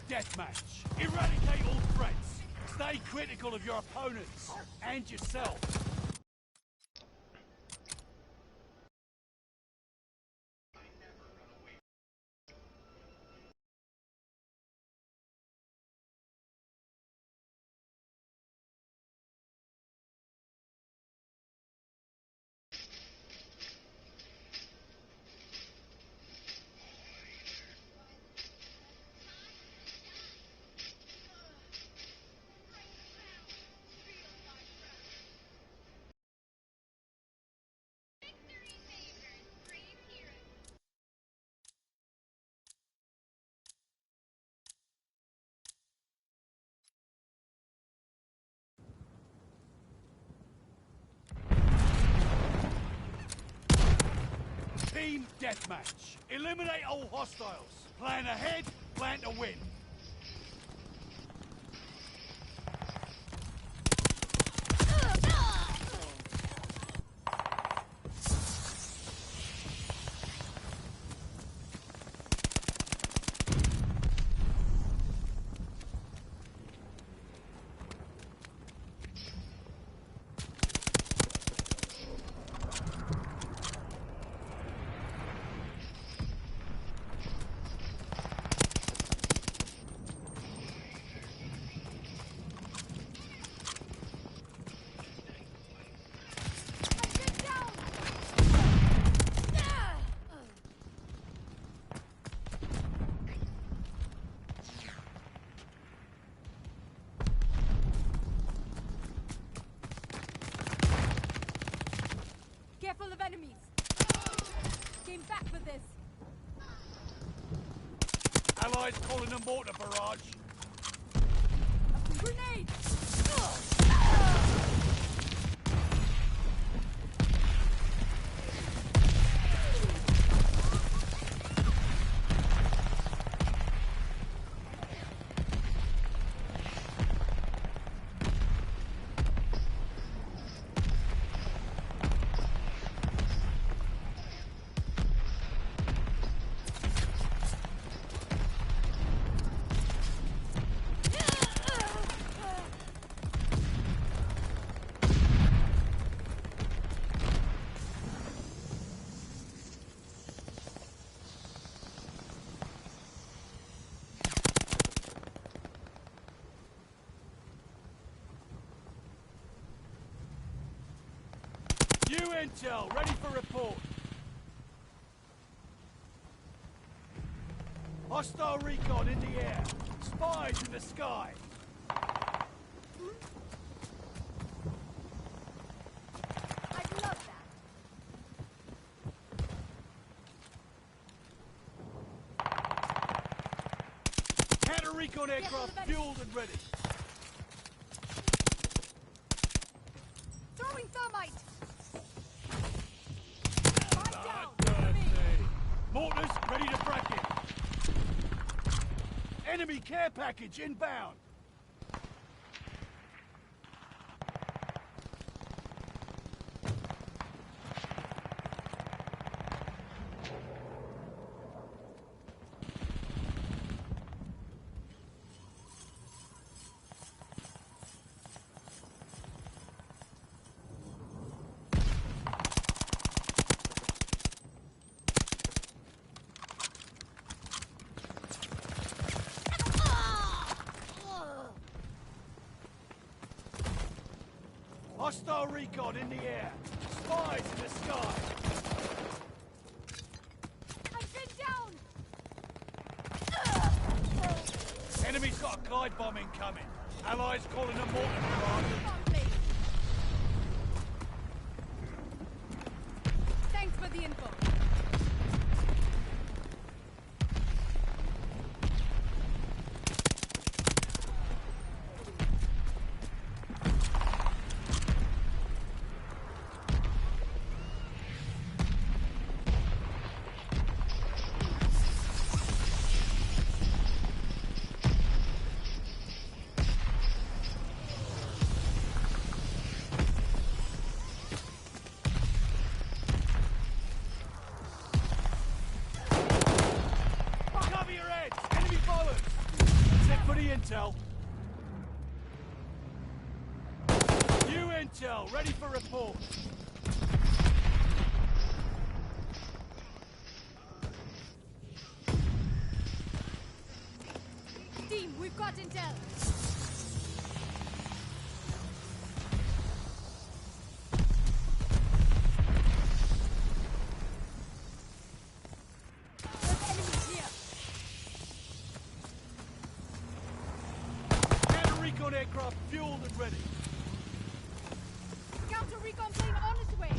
deathmatch. Eradicate all threats. Stay critical of your opponents and yourself. Team deathmatch. Eliminate all hostiles. Plan ahead, plan to win. Full of enemies. Came back for this. Allies calling a mortar barrage. Grenade! New intel, ready for report. Hostile recon in the air. Spies in the sky. I'd love that. Counter recon aircraft fueled and ready. Throwing thermite! Mortars ready to bracket. Enemy care package inbound. Hostile recon in the air. Spies in the sky. I've been down! Enemy's got a glide bomb incoming. Allies calling a mortar barrage. Thanks for the info. intel, ready for report. Team, we've got intel. There's enemies here. Counter-recon aircraft fueled and ready. Counter recon plane on its way.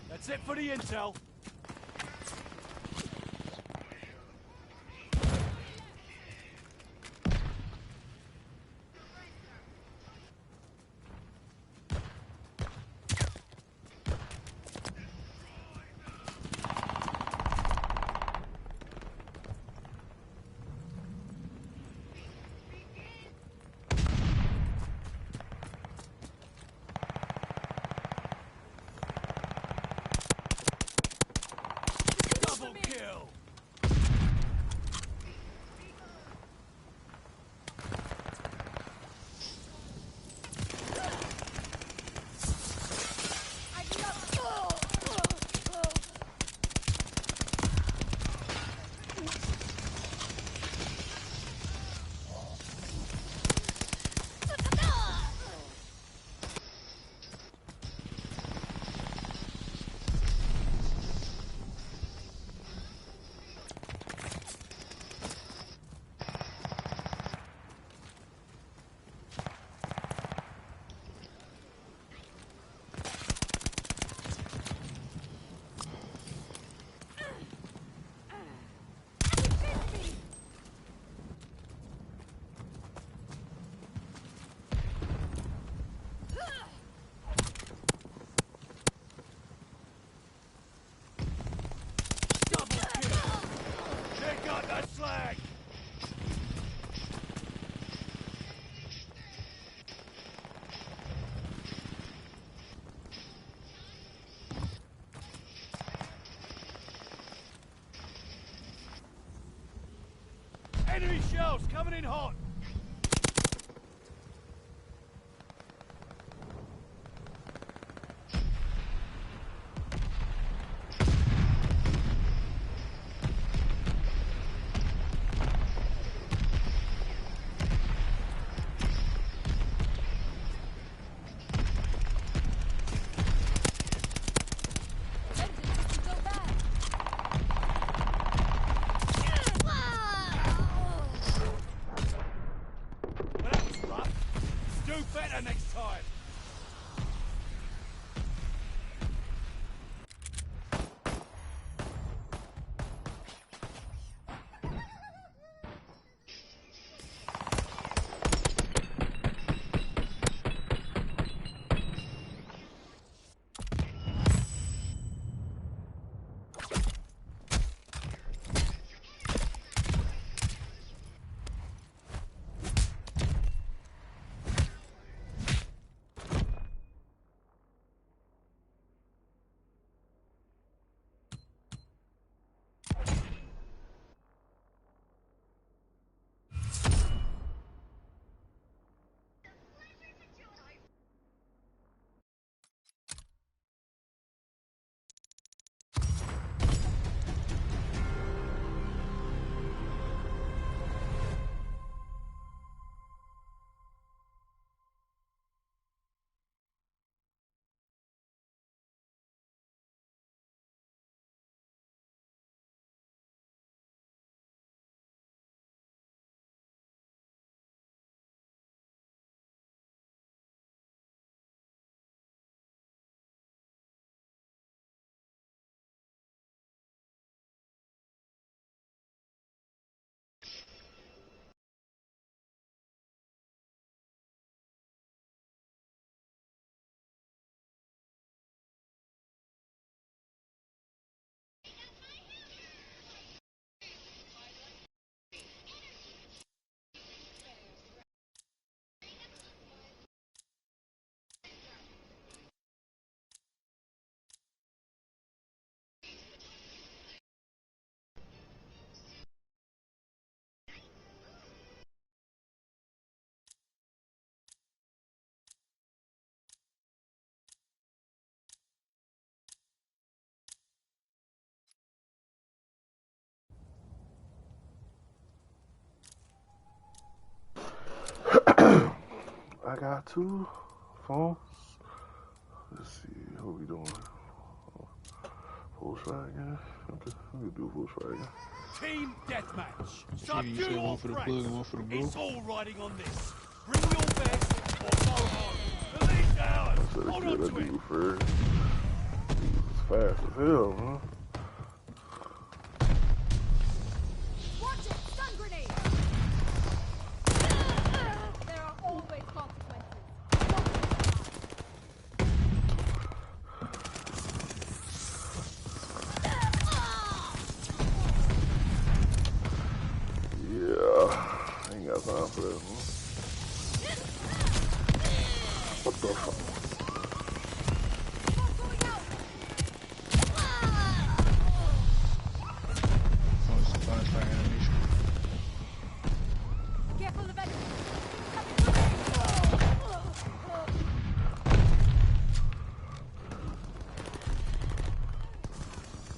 That's it for the intel. Double kill. Take out that slag! Enemy shells coming in hot! got two phones. Let's see, what we doing? Volkswagen. Okay, we can do Volkswagen. Team deathmatch. You said one for the plug and one for the bro. It's all riding on this. Bring your best or go home. The lead's ours. Hold on to it. First. It's fast as hell, huh? Watch it! Stun grenade! There are always consequences. Yeah, I ain't got time for that, man. What the fuck? Oh, it's a fire animation. Careful of enemies.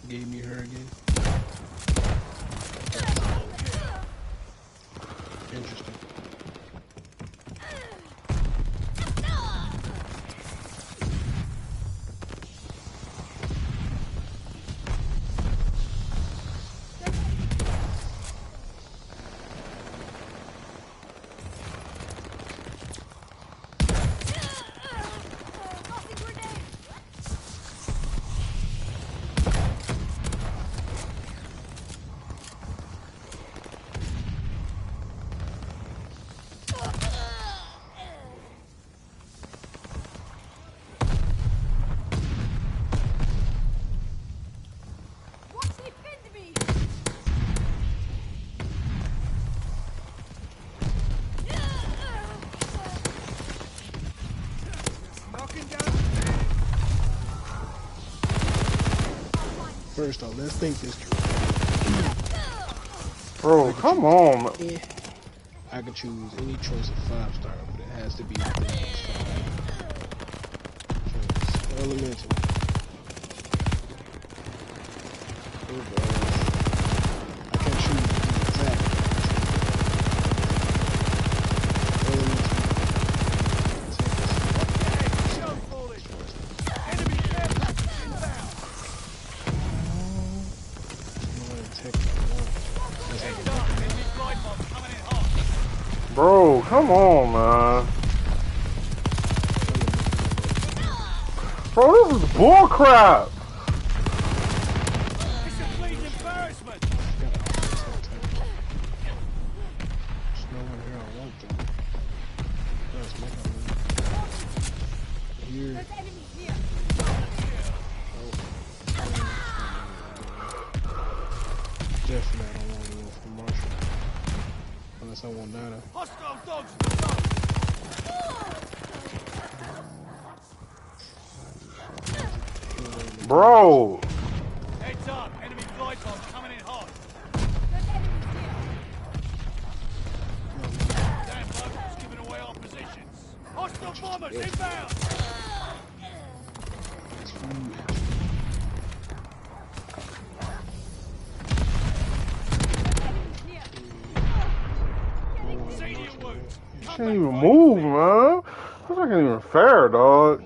Gave me her again. Interesting. Tossing grenade! Watch they pinned me! Knocking down. First off, let's think this through. Bro, come on, man. Yeah. I could choose any choice of 5-star, but it has to be within those 5. Elemental. I can't choose exactly. Elemental. Shell falling. Enemy care package inbound. Heads up. Enemy glide bomb coming in hot. Bro, come on, man. Bro, this is bullcrap. It's a complete embarrassment. There's no one here I want them. Let's make them here. There's enemies here! Definitely I don't want anyone from Marshall. Unless I want Nana. Hostile dogs. Bro. Heads up. Enemy glide bomb coming in hot. There's enemies here! Damn bug's giving away our positions. Hostile bombers inbound. It's food. Senior wounds. Can't even move, man. That's not even fair, dog.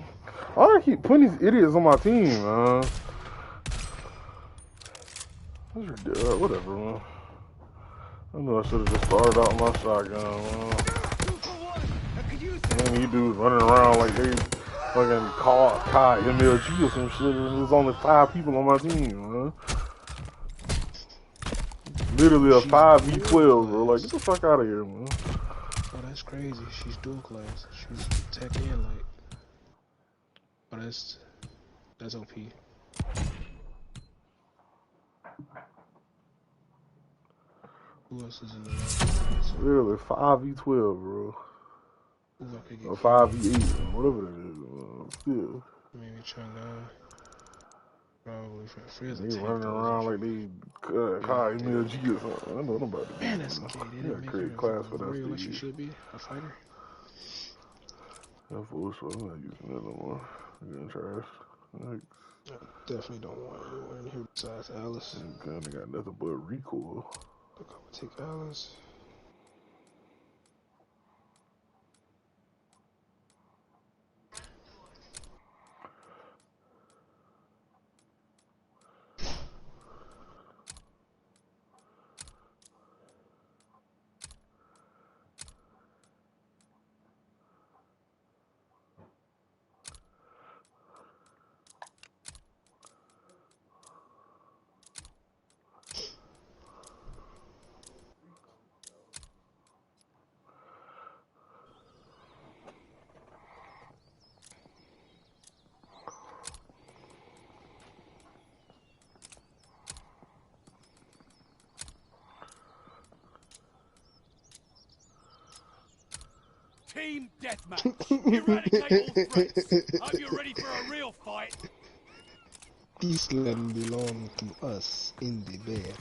Why do I keep putting these idiots on my team, man? That's ridiculous. Whatever, man. I knew I should have just started out my shotgun, man. And then you dudes running around like they fucking caught MLG or some shit, and there's only 5 people on my team, man. Literally a 5v12, bro. Like, get the fuck out of here, man. Oh, that's crazy. She's dual class. She's tech and light. Oh, that's OP. Who else is in the Literally 5v12, bro. Ooh, I could get Or 5v8, whatever it is, still. maybe Chang'an. Probably Frizz. They running around like they caught MLG or something. I know them about to do. Man, that's gay. They Yeah, didn't make create her class for a that warrior like she stage. should be. A fighter. That's bullshit. I'm not using that no more. I'm getting trash. Like, I definitely don't want anyone in here besides Alice. kind of got nothing but recoil. I'm gonna take Alice. Team deathmatch. Eradicate all threats. Hope you're ready for a real fight. This land belongs to us in the bear.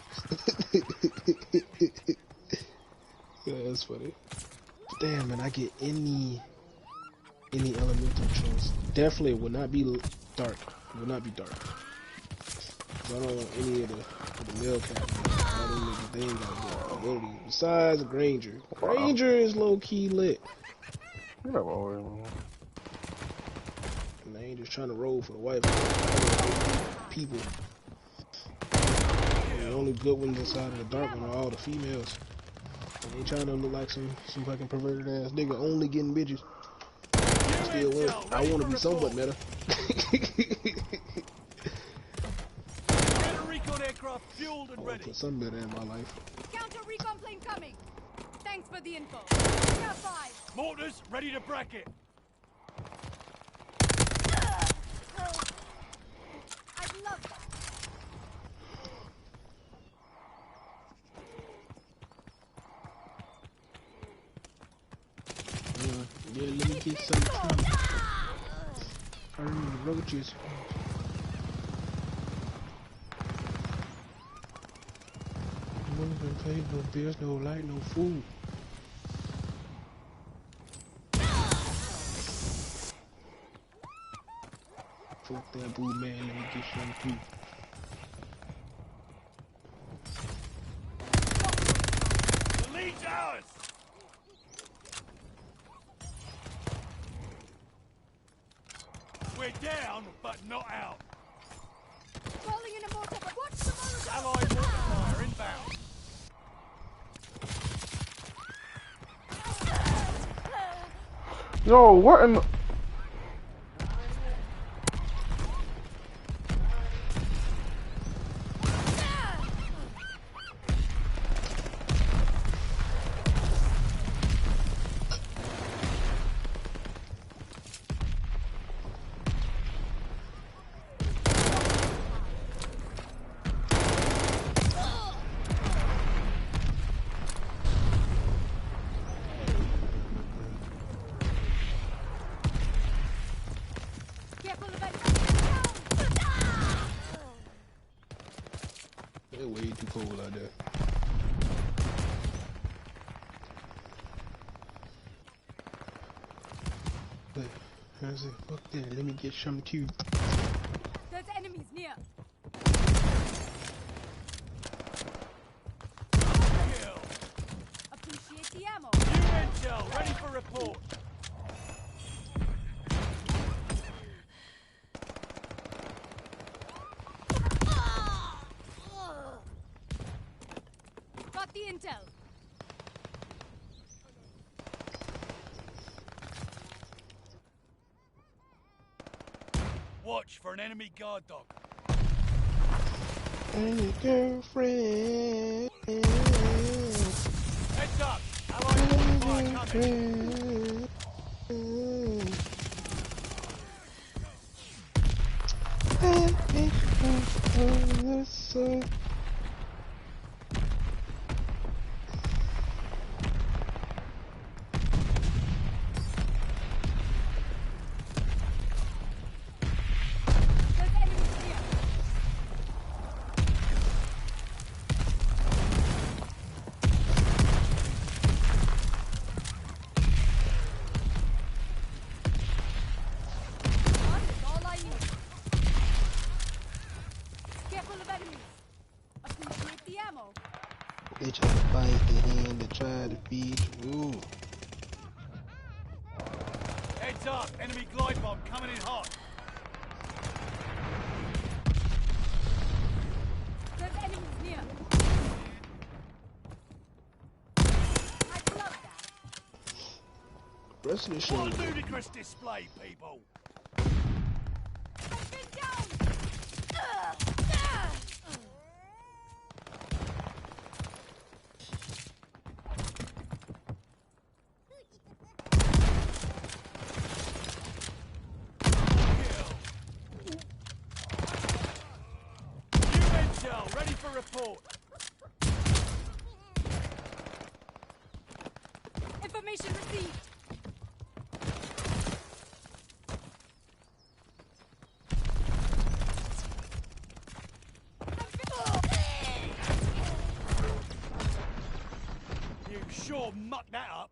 Yeah, that's funny. Damn, man, I get any elemental choice. Definitely would not be dark. It would not be dark. I don't want any of the male captains. I don't think they ain't got good ability. Besides Granger. Granger is low key lit. You never always, man. And they ain't just trying to roll for the white people. And the only good ones inside of the dark one are all the females. And they trying to look like some fucking perverted ass nigga only getting bitches. Still win. I want to be somewhat meta. Recon aircraft fueled and ready. Put some better in my life. Counter recon plane coming. Thanks for the info. PS5. Mortars ready to bracket. I love that. Yeah, let me get some too. I remember the roaches. No one been paid, no bills, no light, no food. Fuck that boo man, let me get some too. The lead's ours. We're down, but not out. Falling in a mortar, but watch the mortar. Allied mortar fire inbound. Yo, what in the... Careful of that. It's way too cold out there. But I said, fuck that, let me get some too. There's enemies near. Kill. Appreciate the ammo. New intel ready for report. Got the intel. Watch for an enemy guard dog. Hey, girlfriend. Heads up. Allied mortar fire coming. There's enemies near. That is all I need. Careful of enemies. Appreciate the ammo. They try to bite the hand that tried to feed you. Ooh. Heads up. Enemy glide bomb coming in hot. There's enemies near. I love that. The rest of this shit. What a ludicrous display, people. I've been down. New intel ready for report. Information received. sure muck that up.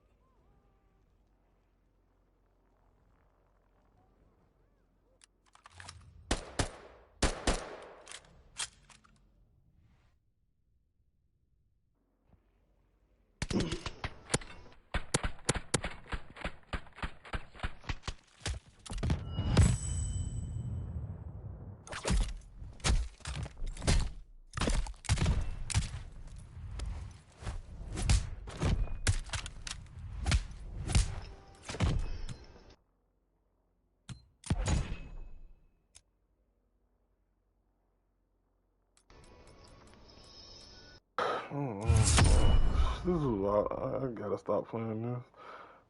This is a lot. I gotta stop playing this.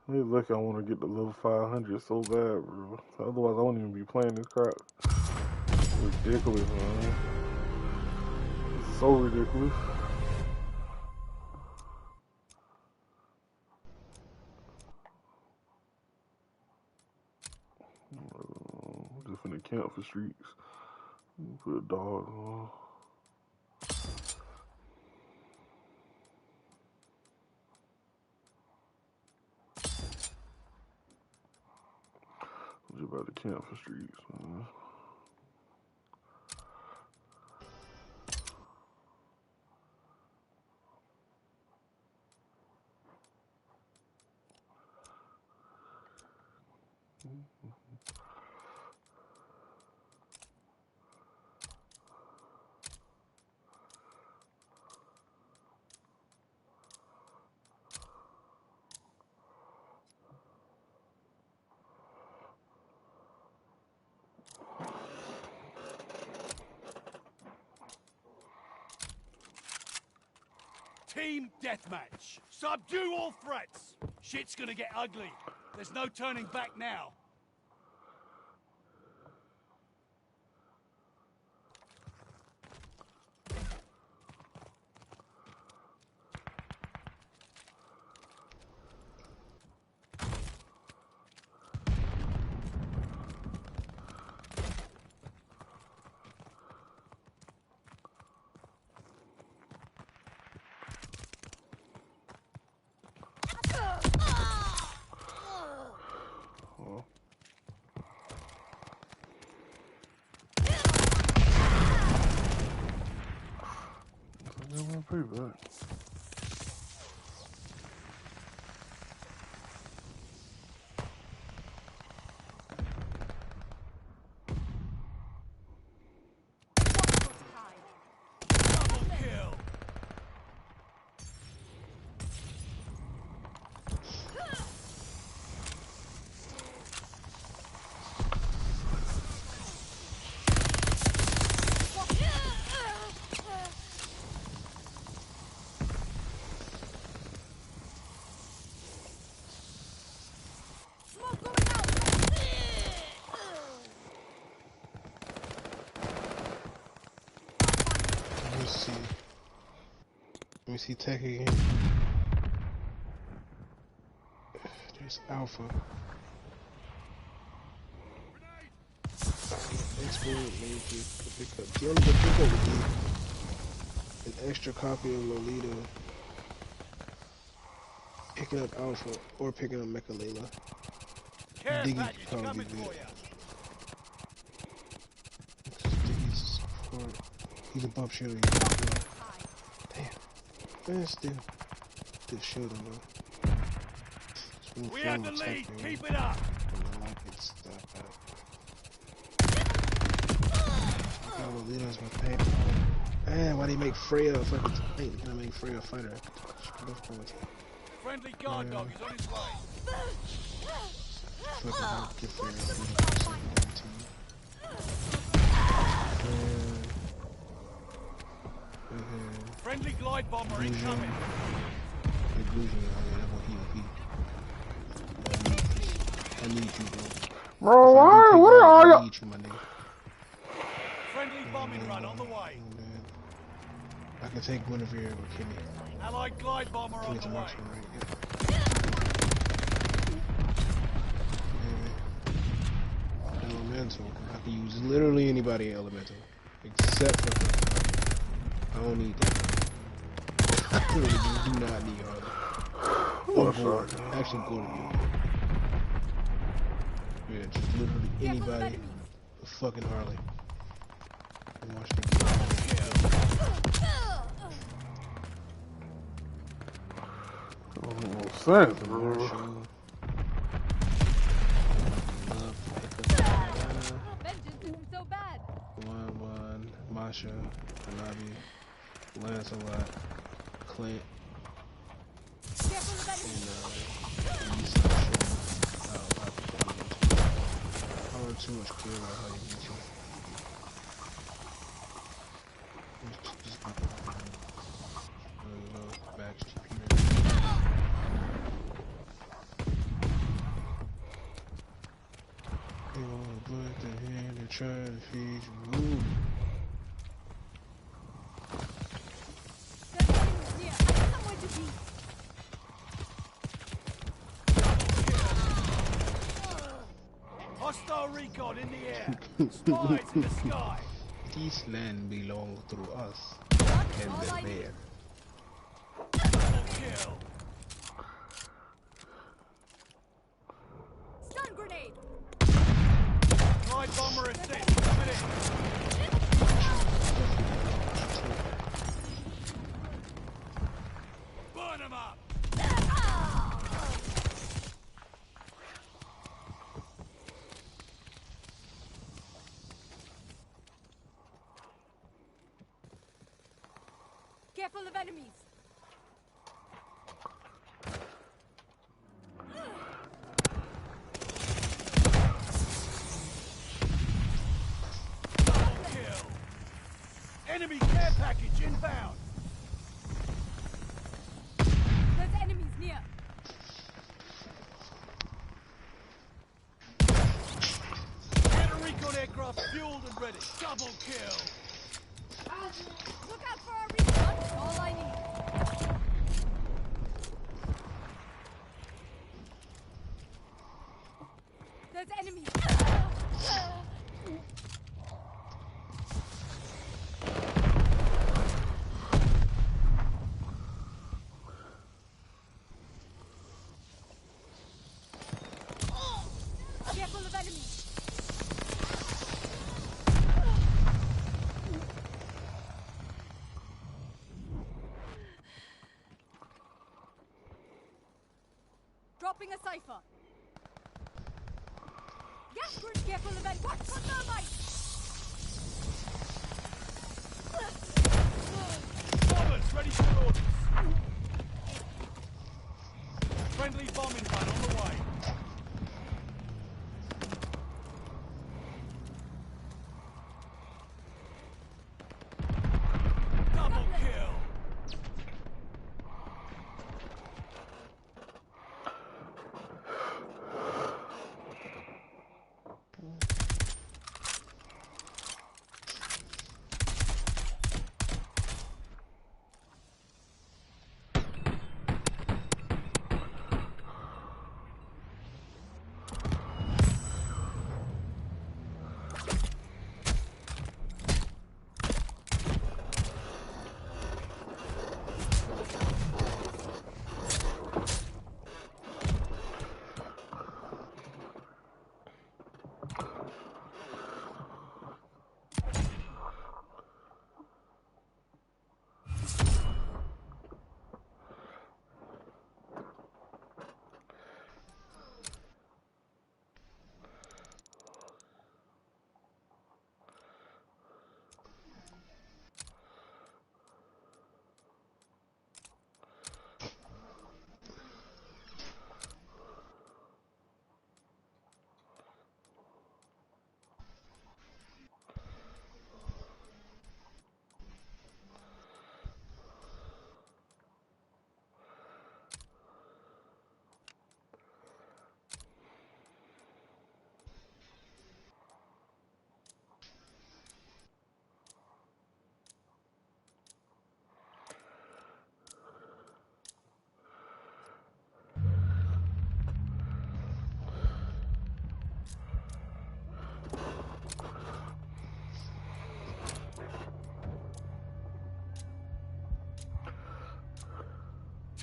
They lucky I want to get to level 500 so bad, bro. Otherwise, I wouldn't even be playing this crap. Ridiculous, man. It's so ridiculous. Just finna camp for streaks. Put a dog on. I'm just about to camp for streaks, man. Team deathmatch. Subdue all threats. Shit's gonna get ugly. There's no turning back now. Pretty bad. Double kill. Let me see tech again. There's Alpha. Expert maybe pick up. The only good pick up would be an extra copy of Lolita, picking up Alpha, or picking up Mecha Layla. Care package coming for you. He's a bump shooter. Damn. Man, still shooting though. We have the lead. Keep it up. Lolita's my pain. Man, why do you make Freya a fucking tank? You're gonna make Freya a fighter. Friendly guard dog is on his way. Get Freya. Friendly glide bomber incoming. I need you, bro. Bro, why? What are y'all? Friendly bombing run on the way. I can take Guinevere or Kimmy. Allied glide bomber on the way. Elemental. I can use literally anybody elemental. Except for her. I don't need that. I really do not need her. What a Vanguard. shot. Actually, go to you. Yeah, just literally Careful of anybody. enemies. Fucking Harley. And watch me Doesn't make no sense, get bro. Marshall. Love pick up Vengeance isn't so bad. 1-1. Masha. Hanabi. Lancelot. Clint. Careful of And enemies. I don't know too much clear about how you beat you. Just really low max GP rate. You wanna put the hand and try to feed you. Ooh. There's enemies near. I have somewhere to be. Hostile recon in the air. Spies in the sky. This land belongs to us and All the I need. bear. Double kill. Stun grenade. Light bomber assist. Coming in. Burn 'em up. Careful of enemies. Double kill. Enemy care package inbound. There's enemies near. Counter-recon aircraft fueled and ready. Double kill. Look out for our recon. All I need. There's enemies. Careful of enemies. Dropping a cipher. Gas grid, careful of that. Watch for thermite. Bombers ready for orders. Friendly bombing run on the way. Double kill.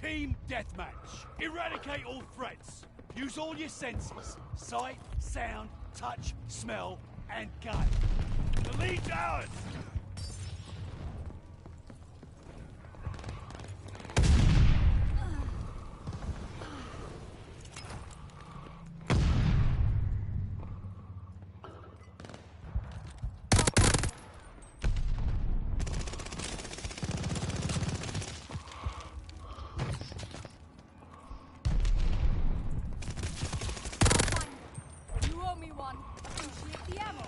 Team deathmatch. Eradicate all threats. Use all your senses. Sight, sound, touch, smell, and gun. The lead's ours! You owe me one. Appreciate the ammo.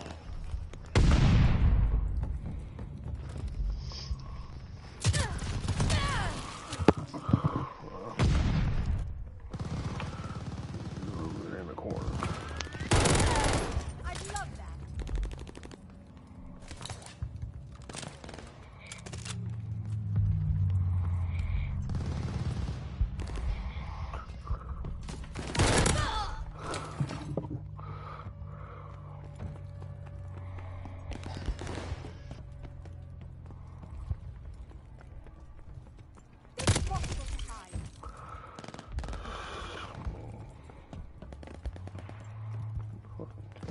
Over in the corner. I'd love that. It's possible to hide.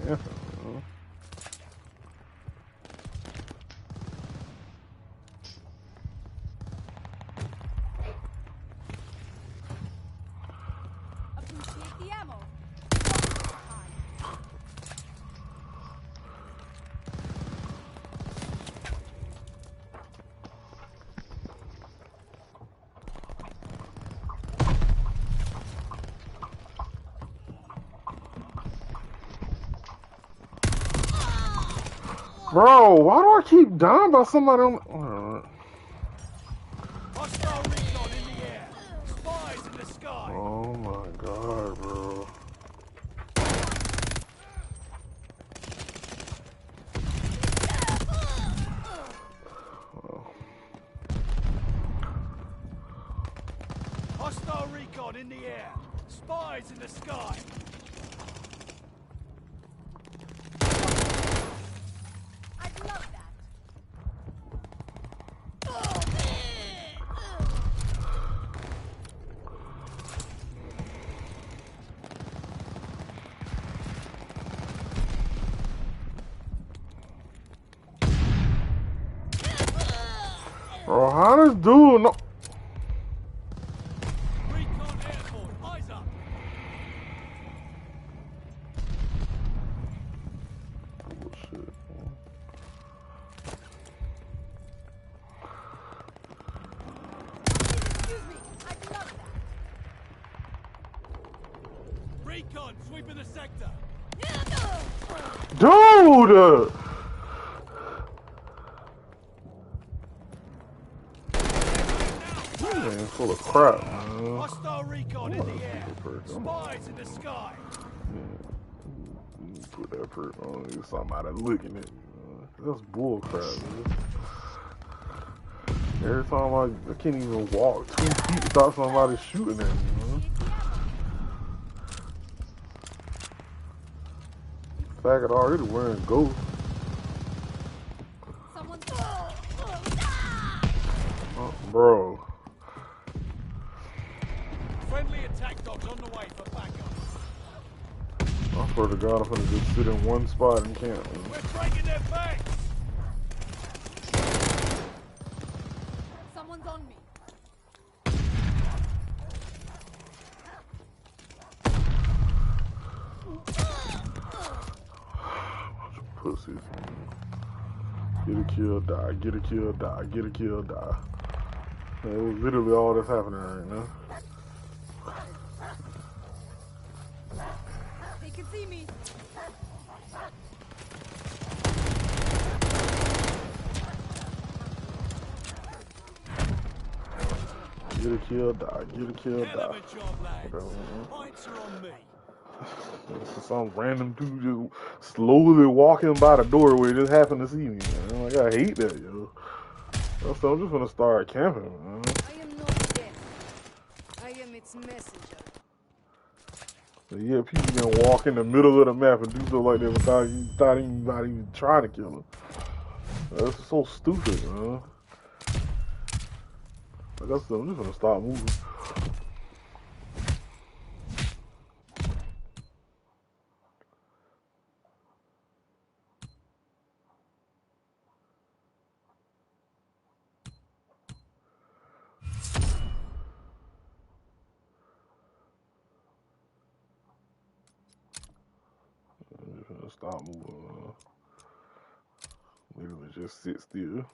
Yeah. Appreciate the ammo. Possible to hide. Bro, why do I keep dying by somebody on the... Hostile recon in the air. Spies in the sky. Oh my god, bro. Hostile recon in the air. Spies in the sky. I'd love that. Bro, how does dude no... Recon airborne. Eyes up. Bullshit. Excuse me. I'd love that. Recon sweeping the sector. Dude! Man, full of crap, man. Hostile recon in the air. Spies in the sky. Put that perk on you, somebody looking at you. That's bull crap, man. Every time I can't even walk 2 feet without somebody shooting at me, man. Faggot already wearing ghost. Someone's... Bro. Friendly attack dogs on the way for backup. I swear to God, I'm gonna just sit in one spot and camp. We're breaking their backs. Someone's on me. Bunch of pussies. Get a kill, die. Get a kill, die. Get a kill, die. It's literally all that's happening right now. They can see me. Get a kill, die. Get a kill, Hell of die. a job, lads. Okay. Points are on me. Some random dude just slowly walking by the doorway just happened to see me, man. Like, I hate that, yo. So I'm just gonna start camping, man. I am not death. I am its messenger. But yeah, people can walk in the middle of the map and do stuff like that without anybody even trying to kill them. That's so stupid, man. Like I said, I'm just gonna start moving. I'm just gonna start moving. Literally just sit still.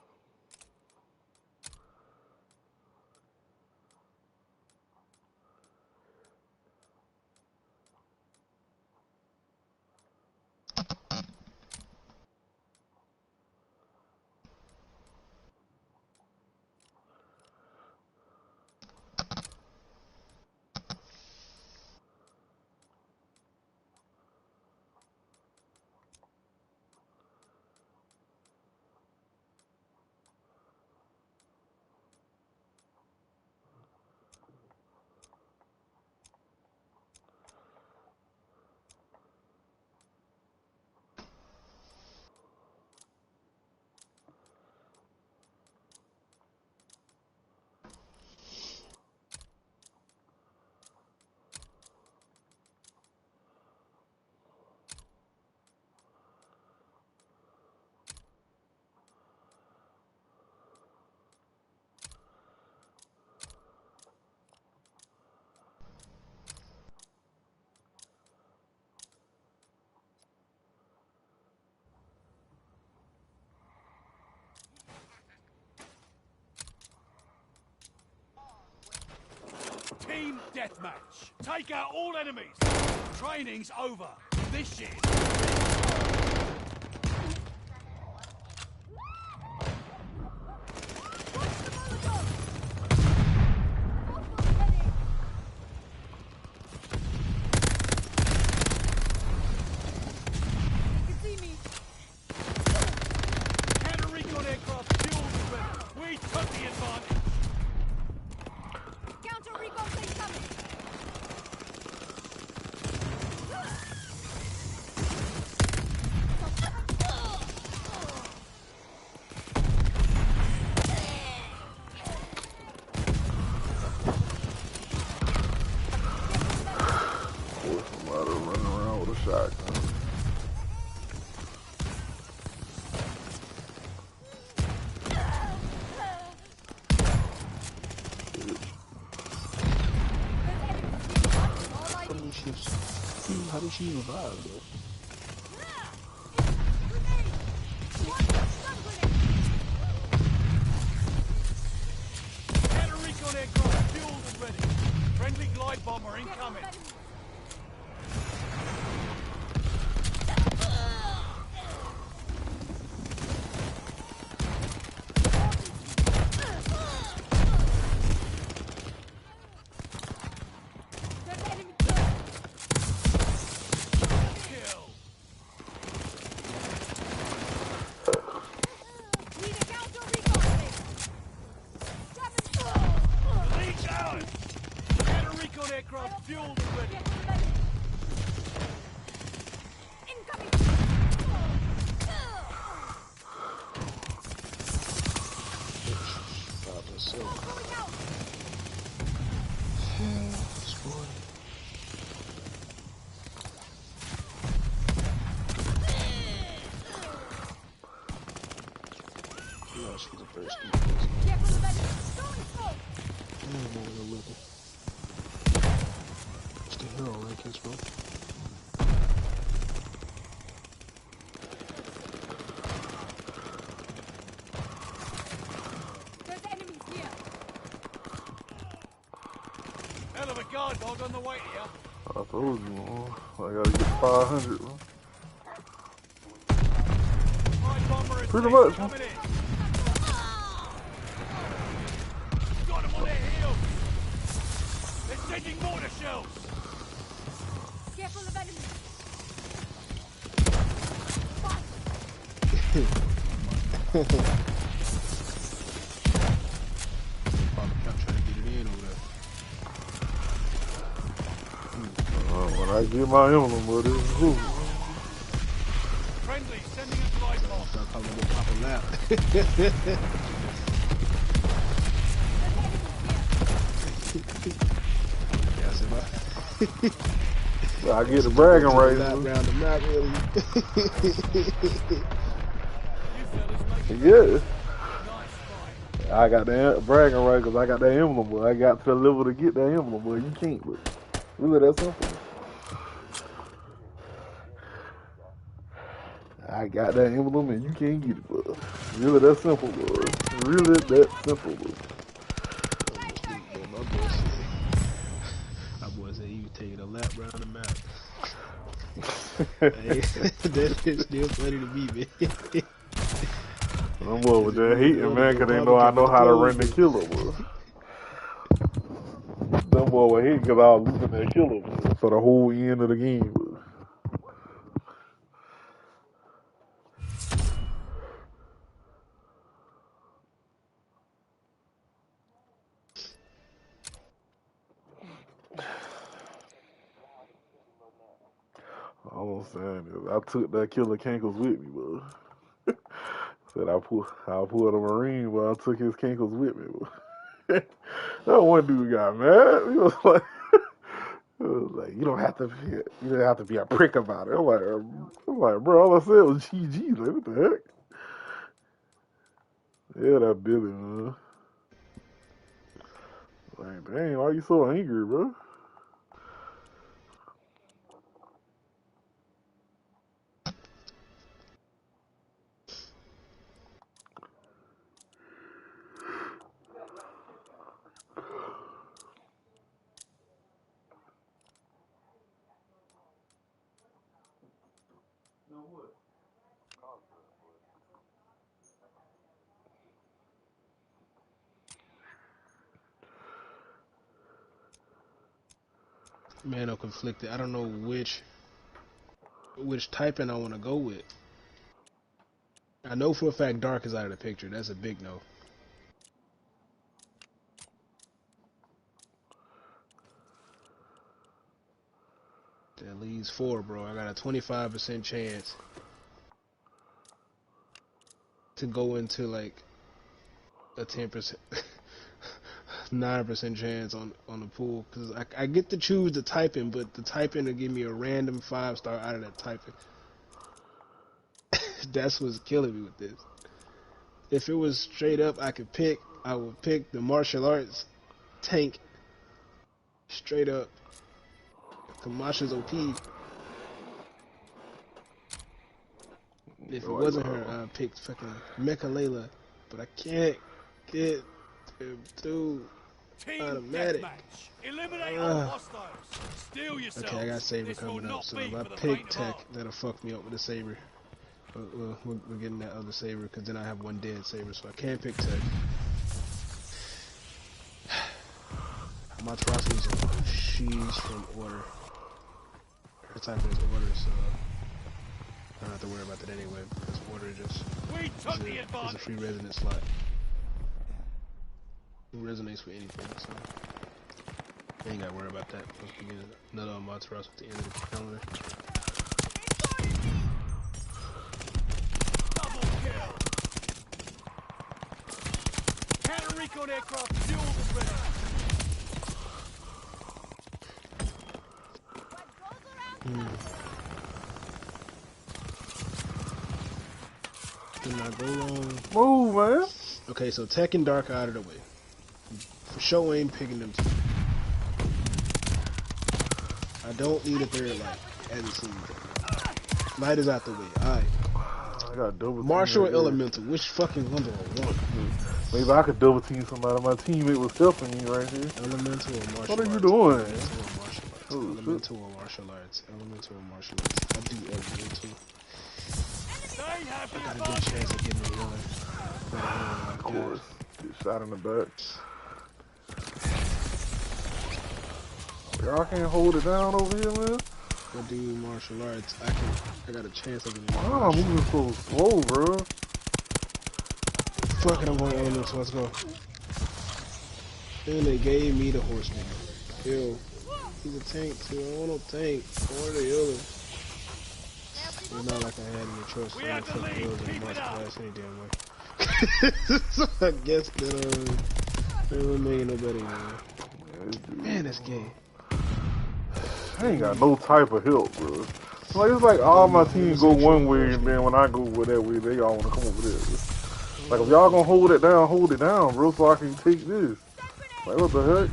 Team deathmatch. Take out all enemies. Training's over. This shit. Counter-recon aircraft fueled ready. We took the advantage. Counter-recon thing coming. Or somebody running around with a shotgun. How did she revive though? Counter-recon aircraft fueled and ready. Friendly glide bomber incoming. Kill. Need a counter-recon thing. Lead out. Counter-recon aircraft fueled and ready. Incoming. By myself. Going out. Yes, boy. No, she's the first one. Careful of enemies. Throwing smoke. Damn, what was I looking? It's the hero, right, kids, bro? There's enemies here. Hell of a guard dog on the way here. I told you, man. I gotta get 500, man. Glide bomber is Pretty much, man. coming in. Got them on their heels. They're sending mortar shells. Careful of enemies. Probably trying to get it in over there. When I get my emblem, but it's cool. Friendly sending a glide bomb. Start calling it Papa Lap. I get the bragging rights. Around the map, really. Yeah. I got the bragging right because I got that emblem, boy. I got to the level to get that emblem, boy. You can't, but really that simple. I got that emblem and you can't get it, boy. Really that simple, boy. Really that simple, boy. My boy said he was taking a lap around the map. Hey, that shit's still funny to me, man. Them boy was just hating, man, because they know I know how to run the killer, boy. Them boy was hating because I was losing that killer, boy, for the whole end of the game, boy. All I'm saying is I took that killer cankles with me, boy. Said I pulled a Marine, but I took his cankles with me, boy. That one dude got mad. He was like, you don't have to be a prick about it. I'm like, bro, all I said was GG. Like, what the heck? Yeah, that Billy, man. Like, dang, why you so angry, bro? Man, I'm conflicted. I don't know which typing I want to go with. I know for a fact Dark is out of the picture. That's a big no. That leaves 4, bro. I got a 25% chance to go into like a 10%, 9% chance on the pool, because I get to choose the typing, but the typing will give me a random 5-star out of that typing. That's what's killing me with this. If it was straight up, I would pick the martial arts tank straight up. Kamasha's OP. If it wasn't her, I'd pick fucking Mecha Layla, but I can't get them two automatic. Eliminate all hostiles. Steal yourself. Okay, I got Saber coming up, so if I pick tech, that'll fuck me up with the Saber. We're getting that other Saber, because then I have one dead Saber, so I can't pick tech. My Atrocity's she's from order. Her type is order, so I don't have to worry about that anyway, because order just is a free resonance slot. It resonates with anything, so I ain't gotta worry about that. Once we get another Amaterasu at the end of the calendar. Double kill. Counter recon aircraft fueled and ready. Did not go long. Move, man. Okay, so Tech and Dark are out of the way. For sure ain't picking them two. I don't need a third light, as it seems. Light is out the way. Alright. I got double Martial or team Elemental? Which fucking one do I want? Maybe I could double team somebody. My teammate was helping me right here. Elemental or martial arts? What are you doing? Elemental or martial arts? Elemental or martial arts? I do Elemental. I got a good chance of getting a one. Of course. Get shot in the back. Y'all can't hold it down over here, man. I do martial arts. I got a chance of getting Wow, I'm moving so slow, bro. Fuck it, I'm going Elemental. Let's go. And they gave me the horse nigga. Ew. He's a tank too. I want no tank. I want the other. It's not like I had any choice. We have the lead. Keep it up. Any damn way. So I guess that they won't make it no better, man. Man, that's gay. I ain't got no type of help, bro. Like it's like all my team go one way, and then when I go with that way, they all wanna come over there. Bro. Like if y'all gonna hold it down, bro, so I can take this. Like what the heck?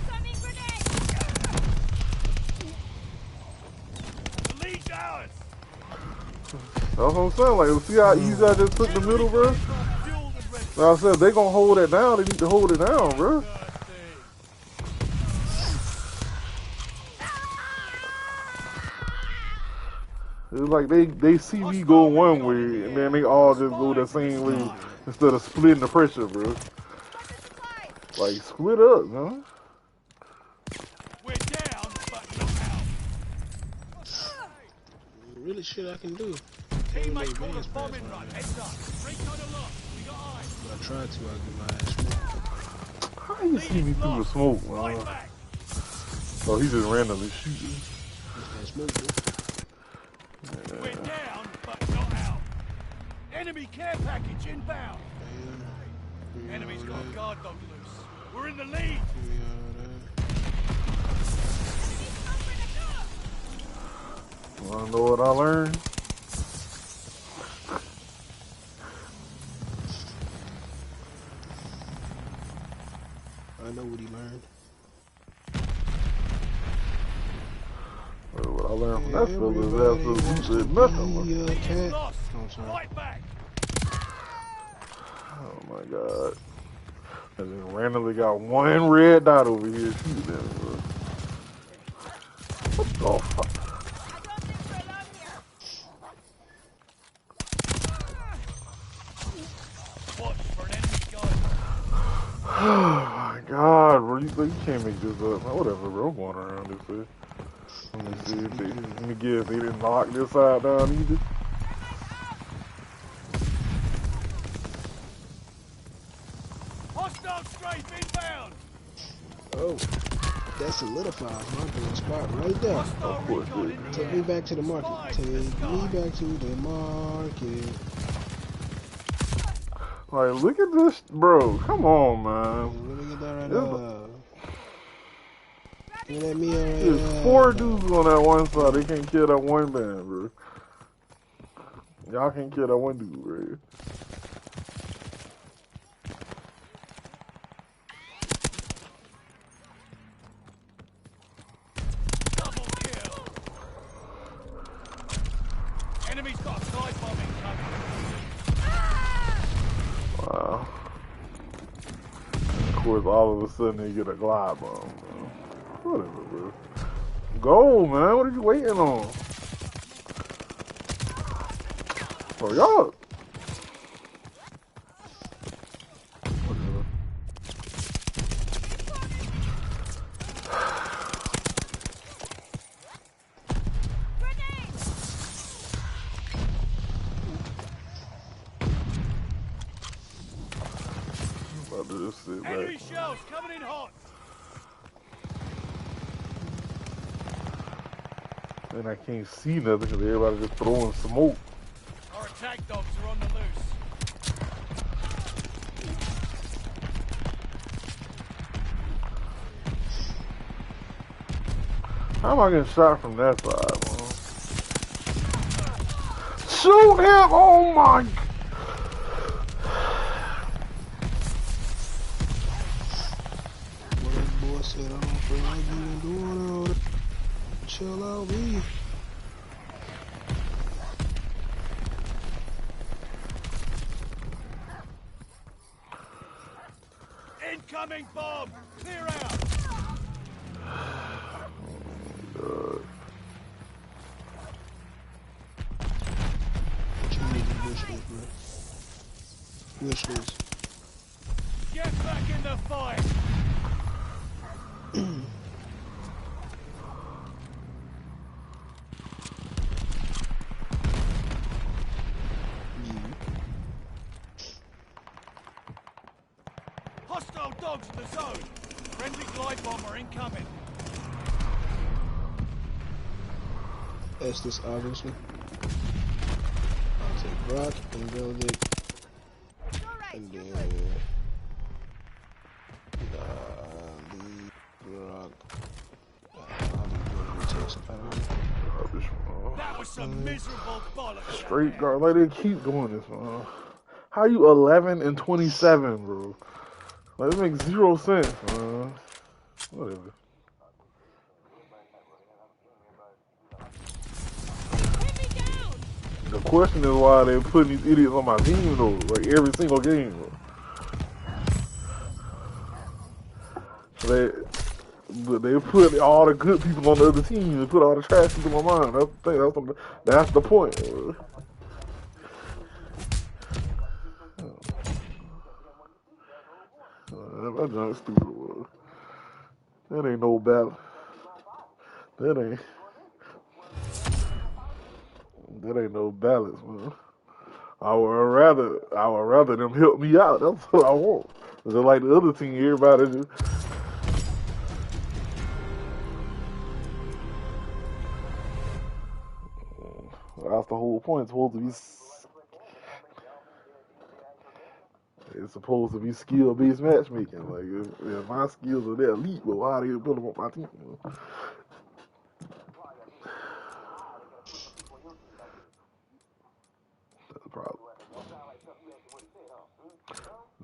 The lead's ours. That's what I'm saying. Like see how easy I just took the middle, bro? Fueled and ready. Like I said, if they gonna hold it down, they need to hold it down, bro. It's like they see me go one way, and then they all just go the same way instead of splitting the pressure, bro. Like split up, man. We're down, but not out. Really shit I can do. Teammate called a bombing run. Heads up. Recon aloft. We got eyes. If I tried to, I'd get my ass smoked. How you see me through the smoke, Right man? back. Oh, he just randomly shooting. That's that smoke, bro. We're down, but not out. Enemy care package inbound. Damn. Enemy's got a guard dog loose. We're in the lead. Wanna know what I learned? I know what he learned. What I learned from that fella is absolutely nothing. Lead lost. Right back. Oh my god. I just randomly got one red dot over here shooting at me, bro. What the fuck? Watch for an enemy guard. Oh my god, bro. You can't make this up. Whatever, bro. I'm going around this way. Let me see if they, let me guess, they didn't lock this side down either. Hostile strafe inbound. Oh, that solidifies my good spot right there. Hostile Of course, recon dude. in the Take air. me back to the market. Take me back to the market. Like, look at this, bro. Come on, man. Let me get that right This- now. Give that me There's four dudes on that one side. They can't kill that one man, bro. Y'all can't kill that one dude, bro. Double kill. Enemy's got a side bomb incoming. Wow. And of course, all of a sudden they get a glide bomb, bro. Whatever, bro. Go, man. What are you waiting on? Oh, y'all. Whatever. About to just sit Enemy back. shells coming in hot. And I can't see nothing because everybody just throwing smoke. Our attack dogs are on the loose. How am I getting shot from that side, man? Shoot him! Oh my! What that boy said, I don't feel like you been doing all that. Chill out, me. Incoming bomb. Clear out. What you need to wish list, bro? Wish list. Get back in the fight. Hostile dogs in the zone. Friendly glide bomber incoming. Estes, obviously. I'll take Brock and Velvet. And then leave Brock. I'll leave Velvet too. Garbage, man. That was some miserable bollocks. Straight guard. Like, they keep doing this, man. How you 11 and 27, bro? Like, it makes 0 sense, man. Whatever. The question is why they're putting these idiots on my team, though. Like, every single game, bro. They put all the good people on the other team and put all the trash people on mine. That's the thing. That's the point. That junk stupid. Bro. That ain't no battle. That ain't no balance, man. I would rather them help me out. That's what I want. Just like the other team, everybody just. That's the whole point. It's supposed to be skill-based matchmaking. Like, if my skills are that elite, well, why do you put them on my team? That's the problem.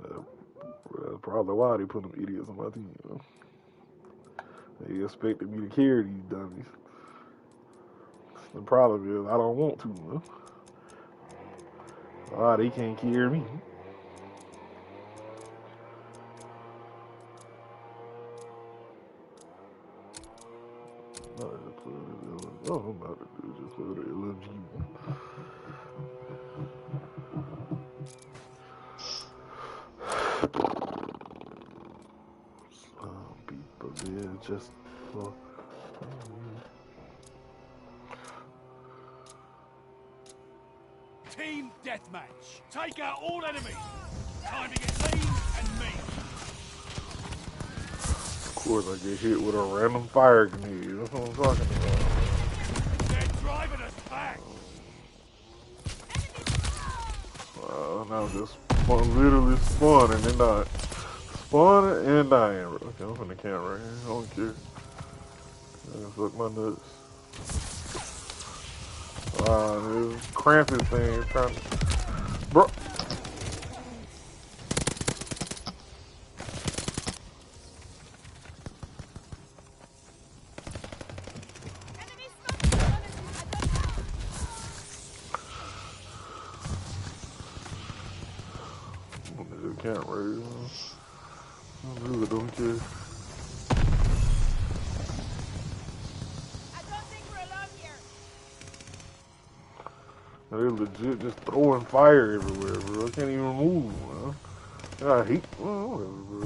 That's probably why they put them idiots on my team. You know? They expected me to carry these dummies. The problem is I don't want to. You know? They can't carry me. All I'm about to do is just play the LMG. Some people there just for Team deathmatch. Take out all enemies. Time to get lean and mean. Of course, I get hit with a random fire grenade. That's what I'm talking about. They're driving us back. Now just literally spawning and dying. Spawning and dying. Okay, I'm from the camera here. I don't care. I can fuck my nuts. This Krampus thing is trying to... Bro. Can't raise. I really don't care. I don't think we're alone here. They're legit just throwing fire everywhere, bro. I can't even move, man. I hate, whatever, bro.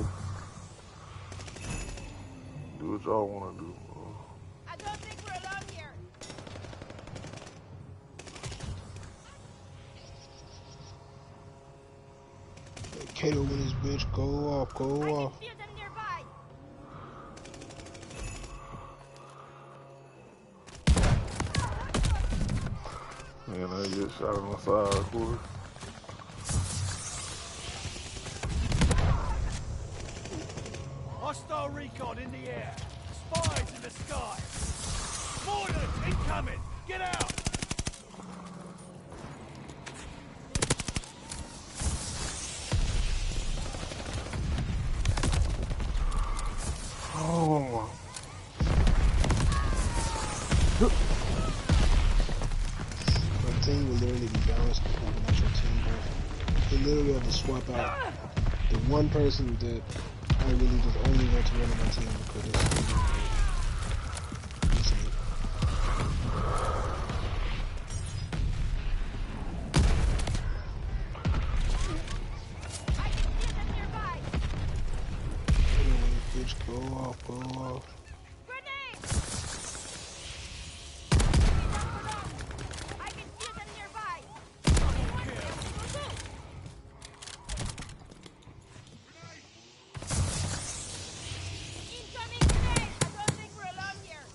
Do what y'all want to do, bro. I don't think we're alone here. Kato with his bitch, go off, go off. I can feel them nearby. Man, I get shot on the side, of course. Hostile recon in the air. Spies in the sky. Spoilers incoming. Get out. Oh. My team will literally be balanced with your team, bro. They literally have to swap out the one person that I really just only want to run on my team because it's insane. I can feel them nearby. Anyway, bitch, go off, go off. Grenade! I can feel them nearby. Incoming grenade! I don't think we're alone here.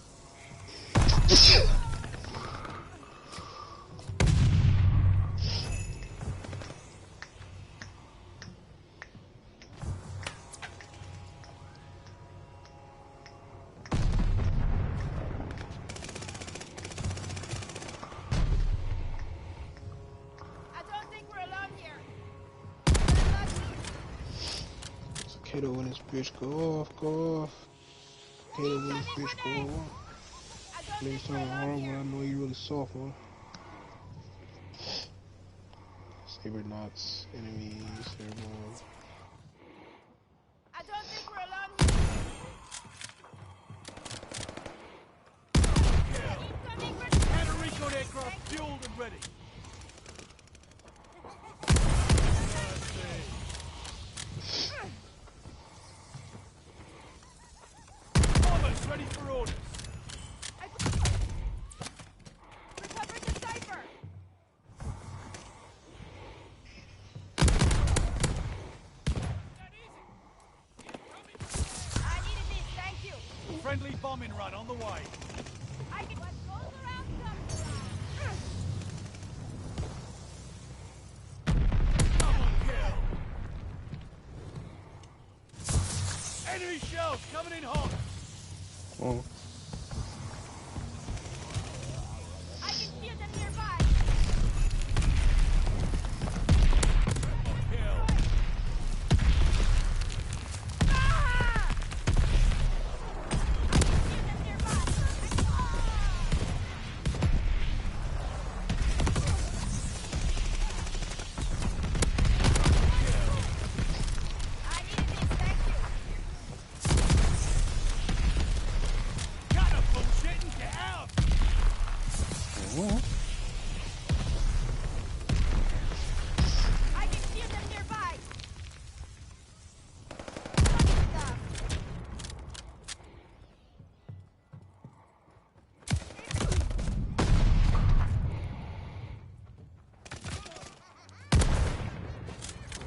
Hate it when this bitch go off, go off. Hate it when this bitch go off. Niggas talking hard, but I know you really soft, man. Saber knots, enemies, everyone. I don't think we're alone here. Counter-recon aircraft fueled and ready. Bombers ready for orders. Recover the cipher. I needed this, thank you. Friendly bombing run on the way. I can. What goes around comes around. Double kill. Enemy shells coming in hot. Oh. I can feel them nearby. Kill. Ah! I can feel them nearby. I needed this, thank you. Cut the bullshit and get out. Well, I can feel them nearby. Stuff.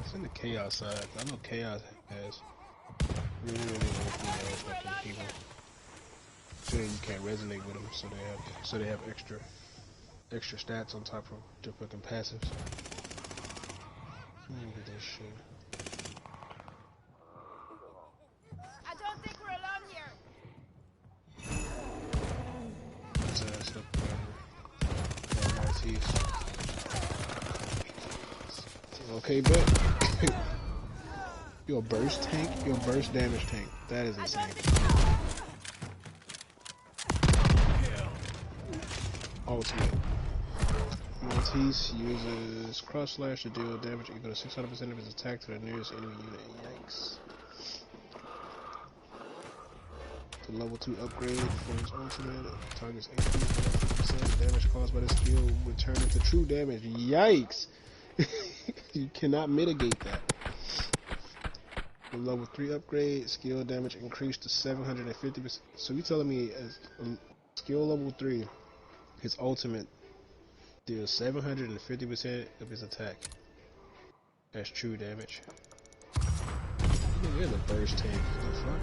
It's in the chaos side. I know chaos has really good people. So you can't resonate with them, so they have extra stats on top of their fucking passives. Let me get this shit. I don't think we're alone here. His ass up, Northeast. Okay, bet. You're a burst tank? You're a burst damage tank. That is insane. Ultimate. Maltese uses cross slash to deal damage equal to 600% of his attack to the nearest enemy unit. Yikes. The level 2 upgrade for his ultimate targets HP for 50%. Damage caused by this skill will turn into true damage. Yikes! You cannot mitigate that. The level 3 upgrade, skill damage increased to 750%. So you telling me as skill level 3, his ultimate deals 750% of his attack. That's true damage. You're the burst tank. What the fuck?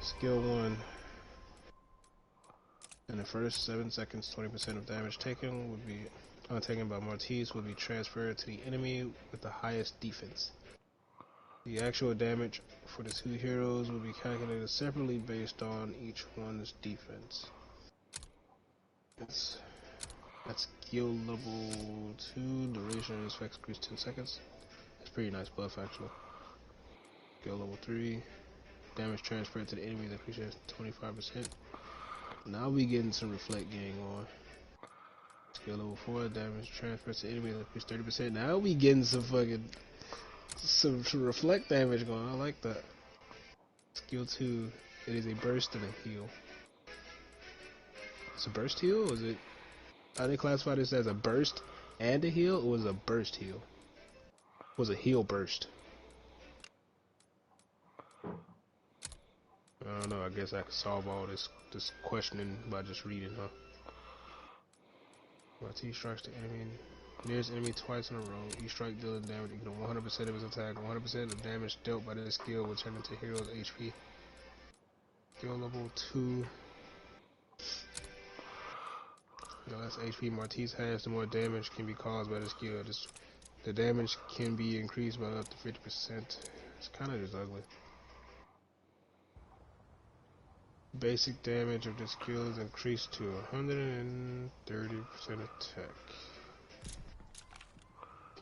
Skill 1. In the first 7 seconds, 20% of damage taken would be taken by Maltese will be transferred to the enemy with the highest defense. The actual damage for the two heroes will be calculated separately based on each one's defense. That's skill level 2. Duration is effects increased 10 seconds. That's pretty nice buff actually. Skill level 3. Damage transferred to the enemy increases 25%. Now we getting some reflect gang on. Skill level 4, damage transfers to enemy increase 30%. Now we getting some fucking some reflect damage going. I like that. Skill 2, it is a burst and a heal. It's a burst heal, or is it? Are they classify this as a burst and a heal, or was it a burst heal? Was a heal burst? I don't know. I guess I could solve all this questioning by just reading, huh? Maltese strikes the enemy nearest enemy twice in a row. Each strike dealing damage equal to 100% of his attack. 100% of damage dealt by this skill will turn into hero's HP. Skill level 2. The less HP Maltese has, the more damage can be caused by the skill. The damage can be increased by up to 50%. It's kind of just ugly. Basic damage of this skill is increased to 130% attack.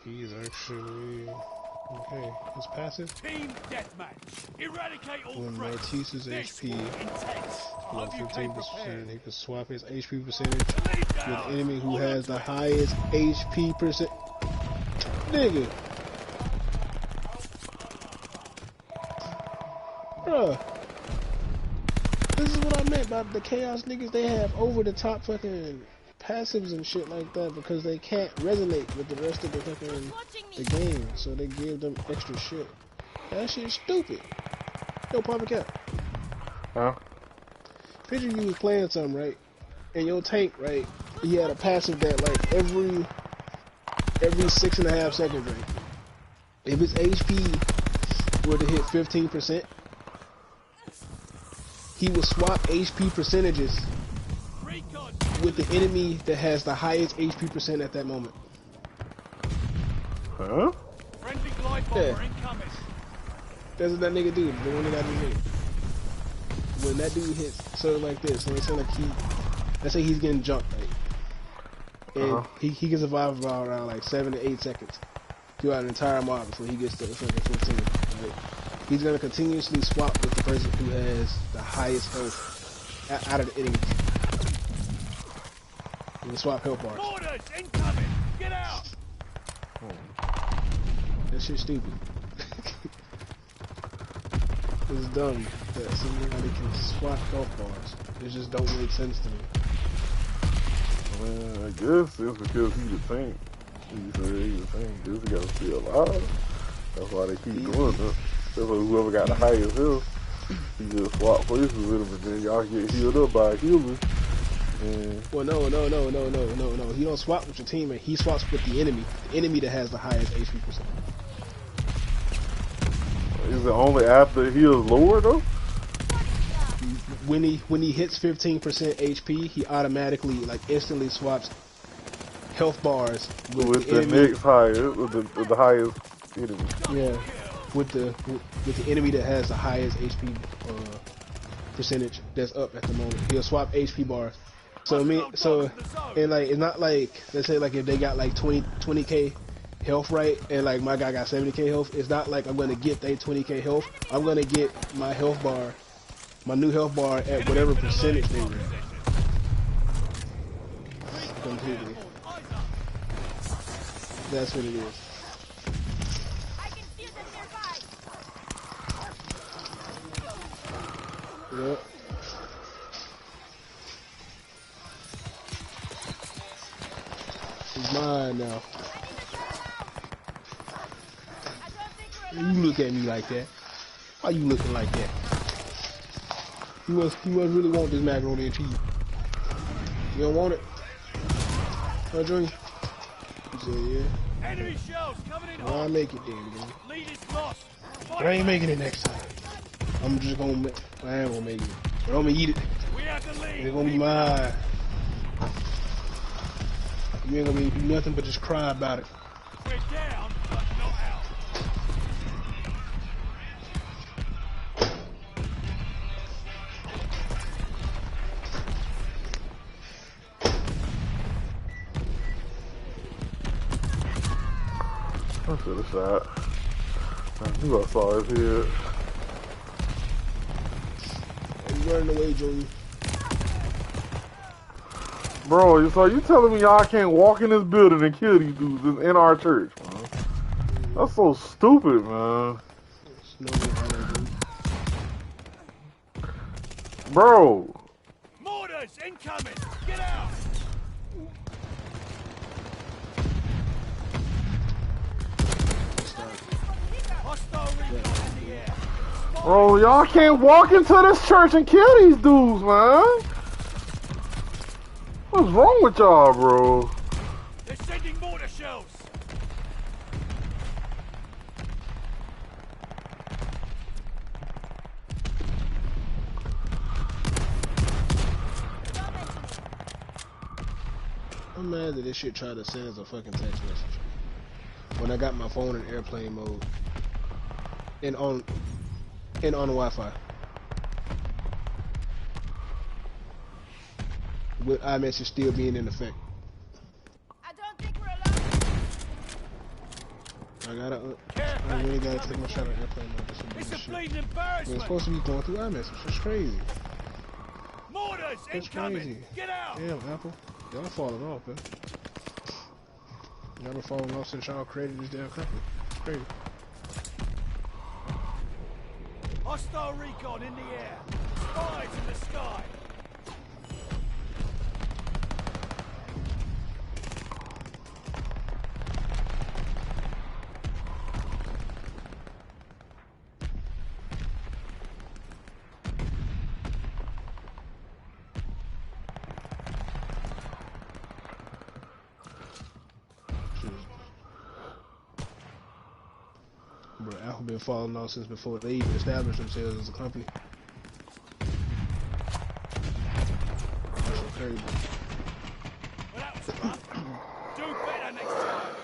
He's actually okay. His passive. Team deathmatch. Eradicate all When threats. Martise's This HP will be intense. I below hope you came 15%, prepared. he can swap his HP percentage Lead with the down. enemy who Hold on has to the it. highest HP percent. Nigga. Bruh. This is what I meant by the chaos niggas. They have over the top fucking passives and shit like that because they can't resonate with the rest of the fucking the game. So they give them extra shit. That shit's stupid. Yo, Papa Cap. Huh? Picture you was playing something, right? And your tank, right? He had a passive that like every 6.5 seconds, right? If his HP were to hit 15%, he will swap HP percentages Recon. with the enemy that has the highest HP percent at that moment. Huh? Friendly glide bomber Yeah. incoming. That's what that nigga do. The one that got me hit. When that dude hits something like this, so it's like let's say he's getting jumped, right? And he can survive about around like 7 to 8 seconds throughout an entire mob before he gets to the fucking 15. Right? He's gonna continuously swap with the person who has the highest health out of the enemies. He can swap health bars. Mortars incoming. Get out. That shit's stupid. It's dumb that somebody can swap health bars. It just don't make sense to me. Man, I guess it's because he's a tank. He said he's a tank. This guy's still alive. That's why they keep doing that. That's why whoever got the highest health, he just swap places with him, and then y'all get healed up by a healer. And Well, no. He don't swap with your teammate. He swaps with the enemy that has the highest HP percent. is it only after he is lower though? When he hits 15% HP, he automatically like instantly swaps health bars With the the enemy. next highest, with the highest enemy. Yeah, with the enemy that has the highest HP percentage that's up at the moment. He'll swap HP bars. So and like it's not like, let's say like if they got like 20k health, right, and like my guy got 70k health, it's not like I'm gonna get their 20k health. I'm gonna get my health bar, my new health bar at whatever percentage they were at. Completely. That's what it is. I can feel them nearby. Yep. He's mine now. You look at me like that. Why you looking like that? You must really want this macaroni and cheese. You don't want it? Huh, Junior? He said, yeah. Enemy shells coming in Well, I'll hot. make it then, man. Lead is lost. But I ain't making it next time. I'm just gonna I am gonna make it. But I'm gonna eat it. We have the lead. It's gonna be mine. You ain't gonna do nothing but just cry about it. We're down, but not out. I should have shot. I knew I saw his head. You running away, Junior. Bro, so you telling me y'all can't walk in this building and kill these dudes in our church, man? That's so stupid, man. Bro. Mortars incoming. Get out. Hostile recon in the air. Bro, y'all can't walk into this church and kill these dudes, man. What's wrong with y'all, bro? They're sending mortar shells. I'm mad that this shit tried to send us a fucking text message when I got my phone in airplane mode and on Wi-Fi with iMessage still being in effect. I don't think we're alone. I really gotta take my shot at airplane mode. It's a Shit. bleeding We're embarrassment. supposed to be going through iMessage. That's crazy. Mortars That's incoming. crazy. Get out. Damn, Apple. Y'all falling off, man. Y'all been falling off since y'all created this damn company. It's crazy. Hostile recon in the air. Spies in the sky. Bro, Apple been falling off since before they even established themselves as a company. That's so crazy. Well, that was fun. Do better next time.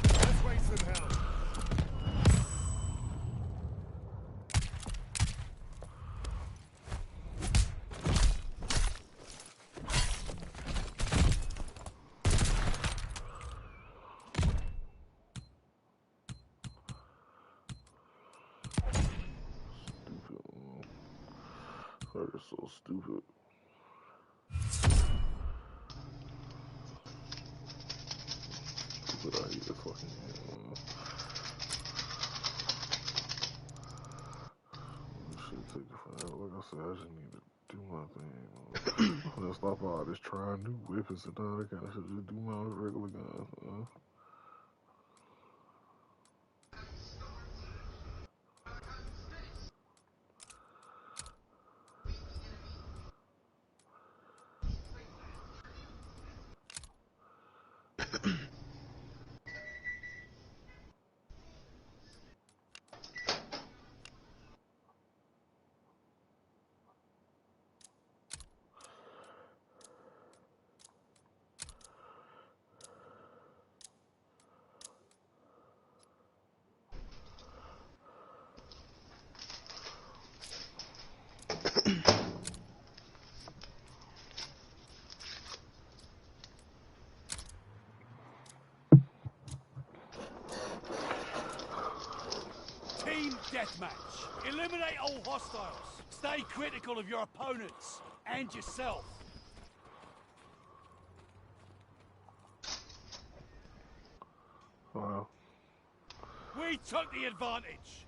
Let's raise some hell. That is so stupid. Stupid, I hate the fucking shit take it forever. Like I said, I just need to do my thing. I'm gonna stop all this trying new weapons and all that kind of shit. Just do my regular guns. Team deathmatch. Eliminate all hostiles. Stay critical of your opponents and yourself. Wow. We took the advantage.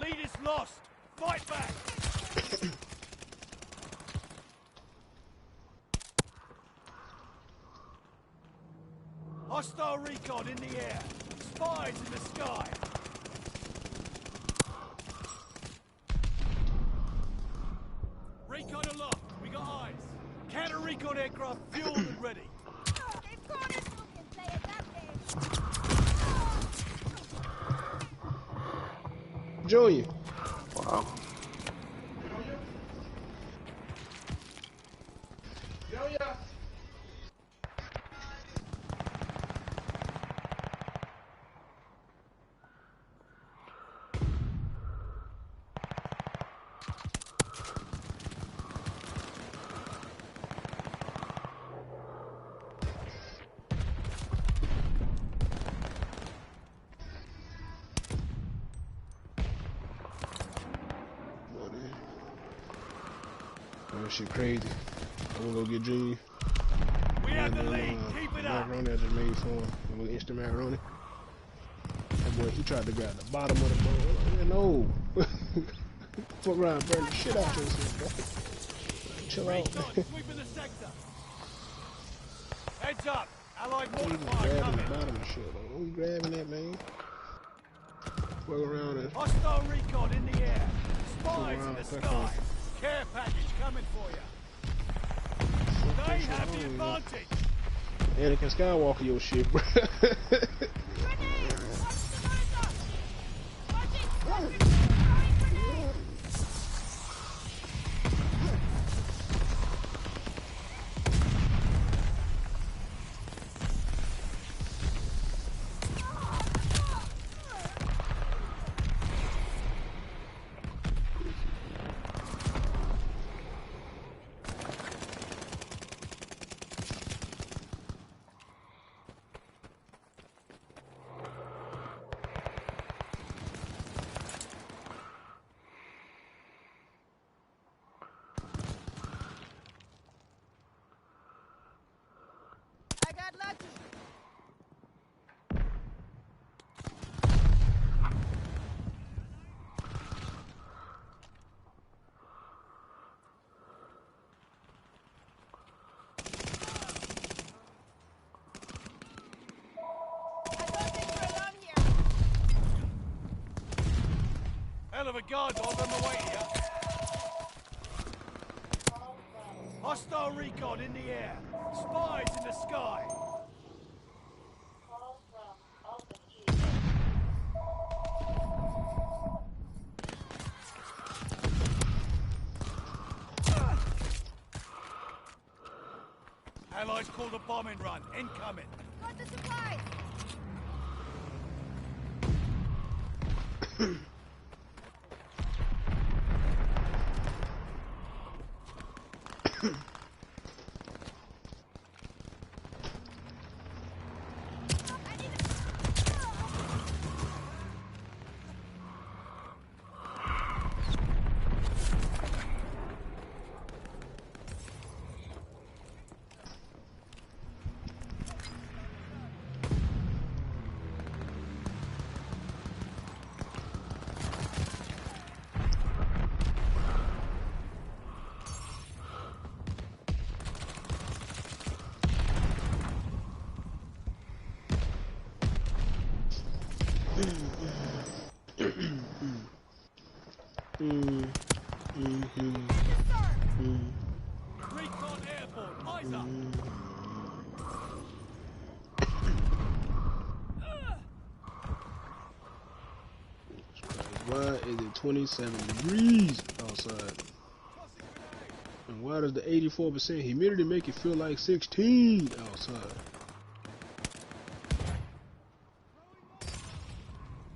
Leaders lost. Fight back. Hostile recon in the air. Spies in the sky. Recon aloft. We got eyes. Counter recon aircraft fueled and ready. They've got us. We can play it that way. Junior. Wow. That shit crazy. I'm gonna go get Junior. We have the lead. Keep it up. Macaroni I just made for him. A little instant macaroni. That boy, he tried to grab the bottom of the bowl. Like, no. Fuck around, burn the shit out yourself, bro. Chill out. Recon sweeping the sector. Heads up. Allied He was mortar grabbing the coming. bottom of shit. Like, what you grabbing that, man? Fuck around and Hostile recon in the air. Spies in around the fucking sky. Care package coming for you. They have the advantage. Anakin Skywalker, your shit, bro. I got lunch. I don't think we're alone here. Hell of a guard dog on the way here. Hostile recon in the air. Spies in the sky. Allies called a bombing run. Incoming. Got the supplies. I need Recon airborne. Eyes up. Why is it 27 degrees outside? And why does the 84% humidity make it feel like 16 outside?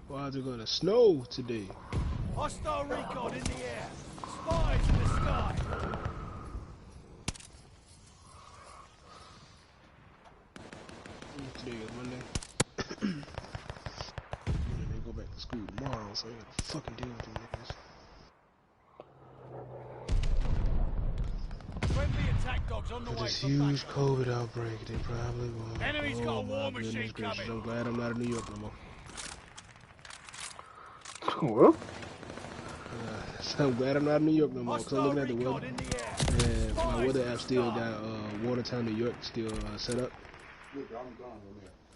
Why is it gonna snow today? Hostile recon in the air. Spies in the sky. Today is Monday. And they go back to school tomorrow, so I gotta fucking deal with them niggas. Friendly attack dogs on the For way. this from huge Vanguard. COVID outbreak, they probably won't. Enemy's got a war my machine goodness gracious, coming. I'm glad I'm not in New York no more. What? So I'm glad I'm not in New York no more. Cause I'm Hostile looking at the recon weather, in the air. and my Spies weather in app the still sky. got Watertown, New York still set up.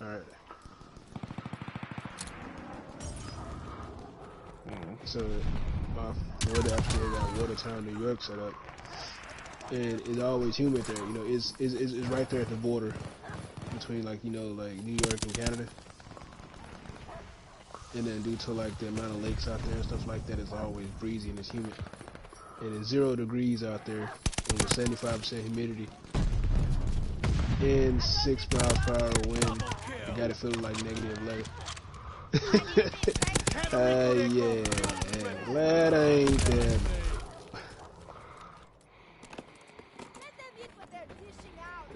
All right. So my weather app still got Watertown, New York set up, and it's always humid there. You know, it's right there at the border between like New York and Canada. And then due to like the amount of lakes out there and stuff like that, it's always breezy and it's humid. And it's 0 degrees out there and with 75% humidity and 6 miles per hour wind. You got it feeling like -11. Yeah, glad I ain't there. let them eat what they're dishing out.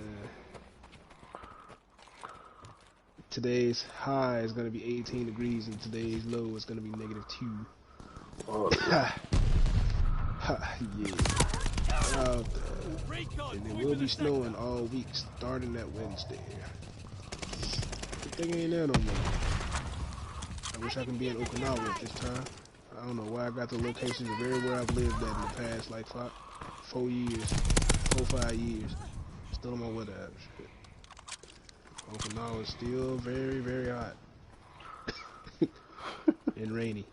Today's high is going to be 18 degrees and today's low is going to be -2. Oh, Yeah. Out there. Recon. And it moving will to be the snowing sector. all week starting that Wednesday. Good thing ain't there no more. I wish I could be in Okinawa at this time. I don't know why I got the locations of everywhere I've lived at in the past like 4 years, 5 years. Still on my weather app. Shit. Okinawa is still very, very hot. And rainy.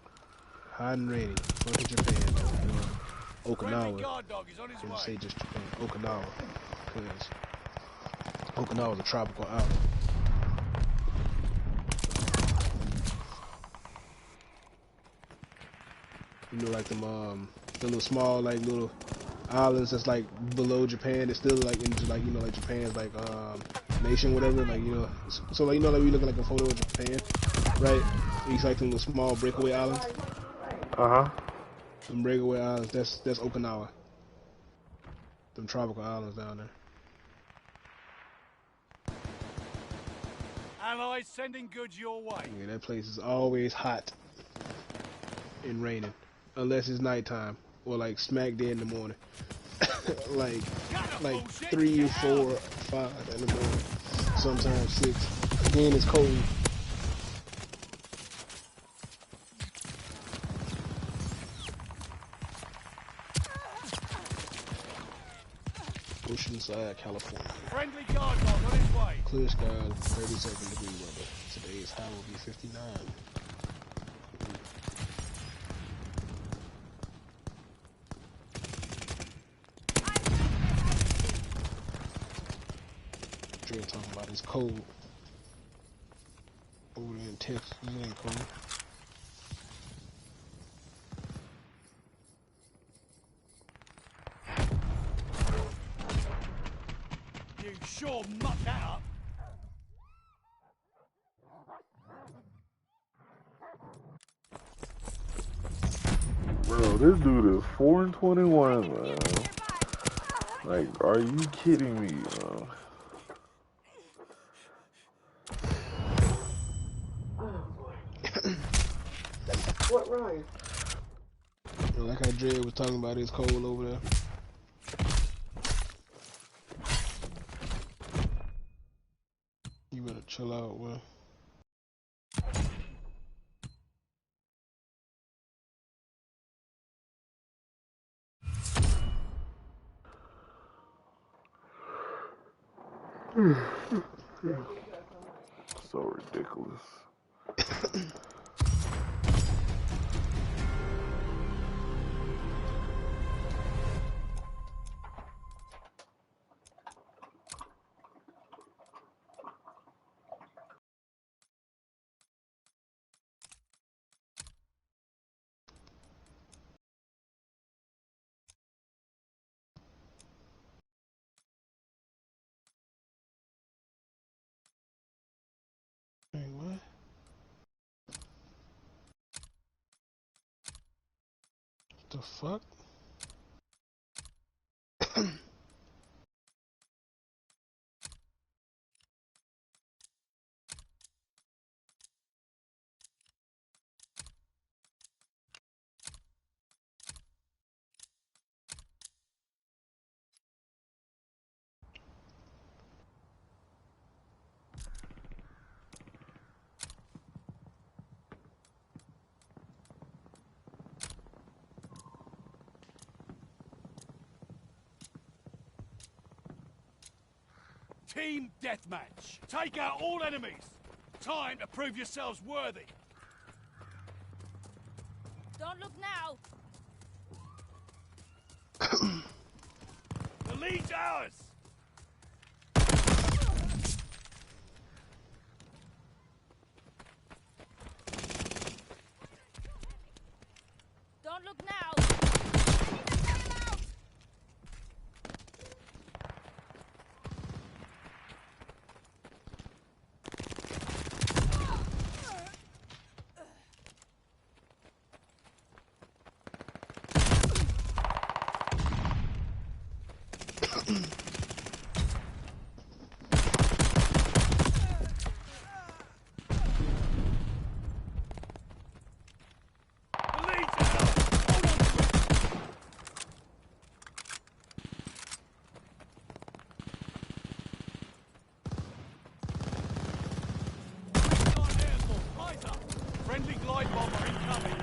Hot and rainy. Fucking Japan. Friendly Okinawa. guard dog is on his And way. say just Okinawa, because Okinawa is a tropical island. You know, like them the little small like little islands that's like below Japan. It's still like into like like Japan's like nation, whatever. Like so like like we look at like a photo of Japan, right? It's like them little small breakaway islands. Them breakaway islands. That's Okinawa. Them tropical islands down there. Allies sending goods your way. Yeah, that place is always hot and raining, unless it's nighttime or like smack dead in the morning, like 3, 4, 5 in the morning, sometimes 6. Then it's cold. Oceanside, California. Friendly guard dog on his way. Clear skies, 37-degree weather. Today's high will be 59. Dre talking about it's cold. Over there in Texas, it ain't cold. You sure mucked that up. Bro, this dude is 4 and 21, man. Like, are you kidding me, man? What rhyme? Like how Dre was talking about, it's cold over there. You better chill out, man. So ridiculous. Hey, what? The fuck? Team deathmatch. Take out all enemies. Time to prove yourselves worthy. Don't look now. The lead's ours. Don't look now. Friendly glide bomber incoming.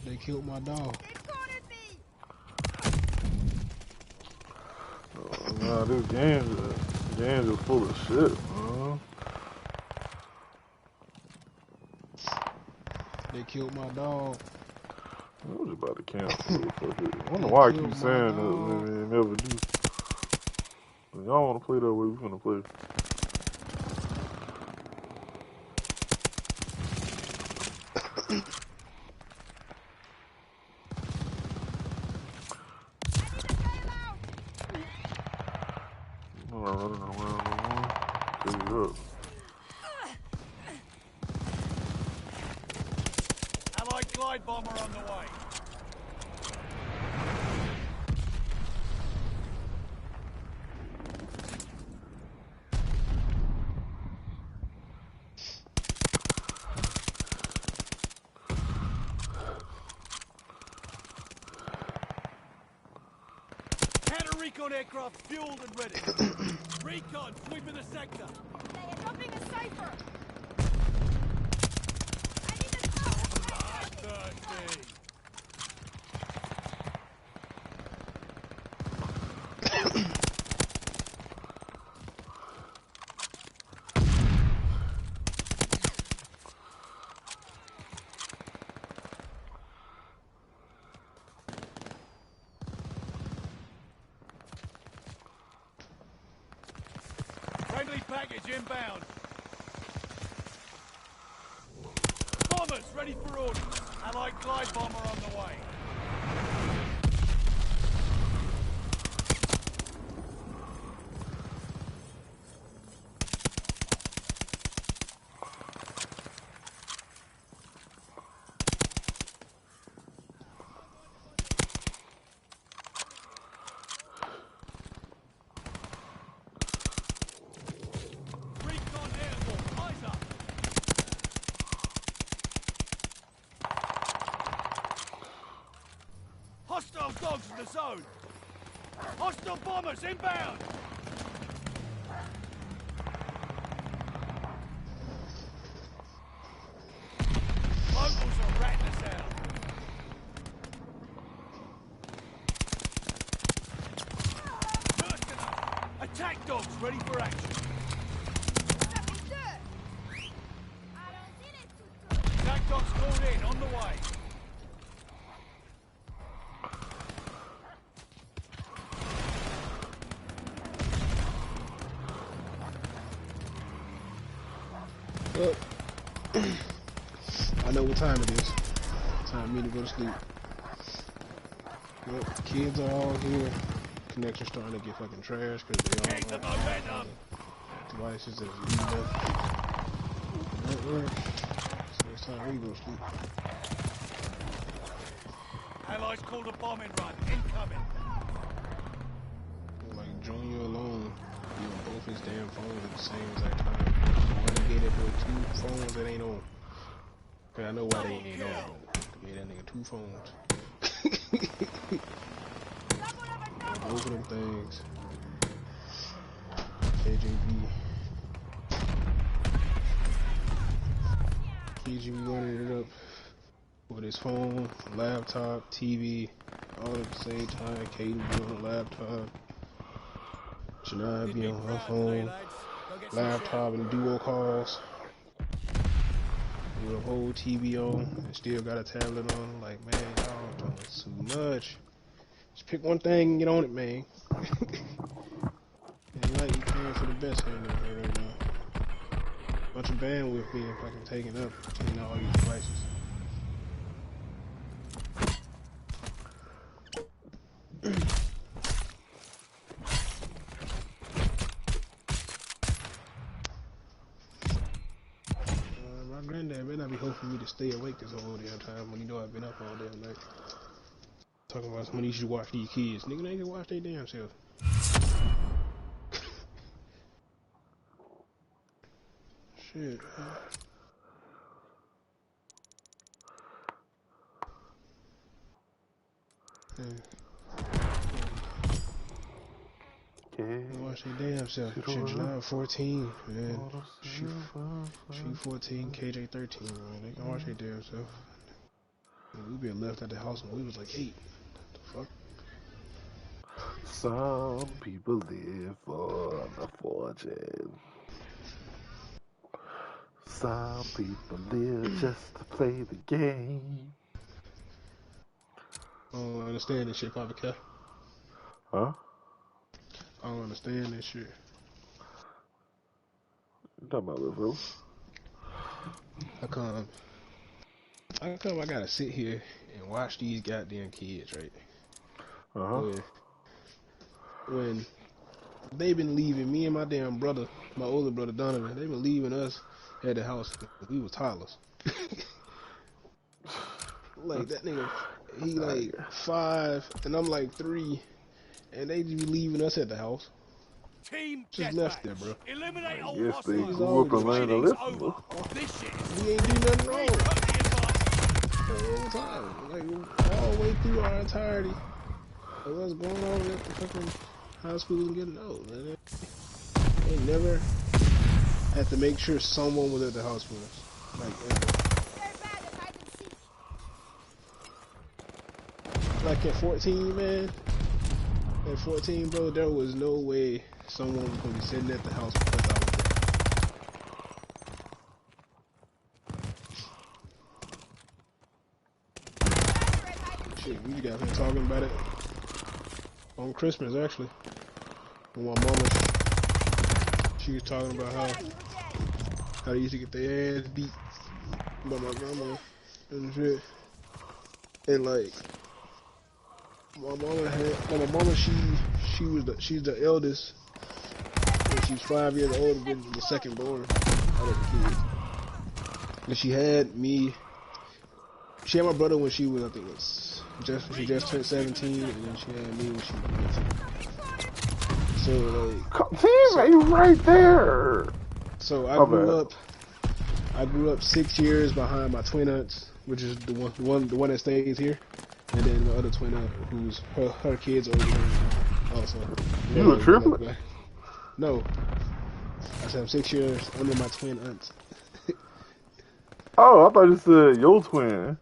They killed my dog. They cornered me. this game is full of shit, man. They killed my dog. I was about to cancel it. Fuck it. I don't know They why I killed keep my saying that, dog. man. They never do. If y'all want to play that way, we finna play. I'm not running around no more. Tell you up. Allied glide bomber on the way. Counter-recon aircraft fueled and ready. Recon sweeping the sector. They are dropping a cipher. Bloodthirsty. Friendly package inbound. Bombers ready for orders. Allied glide bomber on the way. Recon airborne. Eyes up. Hostile dogs in the zone. Hostile bombers inbound. Locals are ratting us out. Just enough. Attack dogs ready for action. Attack dogs called in on the way. Well, I know what time it is. Time for me to go to sleep. Well, kids are all here. Connection's starting to get fucking trash because they all Keep the have momentum. devices that are used up. Network. So it's time for me to go to sleep. Allies called a bombing run. Incoming. Like Junior alone, you on both his damn phones at the same exact time. Why they gave that boy 2 phones that ain't on? Cause I know why they ain't on. They gave that nigga 2 phones. Both of them things. KJV. KJV running it up with his phone, laptop, TV, all at the same time. Kaden be on the laptop. Shania be on her phone, laptop, and duo calls. With a whole TV on and still got a tablet on. Like, man, y'all doing too much. Just pick one thing and get on it, man. Ain't like you paying for the best here right now. Bunch of bandwidth being fucking taken up between all these devices. My granddad better not be hoping me to stay awake this whole damn time when you know I've been up all damn night. Talking about somebody you should watch these kids. Nigga, they can watch their damn self. Shit. Watch their damn self. Shit, July 14, man. She 14, KJ 13, man. They can watch their damn self. We been left at the house when we was like 8. What the fuck? Some people live for the fortune. Some people live just to play the game. I don't understand this shit, Papa Cat. Huh? I don't understand this shit. You talking about little fella? I gotta sit here and watch these goddamn kids, right? Uh-huh. When they've been leaving me and my damn brother, my older brother Donovan, they've been leaving us at the house. We was toddlers. Like that nigga, he like 5 and I'm like 3, and they just be leaving us at the house. Team Just deathmatch. left there, bro. Eliminate all Yes, they hostiles. grew up and learned to Training's listen. over. This shit is We ain't do nothing wrong totally advanced. the whole time. Like all the way through our entirety of us going over at the fucking high school and getting old. Man. They never had to make sure someone was at the house with us. Like ever. They're bad at hide and seek. Like at 14, man. At 14, bro, there was no way someone was gonna be sitting at the house because I was there. Shit, we got been talking about it on Christmas, actually. When my mama, she was talking about how they used to get their ass beat by my grandma and shit. And like, my mama, she's the eldest, and she's 5 years older than the second born out of the kids. And she had my brother when she was, I think she just turned 17, and then she had me when she was 19. So like, Teammate right there. So I grew up 6 years behind my twin aunts, which is the one that stays here, and then the other twin aunt who's her kids older than me also. You a triplet? No, I said I'm 6 years under my twin aunts. Oh, I thought you said your twin.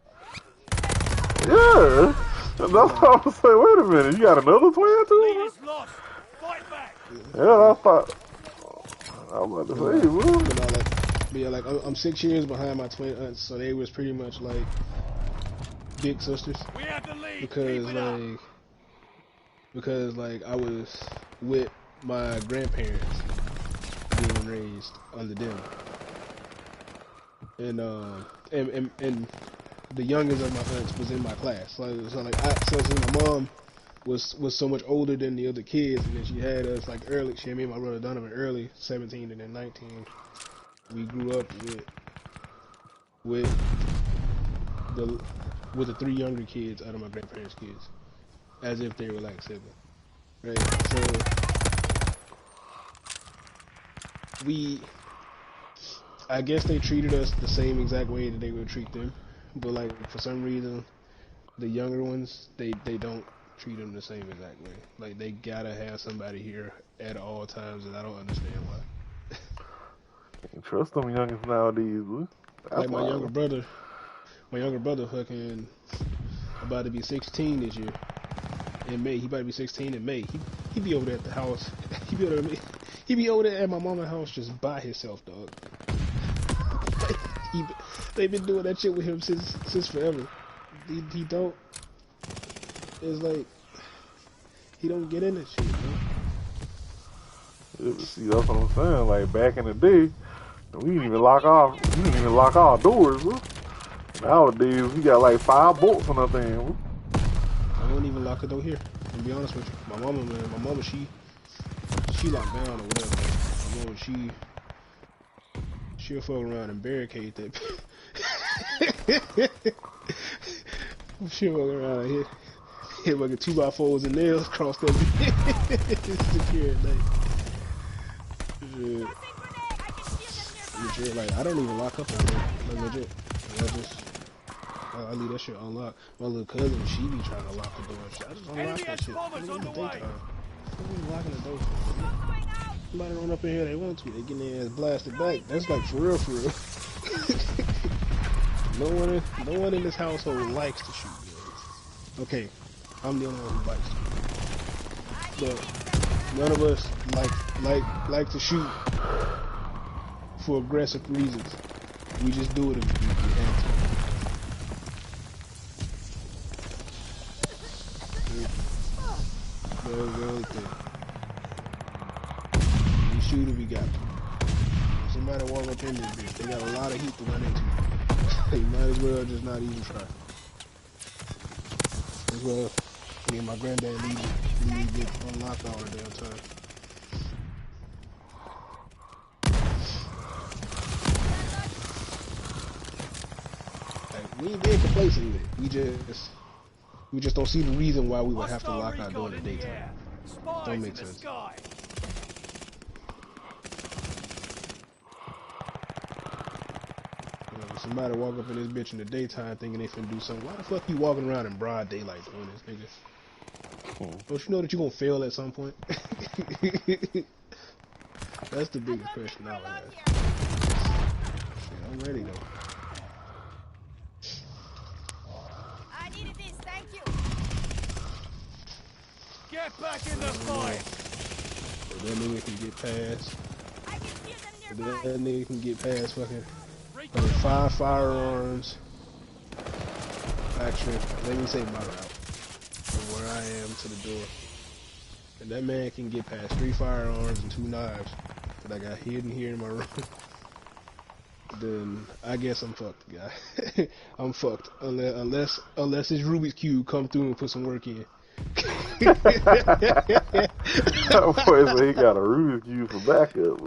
Yeah. That's what I was saying. Wait a minute, you got another twin too? Leaders lost. Fight back. Yeah, I thought. I was about to say, bro. But yeah, like I'm 6 years behind my twin aunts, so they was pretty much like big sisters. We have the lead. Because I was with my grandparents being raised under them, and the youngest of my aunts was in my class. So my mom was so much older than the other kids, and then she had us like early. She had me and my brother Donovan early, 17 and then 19. We grew up with the 3 younger kids out of my grandparents' kids, as if they were like siblings, right? So I guess they treated us the same exact way that they would treat them, but like for some reason, the younger ones they don't treat them the same exact way. Like they gotta have somebody here at all times, and I don't understand why. Can't trust them youngins nowadays, bro. Like my younger brother fucking about to be 16 this year. In May, he about to be 16 in May. He be over there at the house. He be over there at my mama's house just by himself, dog. They've been doing that shit with him since forever. He don't. It's like he don't get in that shit, bro. Yeah, see, that's what I'm saying. Like back in the day, we didn't even lock our doors, bro. Nowadays, we got like 5 bolts on that thing, bro. I don't even lock a door here. To be honest with you, my mama, she locked down or whatever. My mama, she'll fuck around and barricade that. She'll fuck around and hit like a 2x4s and nails across that bitch. Secure it, like. Legit, like I don't even lock up on there. Like legit. I leave that shit unlocked. My little cousin, she be trying to lock the door. I just unlock that shit. Bombers on the way. I'm locking the door. Somebody run up in here, they want to. They getting their ass blasted back. That's like for real, for real. No one in this household likes to shoot guns. Okay, I'm the only one who likes to. but none of us like to shoot for aggressive reasons. We just do it if we have to. That's the only thing. We shoot if we got to. If somebody walk up in this bitch, they got a lot of heat to run into. You might as well just not even try. As well, me and my granddad leave it unlocked all the damn time. Like, we ain't being complacent with it. We just don't see the reason why we would have to lock our door in the daytime. Don't make sense. If somebody walk up in this bitch in the daytime thinking they finna do something, why the fuck you walking around in broad daylight doing this, nigga? Don't you know that you gonna fail at some point? That's the biggest question I would ask. Shit, I'm ready though. I needed this, thank you. Get back in the fight. So that nigga can get past. I can hear them So nearby. that nigga can get past fucking 5 firearms. Actually, let me say my route from where I am to the door. And that man can get past 3 firearms and 2 knives that I got hidden here in my room. Then I guess I'm fucked, guy. I'm fucked unless this Rubik's Cube come through and put some work in. That boy said he got a Rubik's Cube for backup.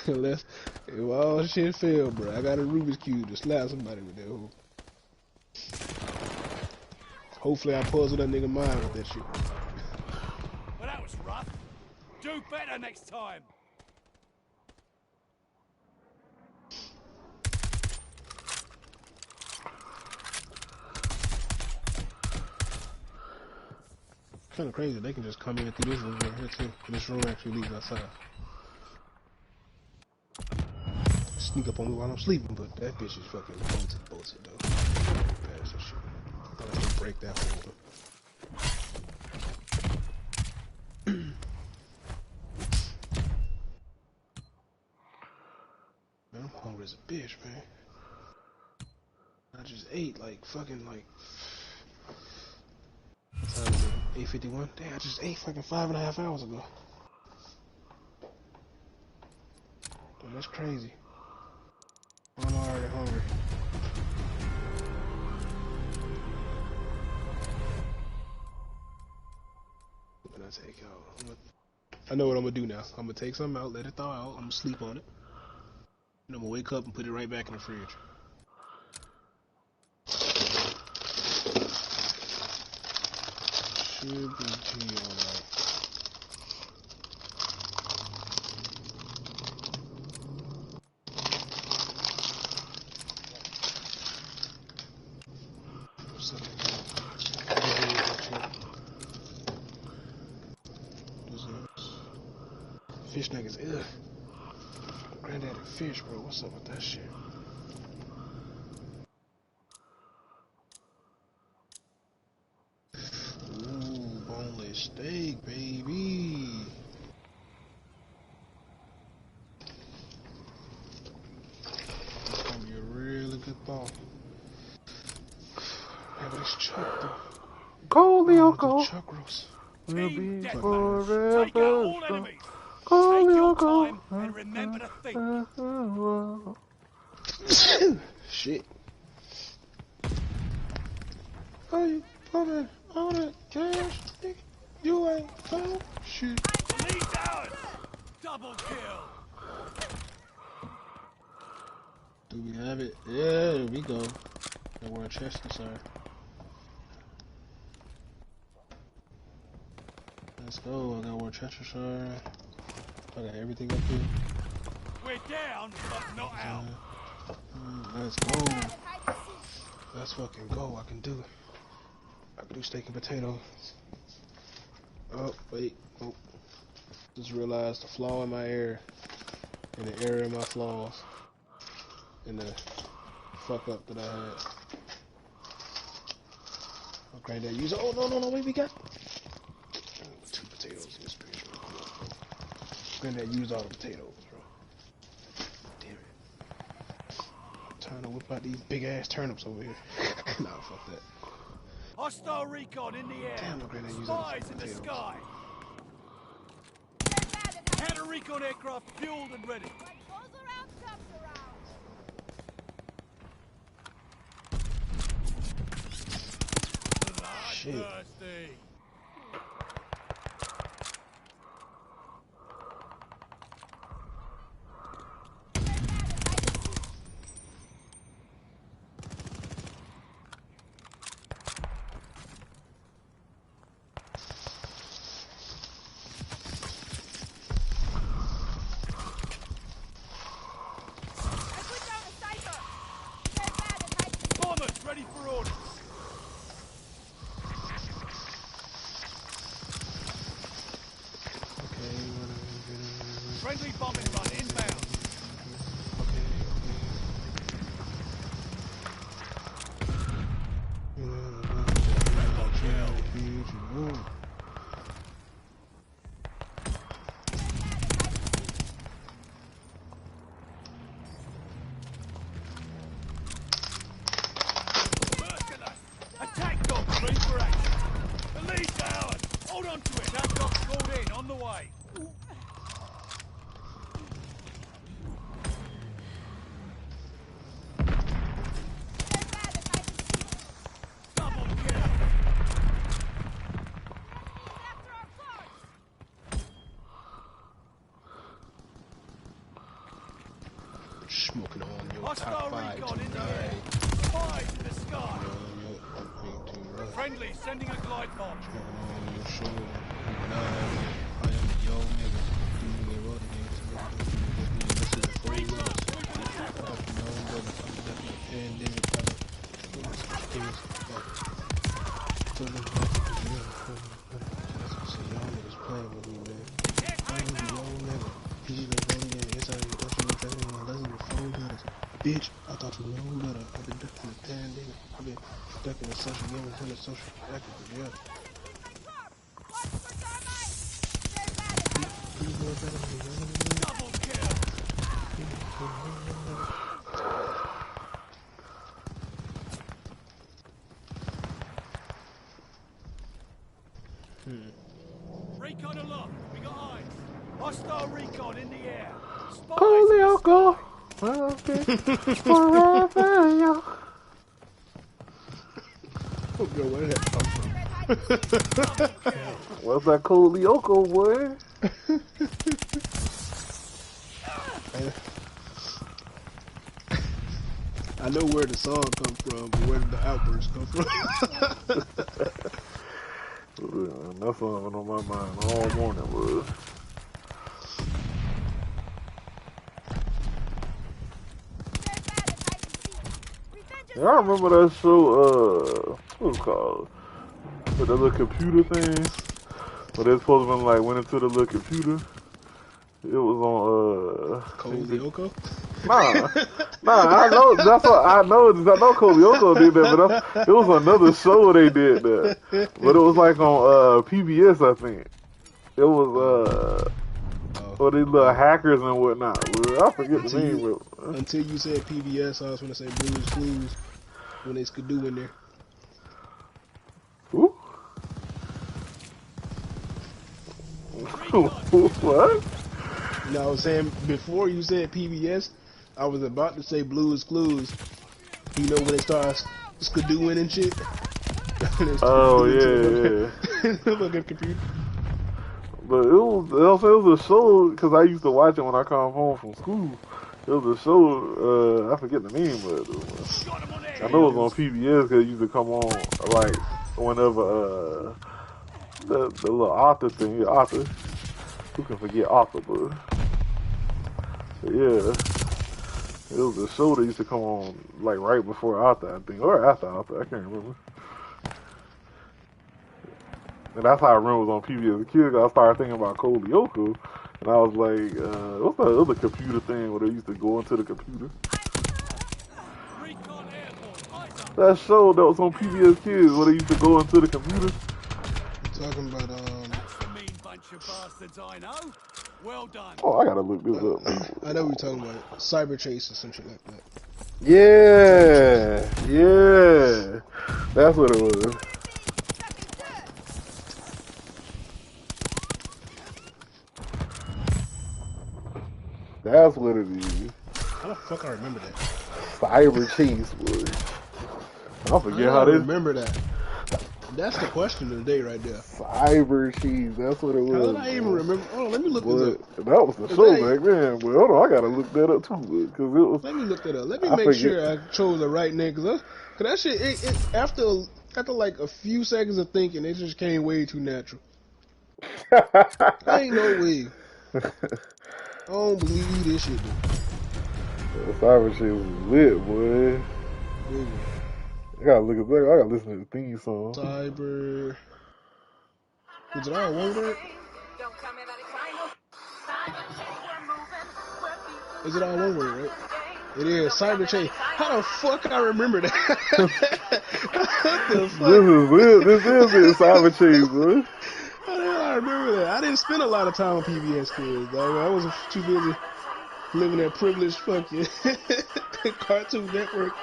Unless if all shit fail, bro, I got a Rubik's Cube to slap somebody with that hole. Hopefully I puzzle that nigga mind with that shit. Well, that was rough. Do better next time. Kind of crazy. They can just come in through this room right here too. This room actually leads outside. Sneak up on me while I'm sleeping, but that bitch is fucking bolted though. Pass that shit. I thought I could break that hole. Man, I'm hungry as a bitch, man. I just ate like fucking like. What time is it? 8:51. Damn, I just ate fucking 5.5 hours ago. Damn, that's crazy. I'm already hungry. What can I take out? I know what I'm gonna do now. I'm gonna take something out, let it thaw out. I'm gonna sleep on it. And I'm gonna wake up and put it right back in the fridge. Should be alright. Fish nuggets, ugh. Granddaddy fish, bro. What's up with that shit? Ooh, boneless steak, baby. That's gonna be a really good thought. Yeah, but it's chuck, though. Go, Leo, go. Chuck roast. We'll Team be deathmatch. forever Take out all strong. enemies. Go, Take Leo, your go. time and remember to think. Shit. Are you coming on it, cash? You ain't found shit. Lead down. Double kill. Do we have it? Yeah, there we go. And we're in Chester, sorry. Let's go. I got Worcestershire. I got everything up here. We're down, but not out. Let's go. Let's fucking go. I can do it. I can do steak and potatoes. Oh, wait. Oh. Just realized the flaw in my error. And the error in my flaws. And the fuck up that I had. Oh, granddad, use it. Oh, no, wait, we got 2 potatoes. Granddad used all the potatoes, bro. Damn it. Trying to whip out these big ass turnips over here. Nah, fuck that. Hostile recon in the air. Damn, my granddad used all Spies the in the potatoes. sky. Counter recon aircraft fueled and ready. What goes around comes around. Shit. Bloodthirsty. Bombers ready for orders. Friendly bombing run inbound. Attack dog ready for action. The lead's ours. Hold on to it. That dog's called in on the way. Double kill. Smoking on your Hostile top 5 recon in the tonight. air. Spies in the sky. Friendly sending a glide bomb. Bitch, I thought you know better. I've been ducking the pandemic. I've been ducking the social media and the social activity. Yeah. Double kill. Recon aloft. We got eyes. Hostile recon in the air. Spies in the sky. Forever young. Oh, girl, where did that come from? What's that cold Lyoko, boy? I know where the song come from, but where did the outburst come from? That's something on my mind all morning, bro. Yeah, I remember that show, what was it called? With the little computer thing. But they supposed to been like went into the little computer. It was on Cold Lyoko? Nah, I know that's what I know Cole Lyoko did that, but it was another show they did that. But it was like on PBS, I think. It was for these little hackers and whatnot. I forget the name of it. Until you said PBS, I was gonna say Blues Clues when they could do in there. Who? What? No, I was saying before you said PBS, I was about to say Blues Clues. You know when they start skidooing and shit. Oh yeah. Look at computer. But it was a show because I used to watch it when I come home from school. It was a show. I forget the name of it. I know it was on PBS because it used to come on like whenever the little Arthur thing. Yeah, Arthur. Who can forget Arthur, bro? But yeah, it was a show that used to come on like right before Arthur, I think, or after Arthur. I can't remember. And that's how I remember it was on PBS as a kid. I started thinking about Cole Lyoko, and I was like, what's that other computer thing where they used to go into the computer? That show that was on PBS Kids where they used to go into the computer. Talking about That's the mean bunch of bastards I know. Well done. Oh, I gotta look this up. I know what you're talking about. Cyber Chase or some shit like that. Yeah, yeah. That's what it was. That's what it is. How the fuck I remember that? Cyber Chase, boy. I forget how I this. remember that. That's the question of the day right there. Cyber Cheese, that's what it was. How did I even remember? Oh, let me look this up. That was the show back then. Well, hold on, I gotta look that up too, because it was. Let me look that up. Let me make sure I chose the right name, cause that shit, after like a few seconds of thinking, it just came way too natural. Ain't no way. I don't believe this shit, dude. Cyber Cheese was lit, boy. I gotta look at that. I gotta listen to the theme song. Cyber. Is it all one word? Is it all one word, right? It is. Cyber Chase. How the fuck I remember that? What the fuck? This is it, Cyber Chase, bro. How the hell I remember that? I didn't spend a lot of time on PBS Kids, dog. I was too busy living that privileged fucking Cartoon Network.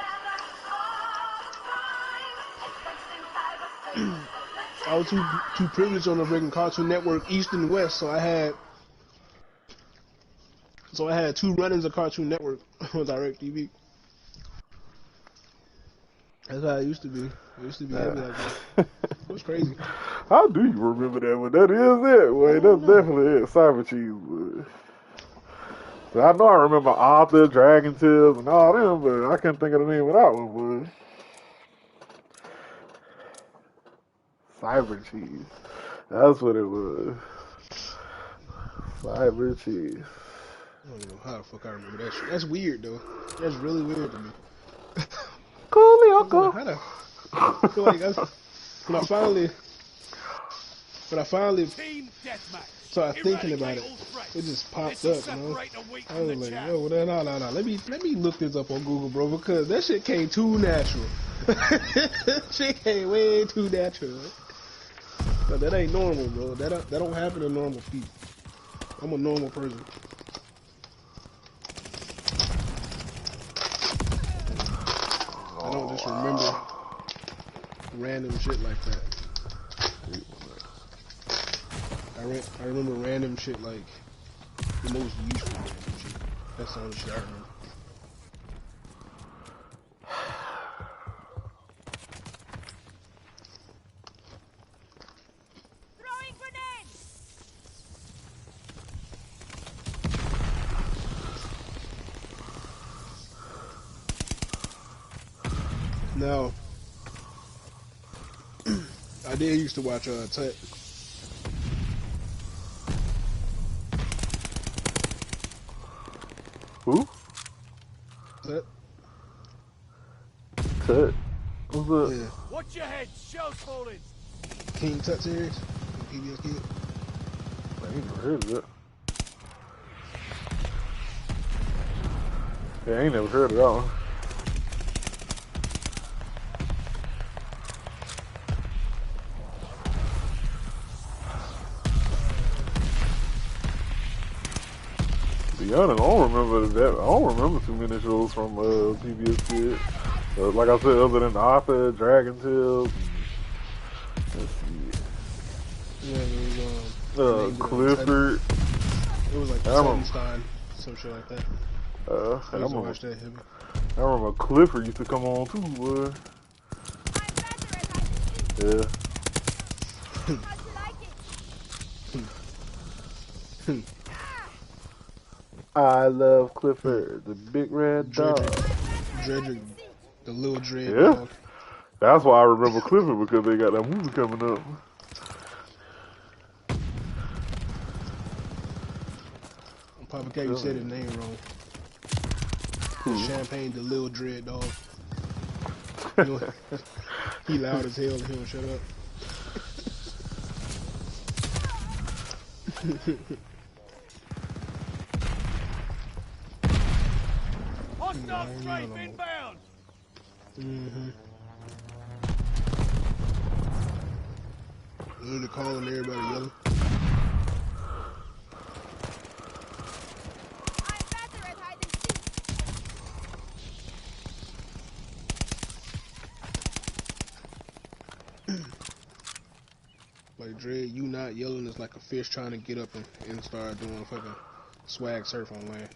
I was too privileged on the freaking Cartoon Network East and West, so I had two run-ins of Cartoon Network on DirecTV. That's how it used to be. It used to be heavy like that. It was crazy. How do you remember that one? That is it, boy. That's definitely it. Cyber Cheese, boy. So I know I remember Arthur, Dragon Tales, and all them, but I can't think of the name of that one, boy. Cyber Cheese. That's what it was. Cyber Cheese. I don't know how the fuck I remember that shit. That's weird, though. That's really weird to me. Coolio. How the... I feel like when I finally started thinking about it, it just popped up, you know? I was like, yo, no. Let me look this up on Google, bro, because that shit came too natural. Shit came way too natural. But that ain't normal, bro. That don't happen to normal people. I'm a normal person. I don't just remember random shit like that. I remember random shit like the most useful random shit. That's the only shit I remember. Now, I did used to watch Tut. Who? Tut. Tut. What's up? Yeah. Watch your head, shells falling. King Tut series. PBS Kid. I ain't never heard of that. Yeah, I ain't never heard of that one. To be honest, I don't remember that. I don't remember too many shows from PBS Kids. Like I said, other than Arthur, Dragon Tales. Let's see. Yeah, there was Clifford. It was like Sunstein, some shit like that. I used to watch that heavy. I remember Clifford used to come on too, boy. Yeah. I love Clifford, the big red dog. Dredrick, the little dread dog. That's why I remember Clifford, because they got that movie coming up. Papa K, you said his name wrong. Champagne, the little dread dog. You know, he loud as hell and he don't shut up. Hostile strafe inbound. They're calling everybody yelling. not yelling is like a fish trying to get up and start doing fucking swag surf on land.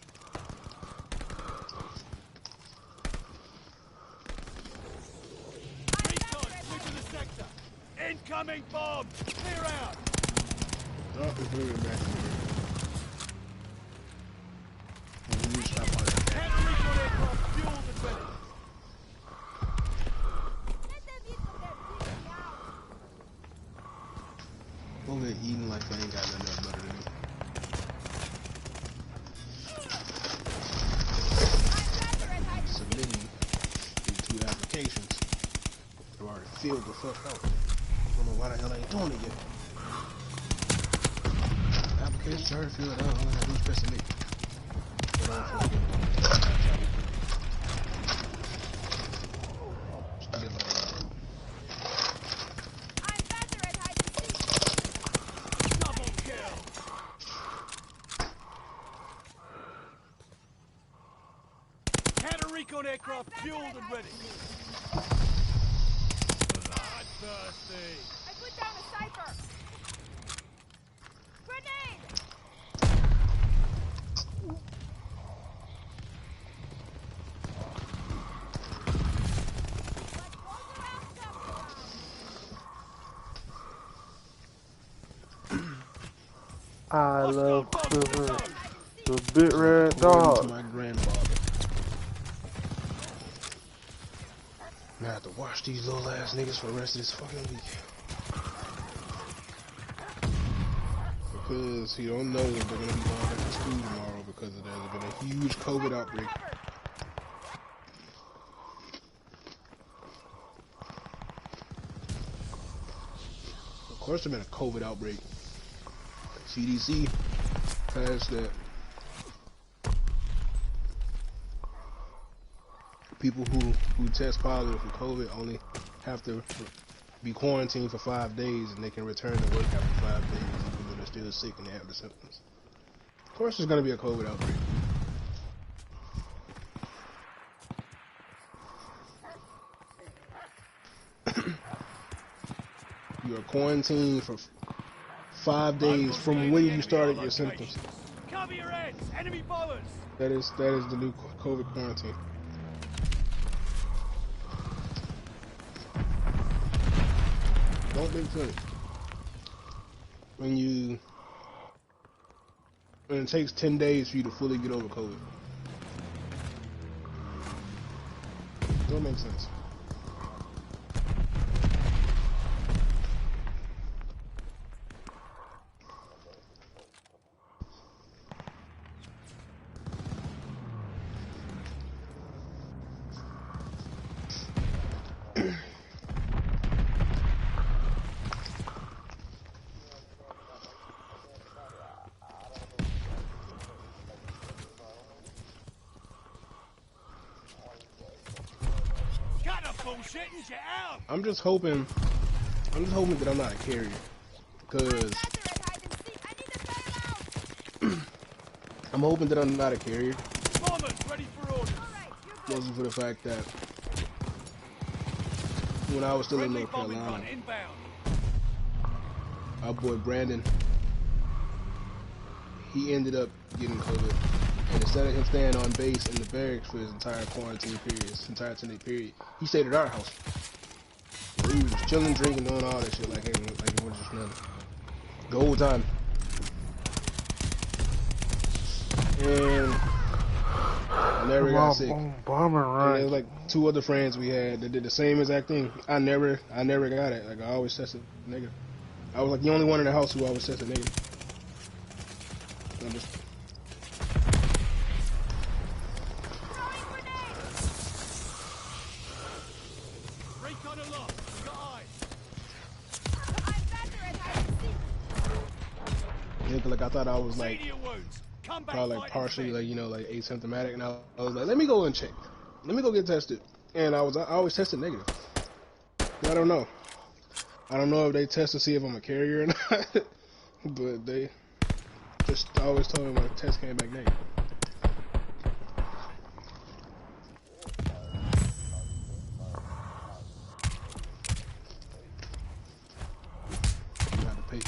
Incoming bomb! Clear out! Oh, it's moving back here. Counter-recon aircraft fueled and ready. Over there eating like they ain't got nothing else better than me. Submitting in 2 applications. I've already filled the fuck out. I don't know why the hell I ain't doing it yet. Applications already filled out. All I gotta do is press submit. But I don't feel like Double kill! Counter-recon aircraft fueled and ready. Bloodthirsty! I put down a cipher. Grenade! I love Hostile Quiver. dogs in the The big red according to dog. my grandfather. Now I have to watch these little ass niggas for the rest of this fucking week. Because you don't know that they're gonna be going back to school tomorrow because there's been a huge COVID outbreak. Of course there's been a COVID outbreak. CDC passed that people who test positive for COVID only have to be quarantined for 5 days and they can return to work after 5 days even though they're still sick and they have the symptoms. Of course there's gonna be a COVID outbreak. You are quarantined for 5 days from when you started your symptoms. Cover your heads! Enemy bombers! That is the new COVID quarantine. Don't be funny. When it takes 10 days for you to fully get over COVID. Don't make sense. Bullshit and get out! I'm just hoping that I'm not a carrier. Cause I'm hoping that I'm not a carrier. Bombers ready for orders. Mostly for the fact that when I was still in Friendly North bombing Carolina, run inbound. our boy Brandon, he ended up getting COVID. And instead of him staying on base in the barracks for his entire quarantine period, his entire 10-day period, he stayed at our house. We was just chilling, drinking, doing all that shit like it was just nothing. The whole time. And I never got sick. Bomber And run. there was like 2 other friends we had that did the same exact thing. I never got it. Like I always tested negative. I was like the only one in the house who always tested negative. I'm just Recon aloft. Got eyes. yeah, like I thought I was like See to your wounds. Come back probably like fighting partially fit. like like asymptomatic, and I was like, let me go and check. Let me go get tested. And I always tested negative. I don't know. I don't know if they test to see if I'm a carrier or not, but they just always told me my test came back negative.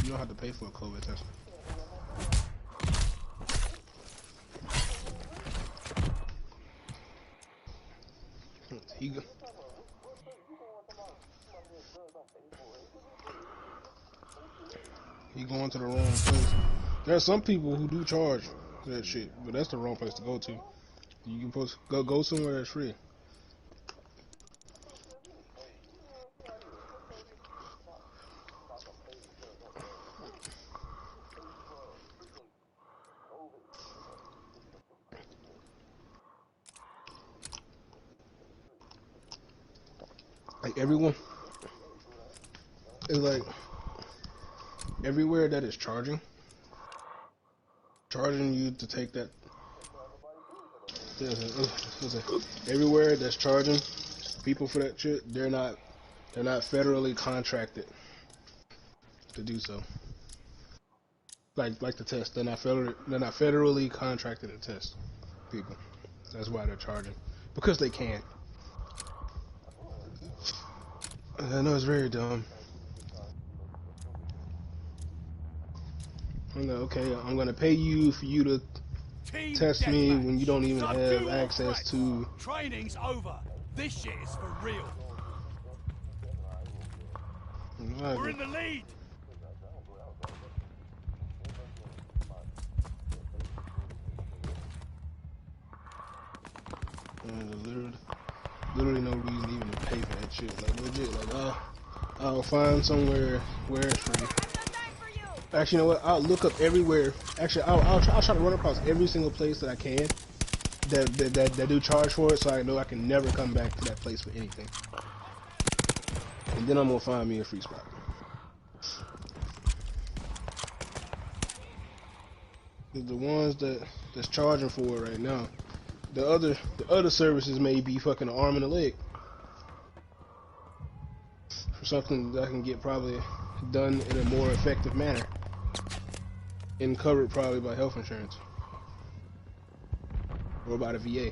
You know have to pay for a COVID test. He go. He going to the wrong place. There are some people who do charge that shit, but that's the wrong place to go to. You can post, go somewhere that's free. Like everyone, it's like everywhere that is charging you to take that. Everywhere that's charging people for that shit, they're not federally contracted to do so. Like the test, they're not federally contracted to test people. That's why they're charging, because they can. I know it's very dumb. I'm like, okay, I'm gonna pay you for you to test me when you don't even have access to. Training's over. This shit is for real. We're in the lead. Literally no reason even to pay for that shit. Like legit, like I'll find somewhere where it's free. Actually, you know what? I'll look up everywhere. Actually, I'll try to run across every single place that I can that do charge for it, so I know I can never come back to that place for anything. And then I'm gonna find me a free spot. The ones that's charging for it right now. The other services may be fucking an arm and a leg for something that I can get probably done in a more effective manner and covered probably by health insurance or by the VA.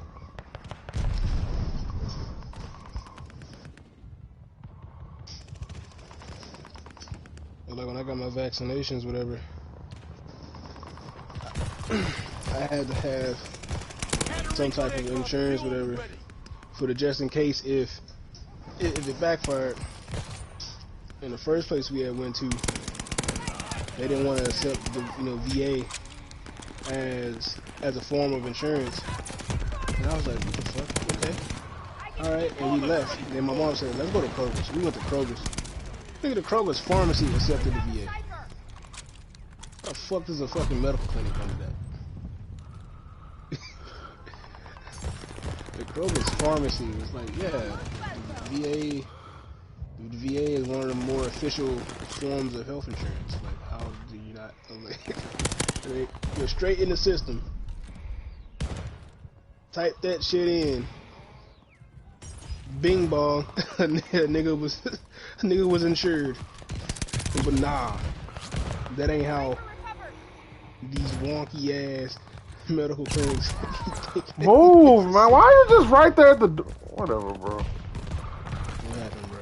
But like when I got my vaccinations, whatever, I had to have some type of insurance, whatever, for the just in case if it backfired. In the first place we had went to, they didn't want to accept the VA as a form of insurance, and I was like, what the fuck? Okay, all right, and we left. And then my mom said, let's go to Kroger's. We went to Kroger's. Look at the Kroger's pharmacy accepted the VA. How the fuck does a fucking medical clinic under that? The Kroger's pharmacy was like, yeah, the VA is one of the more official forms of health insurance. Like, how do you not? Like, you're straight in the system. Type that shit in. Bing bong. a nigga was insured. But nah, that ain't how these wonky ass medical clinics. Move, man. Why are you just right there at the door? Whatever, bro. What happened, bro?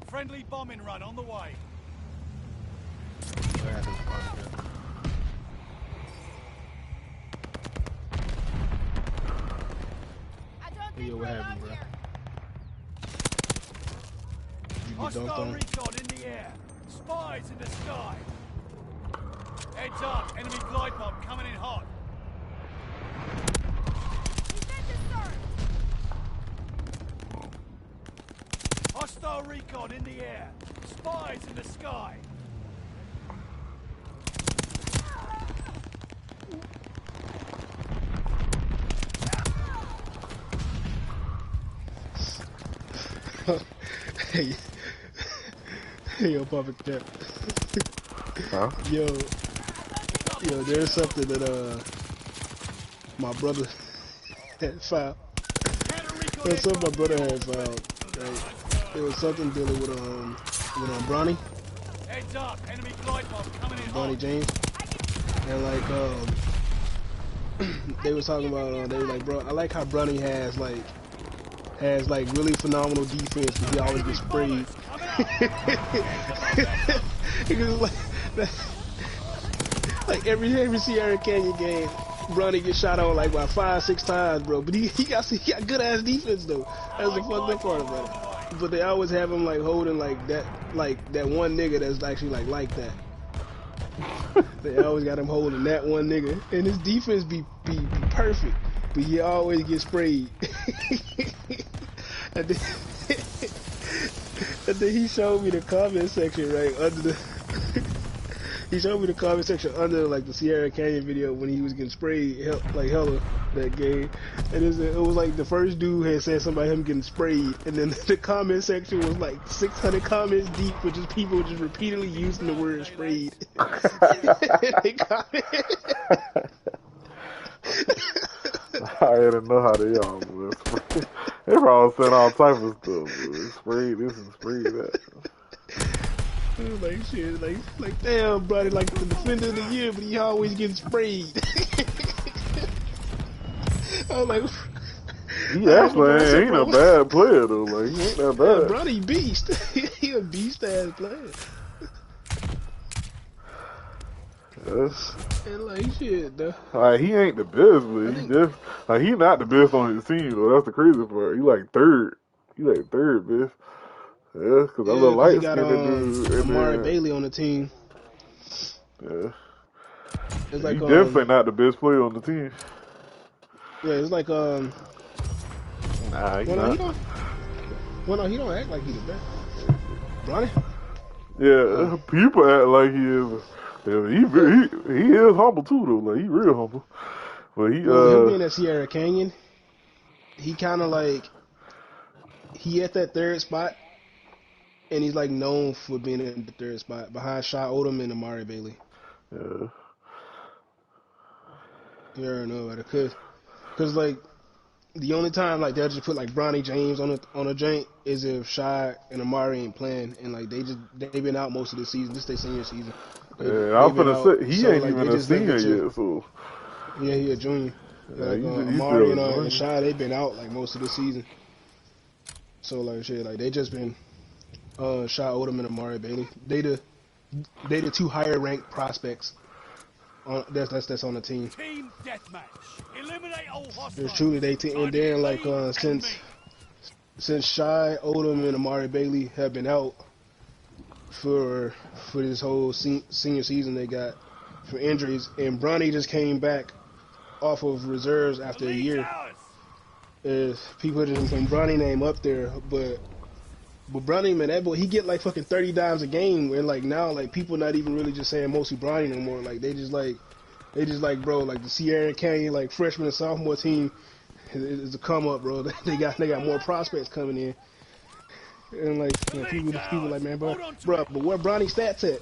Friendly bombing run on the way. What happened? Yo, what happened, bro? You get dunked Hostile on? recon in the air. Spies in the sky. Heads up. Enemy glide bomb coming in hot. Hostile recon in the air. Spies in the sky. Hey, yo, Puppet Cap. Huh? Yo, there's something that my brother had found. There's something my brother had found. Right? It was something dealing with Bronny. Heads up, enemy glide bomb coming in Bronny hot. James. And like they was talking about they were like, bro, I like how Bronny has really phenomenal defense, but he always gets sprayed. He was like, Like every Sierra Canyon game, Bronny gets shot on like about 5-6 times, bro. But he got good ass defense though. That's the fucked up part about it. But they always have him like holding like that one nigga that's actually like that. They always got him holding that one nigga, and his defense be perfect, but he always gets sprayed. and, then, and then he showed me the comment section right under the. He showed me the comment section under like the Sierra Canyon video when he was getting sprayed like hella that game, and it was like the first dude had said something about him getting sprayed, and then the comment section was like 600 comments deep with just people just repeatedly using the word sprayed. They comment. I didn't know how they all was. They probably saying all type of stuff. Bro. Sprayed this and sprayed that. Like shit, like damn, brother, like the defender of the year, but he always getting sprayed. I was like, he actually ain't a bad player though. Like he ain't that bad. Yeah, brother, he beast. He a beast ass player. Yes. And like shit, though. Like he ain't the best, but he just like he not the best on his team though. That's the crazy part. He like third. He like third best. Yeah, because I look light skinned dude. Amari Bailey on the team. Yeah. It's like, he definitely not the best player on the team. Yeah, it's like Nah, he not. He don't act like he's the best. Bronny? Yeah, people act like he is. Yeah, he is humble too though. Like he real humble. But him being at Sierra Canyon, he kind of like he at that third spot. And he's like known for being in the third spot behind Shy Odom and Amari Bailey. Yeah. You never know about it, cause like the only time like they'll just put like Bronny James on a joint is if Shy and Amari ain't playing, and like they've been out most of the season. This is their senior season. Yeah, I was gonna say he ain't even a senior yet, so yeah, he a junior. Yeah, like Amari and Shy, they've been out like most of the season. So like shit, like they just been. Shy Odom and Amari Bailey. They the two higher ranked prospects that's on the team. Team deathmatch. Eliminate all hostiles. There's truly they team, and then like since Shy Odom and Amari Bailey have been out for this whole senior season, they got for injuries, and Bronny just came back off of reserves after a year. People just putting Bronny name up there, but Bronny, man, that boy, he get like fucking 30 dimes a game, and like now, like people not even really just saying mostly Bronny no more. Like they just like, bro, like the Sierra Canyon like freshman and sophomore team is a come up, bro. They got more prospects coming in, and like people like, man, bro, but where Bronny stats at?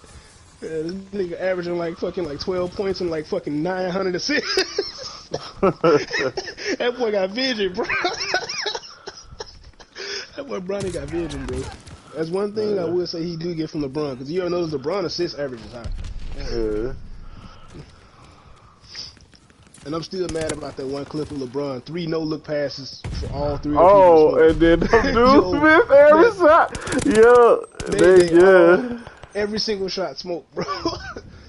This nigga averaging like fucking like 12 points and like fucking 900 assists. That boy got vision, bro. That boy Bronny got vision, bro. That's one thing I would say he do get from LeBron, because you ever notice LeBron assist average is high. Yeah. And I'm still mad about that one clip of LeBron. 3 no-look passes for all 3 Oh, and then them dudes missed every shot. Yeah. Every single shot smoked, bro.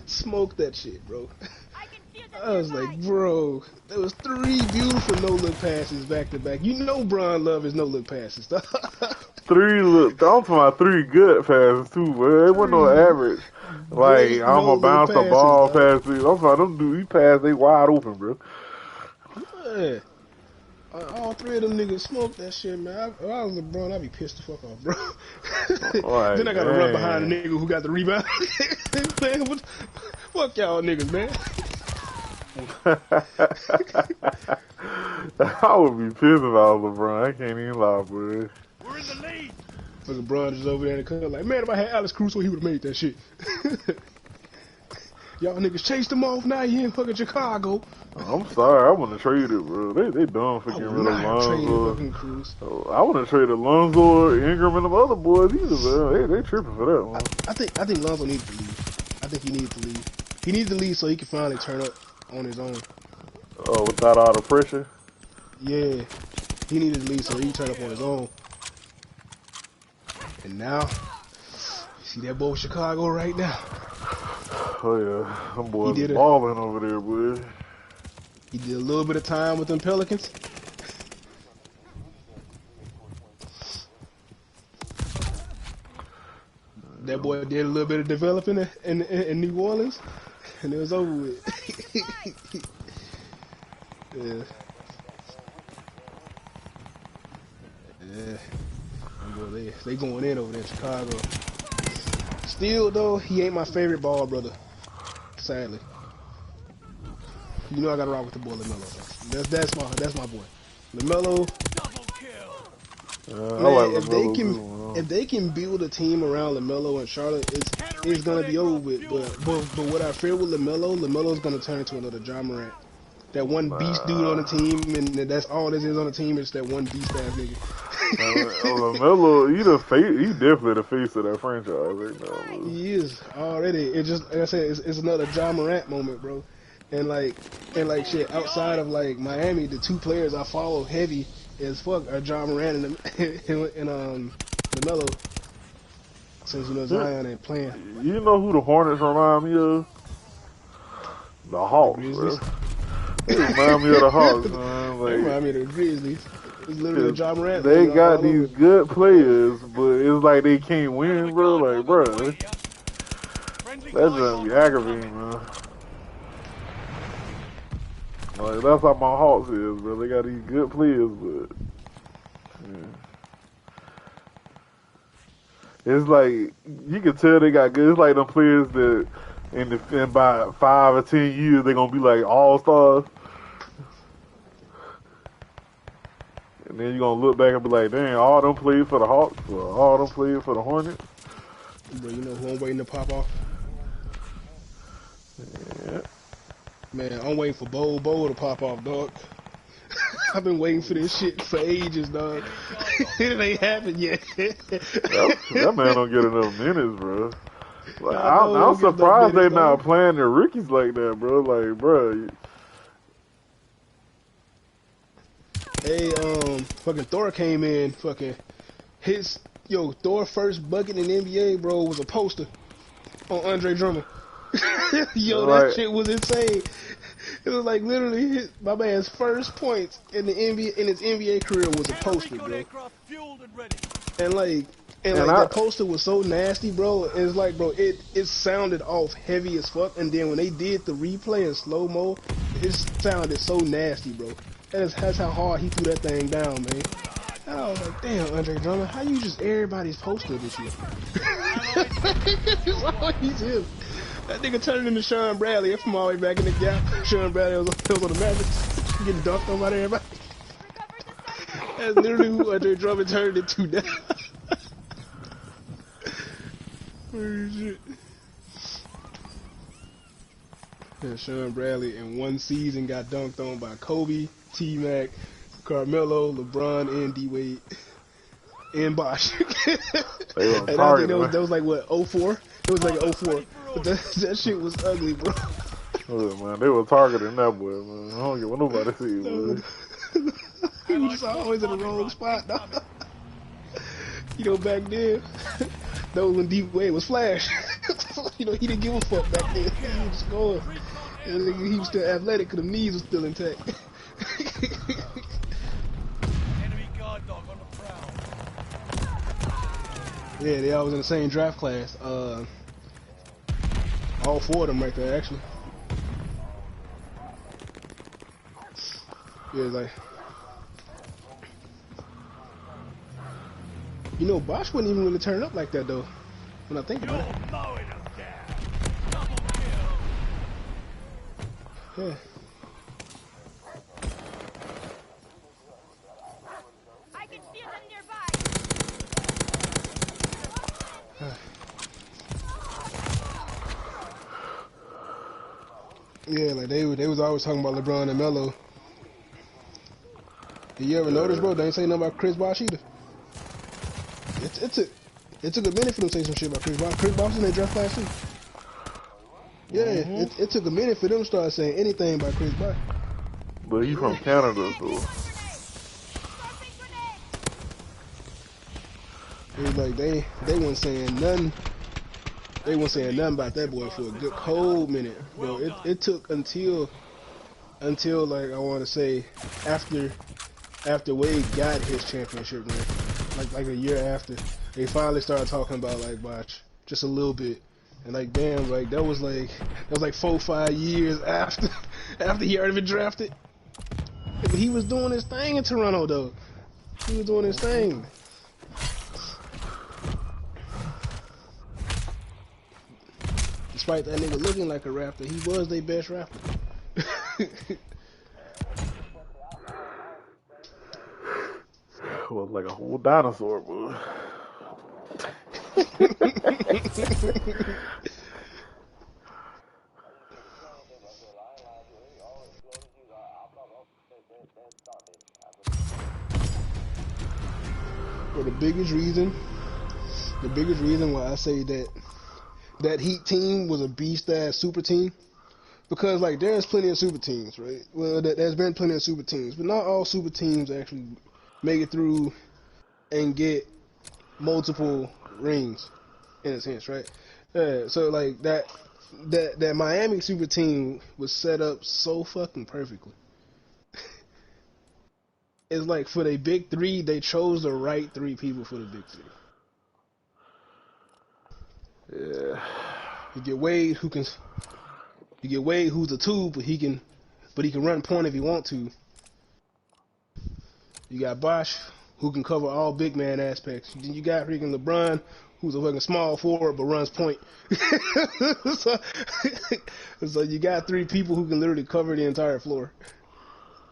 Smoke that shit, bro. I was like, bro, there was 3 beautiful no-look passes back to back. You know Bron love his no-look passes. 3 look, I'm talking about 3 good passes too, but it wasn't no average. Like, I'm gonna bounce the ball past these. I'm sorry, them dudes, he passed, they wide open, bro. Yeah. All 3 of them niggas smoked that shit, man. If I was LeBron, I'd be pissed the fuck off, bro. Like, then I gotta run behind the nigga who got the rebound. Man, fuck y'all niggas, man. I would be pissed if I was LeBron. I can't even lie, bro. We're in the lead. Fucking LeBron is over there in the cut like, man, if I had Alex Caruso, he would have made that shit. Y'all niggas chased him off. Now he in fucking Chicago. I'm sorry, I want to trade it, bro. They dumb for getting rid of Lonzo. I want to trade Lonzo, Ingram, and them other boys either, bro. They tripping for that one. I think Lonzo needs to leave. I think he needs to leave. He needs to leave so he can finally turn up on his own. Oh, without all the pressure? Yeah. He needed to leave so he can turn up on his own. And now, see that boy in Chicago right now. Oh yeah, them boys did it. balling over there, boy. He did a little bit of time with them Pelicans. That boy did a little bit of developing in New Orleans, and it was over with. Yeah. Yeah. Boy, they going in over there in Chicago. Still though, he ain't my favorite ball brother. Sadly. You know I gotta rock with the boy LaMelo though. That's my boy. LaMelo. I Man, like if LaMelo too, if they can build a team around LaMelo and Charlotte, it's gonna be over with. But what I fear with LaMelo's gonna turn into another Ja Morant. That one beast dude on the team, and that's all this is on the team is that one beast ass nigga. LaMelo, he definitely the face of that franchise right now, bro. He is already. It just like I said, it's another Ja Morant moment, bro. And like shit, outside of like Miami, the two players I follow heavy as fuck are Ja Morant and LaMelo. Since you know Zion ain't playing. You know who the Hornets remind me of? The Hawks, bro. They remind me of the Hawks, man. Like, they remind me of the Grizzlies. It's literally a Ja Morant. They got these good players, but it's like they can't win, bro. Like, bro, that's gonna be aggravating, man. Like, that's how my Hawks is, bro. They got these good players, but yeah. It's like you can tell they got good. It's like them players that in about 5 or 10 years they're gonna be like all stars. And then you're going to look back and be like, dang, all them played for the Hawks, or all them played for the Hornets. But you know who I'm waiting to pop off? Yeah. Man, I'm waiting for Bo to pop off, dog. I've been waiting for this shit for ages, dog. It ain't happened yet. that man don't get enough minutes, bro. Like, I'm surprised they not playing their rookies like that, bro. Like, bro. Hey, fucking Thor came in, fucking Thor first bucket in the NBA, bro, was a poster on Andre Drummond. That shit was insane. It was like literally my man's first points in the NBA in his NBA career was a poster, bro. And that poster was so nasty, bro. It's like, bro, it sounded off heavy as fuck, and then when they did the replay in slow mo, it sounded so nasty, bro. That's how hard he threw that thing down, man. And I was like, damn, Andre Drummond, how you just everybody's poster this year? It's always him. That nigga turned into Sean Bradley from all the way back in the gap. Sean Bradley was on the Mavericks, getting dunked on by everybody. That's literally who Andre Drummond turned into now. Holy shit. Yeah, Sean Bradley in one season got dunked on by Kobe, T-Mac, Carmelo, LeBron, and D-Wade, and Bosh. And I think that was like, what, 04? It was like 04. But that shit was ugly, bro. Oh, man, they were targeting that boy, man. I don't get what nobody see, boy. He was just always in the wrong spot, dog. You know, back then, that was when D-Wade was Flash. You know, he didn't give a fuck back then. He was just going. And he was still athletic because the knees were still intact. Enemy guard dog on the prowl. Yeah, they all was in the same draft class. All 4 of them right there, actually. Yeah, like, you know, Bosh wouldn't even really turn up like that though. When I think about it. Yeah. I can feel them nearby. Yeah, like they was always talking about LeBron and Melo. Did you ever notice, bro? They ain't say nothing about Chris Bosh either. It took a minute for them to say some shit about Chris Bosh. Chris Bosh in their draft class too. Yeah, it took a minute for them to start saying anything about Chris Bosh. But he's from Canada, so. It was like they weren't saying nothing. they weren't saying nothing about that boy for a good cold minute. Bro, it took until like I want to say after Wade got his championship ring, like a year after, they finally started talking about like Botch just a little bit, and like damn, like that was like 4-5 years after he already been drafted. But he was doing his thing in Toronto though. He was doing his thing. Despite that nigga looking like a Raptor, he was their best Raptor. Was like a whole dinosaur, boy. For the biggest reason why I say that Heat team was a beast-ass super team, because like there's plenty of super teams, right? Well, there's been plenty of super teams, but not all super teams actually make it through and get multiple rings, in a sense, right? So like that Miami super team was set up so fucking perfectly. It's like for the big three, they chose the right three people for the big three. Yeah. You get Wade, who's a two, but he can run point if he want to. You got Bosch, who can cover all big man aspects. Then you got freaking LeBron, who's a fucking small forward but runs point. so you got three people who can literally cover the entire floor.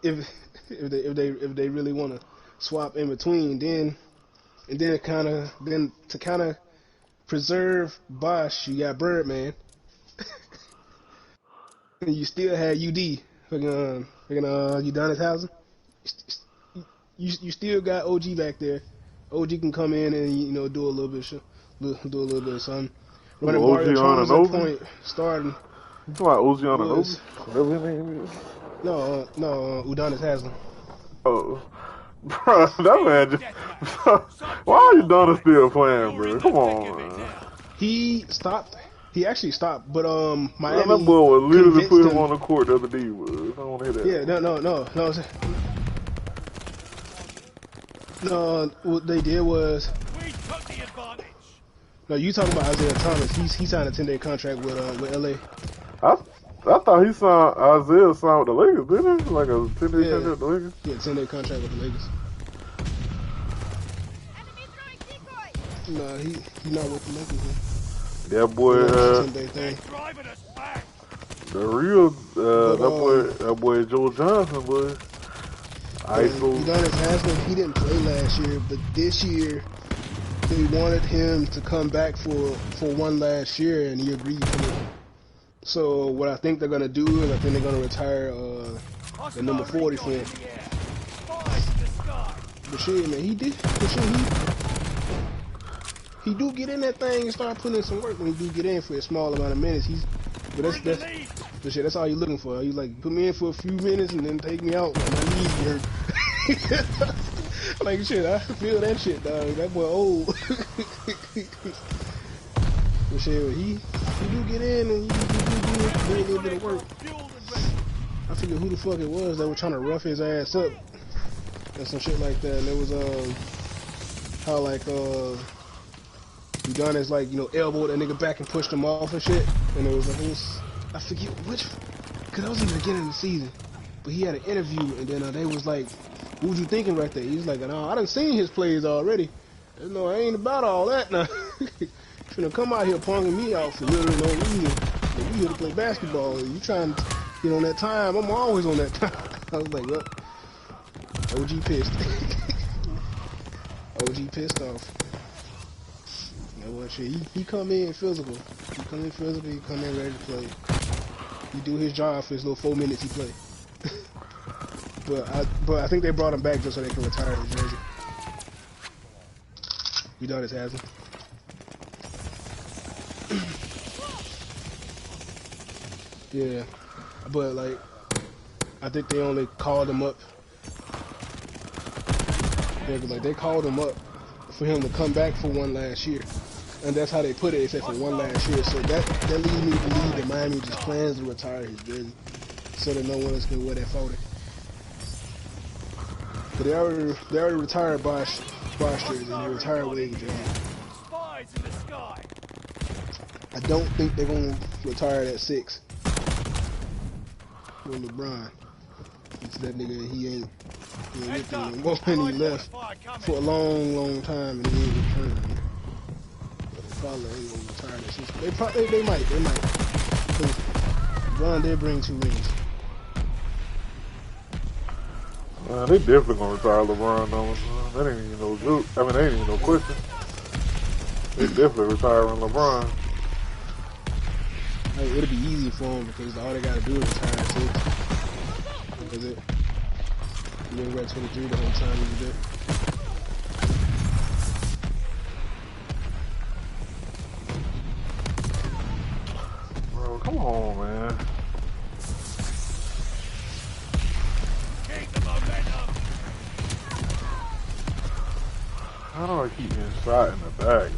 If they really want to swap in between, then to kind of preserve Bosch, you got Birdman. And you still had UD, Udonis Haslem. You still got OG back there. OG can come in and do a little bit of something. Running Mario Chalmers at point, starting. You talking about OG Anunoby? Whatever his name is. No, Udonis Haslem. Oh, bro, that man just. Why are Udonis still playing, bro? Come on, man. He actually stopped, but Miami. That boy was literally put him on the court the other day. I don't want to hear that. Yeah, no. What they did was. We took the advantage. No, you talking about Isaiah Thomas? He signed a 10-day contract with LA. I thought Isaiah signed with the Lakers, didn't he? Like a 10-day contract with the Lakers? Yeah, 10-day contract with the Lakers. Nah, he not with the Lakers, man. That boy, 10-day thing. Driving us back. the real, that boy Joe Johnson, boy. Udonis Haslem, he didn't play last year, but this year they wanted him to come back for one last year, and he agreed to it. So what I think they're gonna do is I think they're gonna retire the number 40 for him. But shit, man, he do get in that thing and start putting in some work when he do get in for a small amount of minutes. That's all you're looking for. You like put me in for a few minutes and then take me out when my knees hurt. Like shit, I feel that shit, dog. That boy old. But shit, he do get in and he do a little bit of work. I forget who the fuck it was that were trying to rough his ass up and some shit like that. And it was how like Udonis like elbowed that nigga back and pushed him off and shit. And it was I forget which, cause that was in the beginning of the season. But he had an interview and then they was like, "What was you thinking right there?" He's like, "No, I done seen his plays already. No, I ain't about all that now." Finna come out here punking me out for literally no reason. Like, we here to play basketball. You trying to get on that time? I'm always on that time. I was like, "Yep." OG pissed. OG pissed off. You know what shit? He come in physical. He come in physical. He come in ready to play. He do his job for his little 4 minutes he play. But I think they brought him back just so they can retire his jersey. Udonis Haslem. Yeah, but like, I think they only called him up. Yeah, like they called him up for him to come back for one last year. And that's how they put it. They said for one last year. So that leads me to believe that Miami just plans to retire his jersey, so that no one else can wear that 40. But they already retired Bosch jersey and they retired Wade jersey. Spies in the sky. I don't think they're gonna retire that 6 for LeBron. It's that nigga. He ain't with them no more, and he left for a long time and he ain't returned. But they probably ain't gonna retire that 6. They might. Cause LeBron did bring 2 rings. They definitely gonna retire LeBron though. That ain't even no joke. I mean, that ain't even no question. They definitely retiring LeBron. Like, it'll be easy for him because all they gotta do is retire at 6. That's it. He was at 23 the whole time he was there. Bro, come on, man. Keep the momentum. How do I keep getting shot in the back?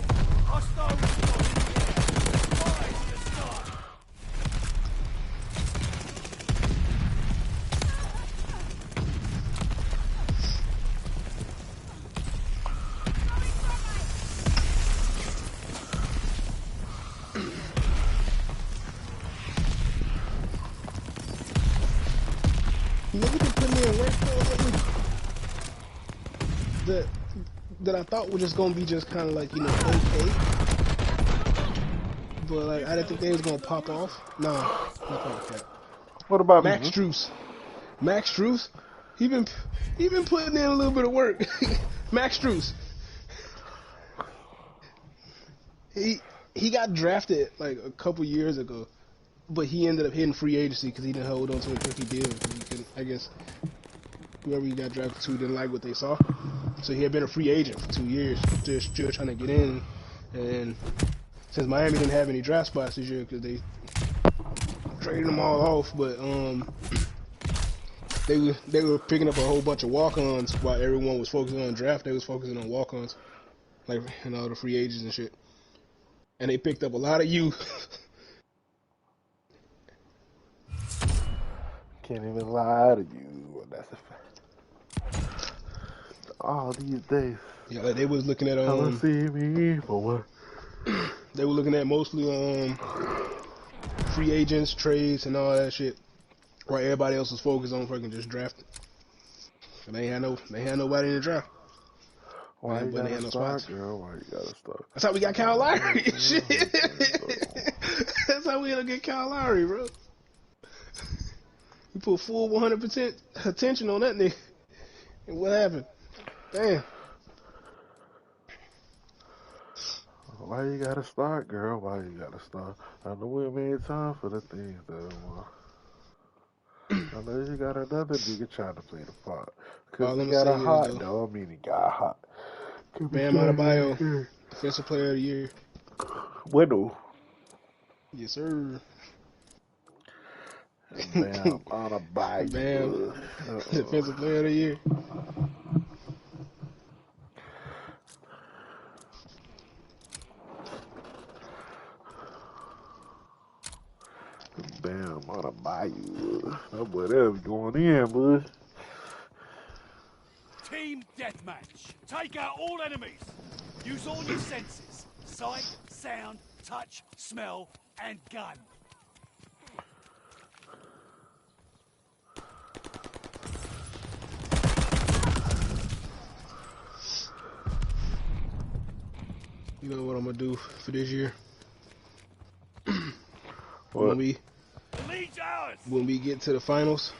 Hostile recon in the air. Spies in the sky. You know, we can put in work that I thought were just gonna be just kind of like, you know, okay. But like, I didn't think they was gonna pop off. No, nothing like that. What about Max Struess? Max Struess? He been putting in a little bit of work. Max Struess. He got drafted like a couple years ago, but he ended up hitting free agency because he didn't hold on to a rookie deal. He couldn't, I guess whoever he got drafted to didn't like what they saw, so he had been a free agent for 2 years, just still trying to get in. And since Miami didn't have any draft spots this year because they traded them all off, but they were picking up a whole bunch of walk-ons while everyone was focusing on draft. They was focusing on walk-ons, like, and all the free agents and shit. And they picked up a lot of youth. Can't even lie to you. That's a fact. All these days. Yeah, like they was looking at Come see me for what? They were looking at mostly free agents, trades, and all that shit. While everybody else was focused on fucking just drafting. And they had nobody in the draft. Why you gotta no start, spots. girl? Why you gotta start? That's how we got Kyle Lowry. Shit. That's how we ended up getting Kyle Lowry, bro. We put full 100% attention on that nigga. And what happened? Damn. Why you gotta start, girl? Why you gotta start? I know we made time for the things that I want. I know you got another nigga trying to play the part. Cause he got a hot dog, mean he got hot. Bam Adebayo, Defensive Player of the Year. Bueno. Yes, sir. Bam Adebayo. Bam, Defensive Player of the Year. Bam Adebayo. That boy there was going in, boy. Team deathmatch. Take out all enemies. Use all your senses. Sight, sound, touch, smell, and gun. You know what I'm gonna do for this year? What? When we get to the finals,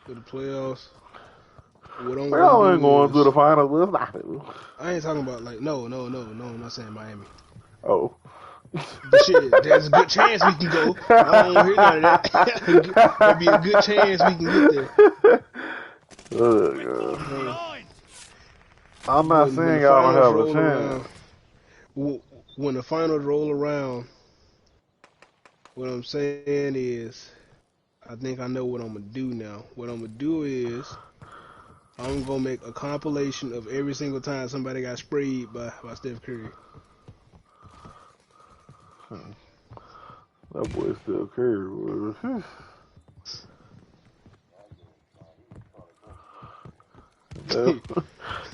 to the playoffs, what I'm Y'all ain't going is, to the finals. I ain't talking about like no, I'm not saying Miami. Oh. But shit, there's a good chance we can go. I don't hear none of that. There'll be a good chance we can get there. I'm not saying y'all don't have a chance. When the finals roll around, what I'm saying is, I think I know what I'm gonna do now. What I'm gonna do is, I'm gonna make a compilation of every single time somebody got sprayed by Steph Curry. That boy still carry, boy.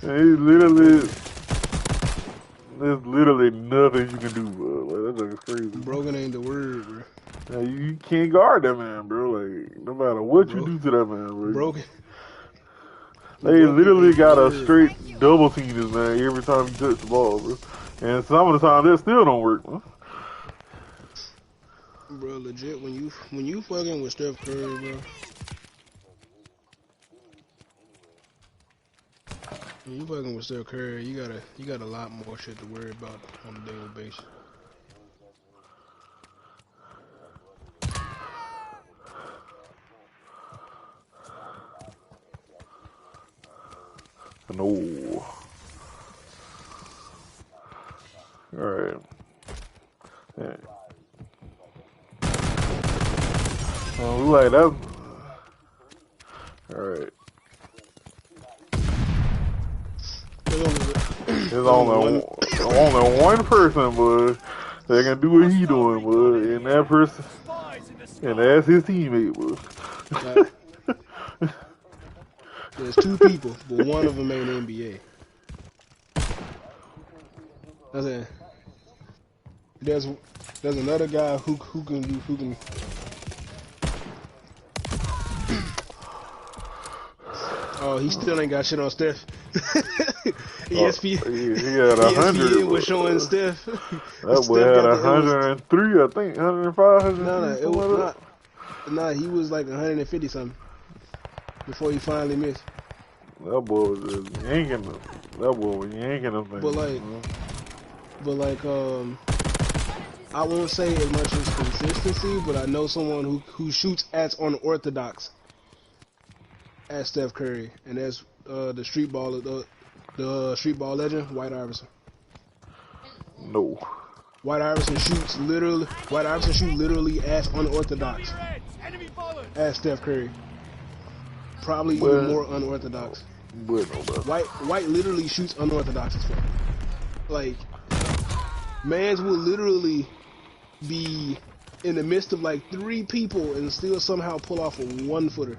He's literally, there's literally nothing you can do, bro. Like, that nigga's crazy. Broken ain't the word, bro. Now, you can't guard that man, bro. Like, no matter what you do to that man, bro. Broken. They literally got a straight double team this man every time he touch the ball, bro. And some of the time that still don't work, man. Bro, legit, when you fucking with Steph Curry, bro. When you fucking with Steph Curry, you got a lot more shit to worry about on a daily basis. No. Alright. Yeah. Like that. Alright. There's only one person, bud, that can do what he doing, bud, and that person, and that's his teammate, bud. There's two people, but one of them ain't NBA. I said, there's another guy who can. Oh, he still ain't got shit on Steph. ESPN, he had 100. ESPN was showing Steph. That boy had 103, I think, 105. No, it was not. Nah, he was like 150 something before he finally missed. That boy was just yanking them. That boy was yanking them things. But like, I won't say as much as consistency, but I know someone who shoots as unorthodox as Steph Curry, and that's the street ball legend, White Iverson. No. White Iverson shoots literally as unorthodox as Steph Curry. Probably even more unorthodox. White literally shoots unorthodox as fuck. Like, mans will literally be in the midst of like 3 people and still somehow pull off a 1-footer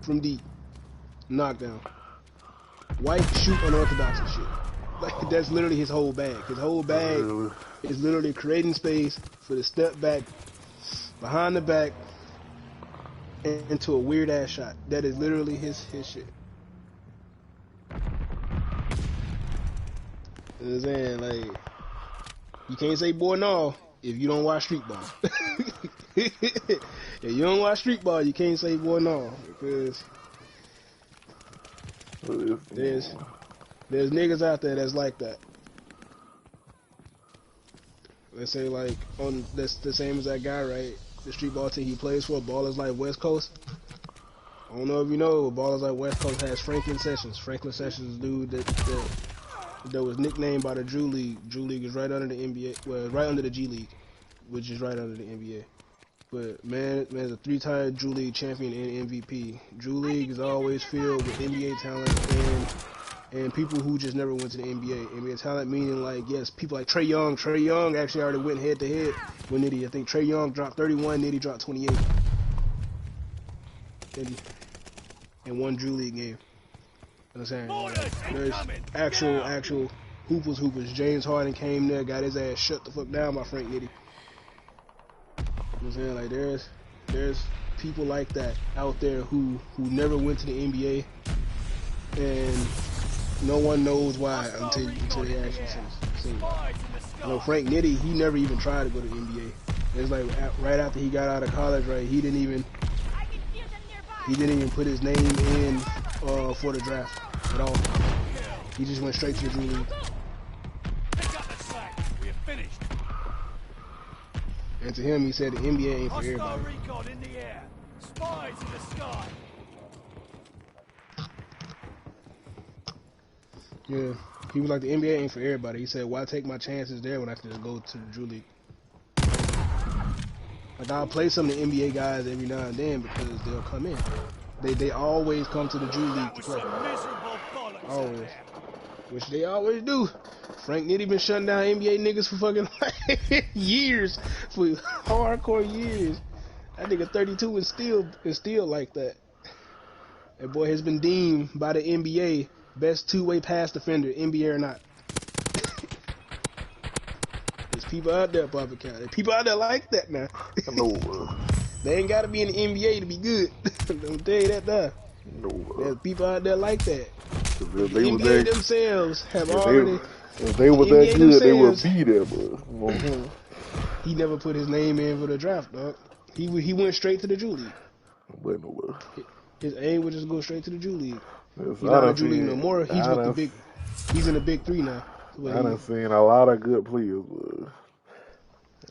from deep. Knockdown. White shoot unorthodox and shit. Like, that's literally his whole bag. His whole bag is literally creating space for the step back, behind the back, into a weird ass shot. That is literally his shit. You know what I'm saying? Like, you can't say boy no if you don't watch street ball. If you don't watch street ball, you can't say boy no, because there's niggas out there that's like that. Let's say like that's the same as that guy, right? The street ball team he plays for, Ballers Like West Coast. I don't know if you know, but Ballers Like West Coast has Franklin Sessions. Franklin Sessions, dude that was nicknamed by the Drew League. Drew League is right under the NBA, well, right under the G League, which is right under the NBA. But man's a 3-time Drew League champion and MVP. Drew League is always filled with NBA talent and people who just never went to the NBA. NBA talent meaning, like, yes, people like Trae Young. Trae Young actually already went head to head with Nitty. I think Trae Young dropped 31, Nitty dropped 28 in one Drew League game. You know what I'm saying? There's actual hoopers. James Harden came there, got his ass shut the fuck down by Frank Nitty. You know what I'm saying? Like, there's people like that out there who never went to the NBA, and no one knows why until they actually see it. You know, Frank Nitty, he never even tried to go to the NBA. It's like right after he got out of college, right? He didn't even put his name in for the draft at all. He just went straight to the Drew League. And to him, he said the NBA ain't for everybody. In the air. Spies in the sky. Yeah, he was like, the NBA ain't for everybody. He said, why take my chances there when I can just go to the Drew League? Like, I'll play some of the NBA guys every now and then because they'll come in. They always come to the Drew League to play. Always. which they always do. Frank Nitty been shutting down NBA niggas for fucking like years, for hardcore years. That nigga 32 is still like that. That boy has been deemed by the NBA best two-way pass defender, NBA or not. There's people out there, Papa Cat. There's people out there like that now. I know, They ain't gotta be in the NBA to be good. Don't tell you that now. no, There's people out there like that. If The they was NBA that, themselves have already. if they was the that NBA good, they would themselves- be there, bro. He never put his name in for the draft, dog. He went straight to the Jew League. But no, His aim was just go straight to the Jew League. Yes, He's not in the Jew League no more. He's with the big. He's in the big three now. I done seen a lot of good players, bro.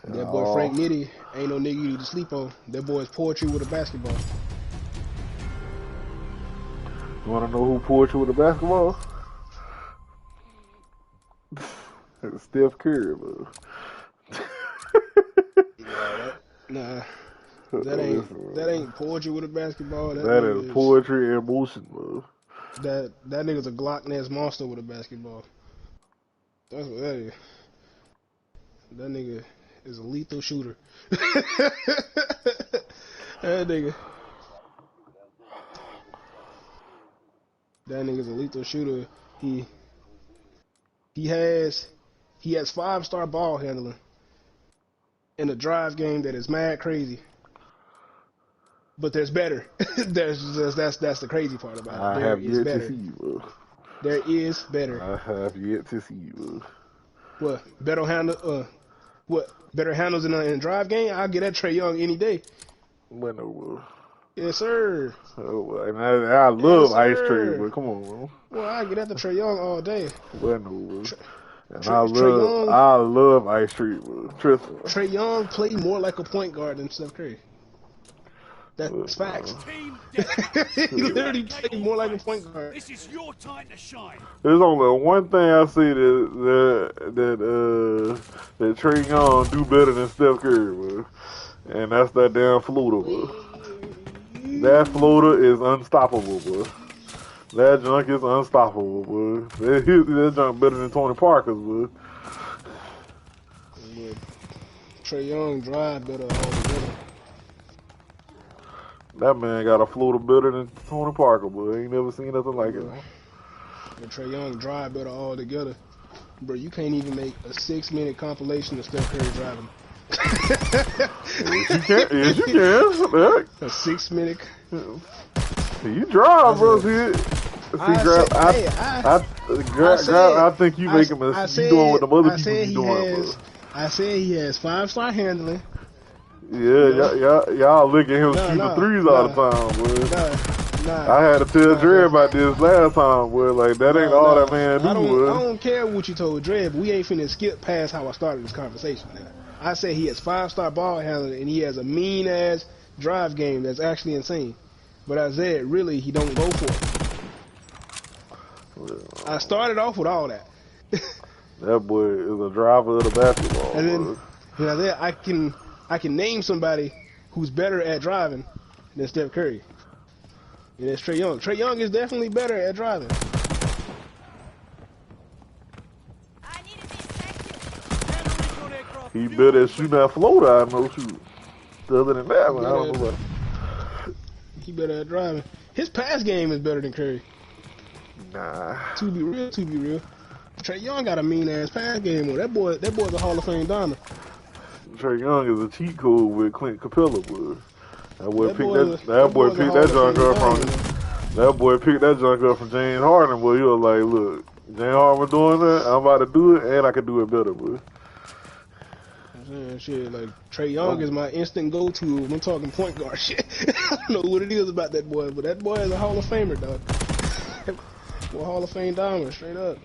That boy Frank Nitty ain't no nigga you need to sleep on. That boy's poetry with a basketball. You wanna know who poetry with a basketball? It's Steph Curry, bro. Nah, that ain't poetry with a basketball. That is poetry in motion, bro. That nigga's a Glock Ness monster with a basketball. That's what that is. That nigga is a lethal shooter. That nigga's a lethal shooter. He has 5-star ball handling in a drive game that is mad crazy. But there's better. That's the crazy part about it. I There have is yet better. to see, bro. There is better. I have yet to see, bro. What better handle? What better handles in a drive game? I'll get that Trae Young any day. But no, bro. Yes, sir. Oh, and I love Yes, Ice sir. Trae, bro. Come on, bro. Well, I get that to Trae Young all day. But no, bro. And Trae Young- I love Ice Trae, bro. Trust me. Trae Young played more like a point guard than Steph Curry. That's facts. Team He literally played more like a point guard. This is your time to shine. There's only one thing I see that Trae Young do better than Steph Curry, bro. And that's that damn floater, bro. That floater is unstoppable, bro. That junk is unstoppable, bro. That junk better than Tony Parker's, bro. Trae Young drive better altogether. That man got a floater better than Tony Parker, bro. Ain't never seen nothing like it. And Trae Young drive better altogether. Bro, you can't even make a 6-minute compilation of Steph Curry driving. Yes, you can. A 6-minute. You drive, bro. See, I think you making you doing what the other people be doing, bro. I said he has 5-star handling. Yeah, y'all look at him shooting threes all the time, bro. I had to tell Dre about this last time, bro. Like, that ain't all that man do, I bro. don't care what you told Dre, but we ain't finna skip past how I started this conversation. Now. I said he has 5-star ball handling and he has a mean-ass drive game that's actually insane. But I said, really, he don't go for it. I started off with all that. That boy is a driver of the basketball, And then, bro. you know, I can name somebody who's better at driving than Steph Curry. And that's Trae Young. Trae Young is definitely better at driving. I need to be effective. He better at shooting that floater, I know, shoot. Other than that, man, I don't know about. He better at driving. His pass game is better than Curry. Nah. To be real. Trae Young got a mean ass pass game. That boy's a Hall of Fame diamond. Trae Young is a cheat code with Clint Capella, boy. That boy That picked boy- that that boy boy's a picked Hall that of junk Fame up from diamond. that boy picked that junk up from James Harden, boy. He was like, look, James Harden doing that, I'm about to do it, and I can do it better, boy. I'm saying shit like Trae Young is my instant go-to when I'm talking point guard shit. I don't know what it is about that boy, but that boy is a Hall of Famer, dog. Well, Hall of Fame diamond, straight up.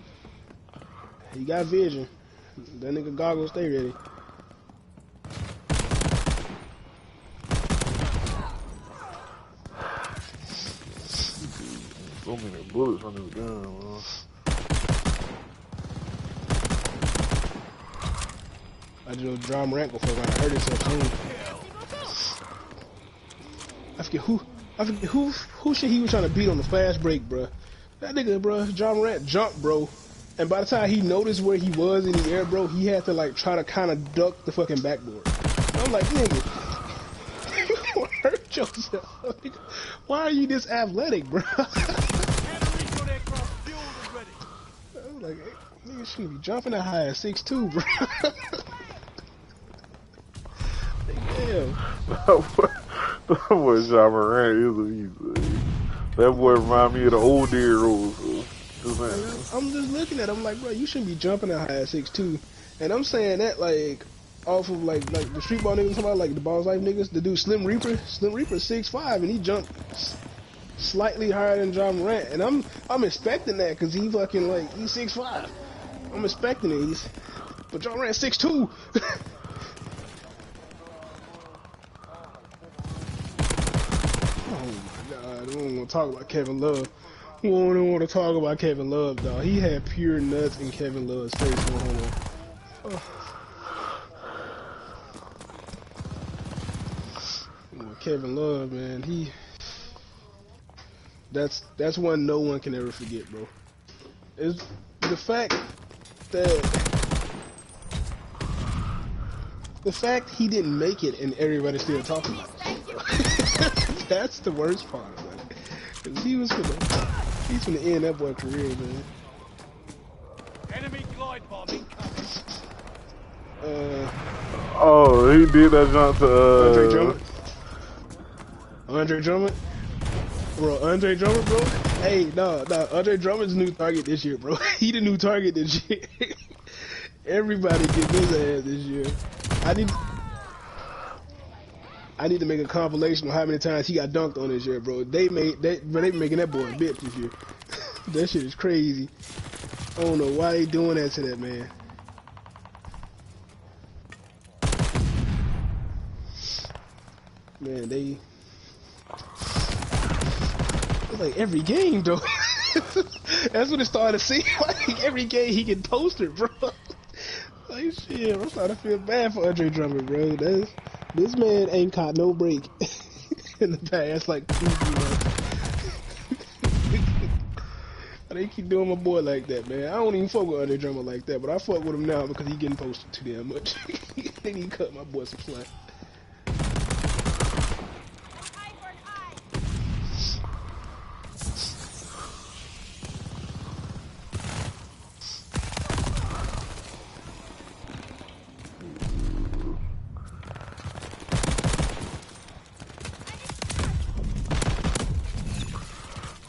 He got vision. That nigga goggles stay ready. So many bullets on this gun, man. I just know John Morant go for around hurt himself soon. I forget who shit he was trying to beat on the fast break, bruh. That nigga, bruh, John Morant jumped, bro, And by the time he noticed where he was in the air, bro, he had to like try to kind of duck the fucking backboard. I'm like, nigga, you gonna hurt yourself. Why are you this athletic, bro? I was like, hey, nigga shouldn't be jumping that high at 6'2", bro. Damn. That boy John Moran is a that boy remind me of the old deer rules. I'm just looking at him like, bro, you shouldn't be jumping that high at 6'2", and I'm saying that like off of like the street ball niggas, about like the Balls Life niggas. The dude Slim Reaper 6'5", and he jumped slightly higher than John Morant, and I'm expecting that because he fucking like he's 6'5". I'm expecting it, but John Morant 6'2". Oh my God, I don't want to talk about Kevin Love. I don't want to talk about Kevin Love, dog. He had pure nuts in Kevin Love's face. Oh. Kevin Love, man, that's one no one can ever forget, bro. Is the fact he didn't make it and everybody's still talking about it. That's the worst part of it. Cause he's gonna end that boy's career, man. Enemy glide bomb incoming. Oh, he did that jump to Andre Drummond. Andre Drummond? Bro, Andre Drummond, bro? Hey, no, Andre Drummond's new target this year, bro. He the new target this year. Everybody get his ass this year. I need to make a compilation of how many times he got dunked on this year, bro. They making that boy a bitch this year. That shit is crazy. I don't know why they doing that to that man. Man, they like every game though. That's what it started to seem like. Every game he get posted, bro. Like shit, I'm starting to feel bad for Andre Drummond, bro. This man ain't caught no break in the past like 2 months. They keep doing my boy like that, man. I don't even fuck with Andre Drummond like that, but I fuck with him now because he getting posted too damn much. And he cut my boy some slack.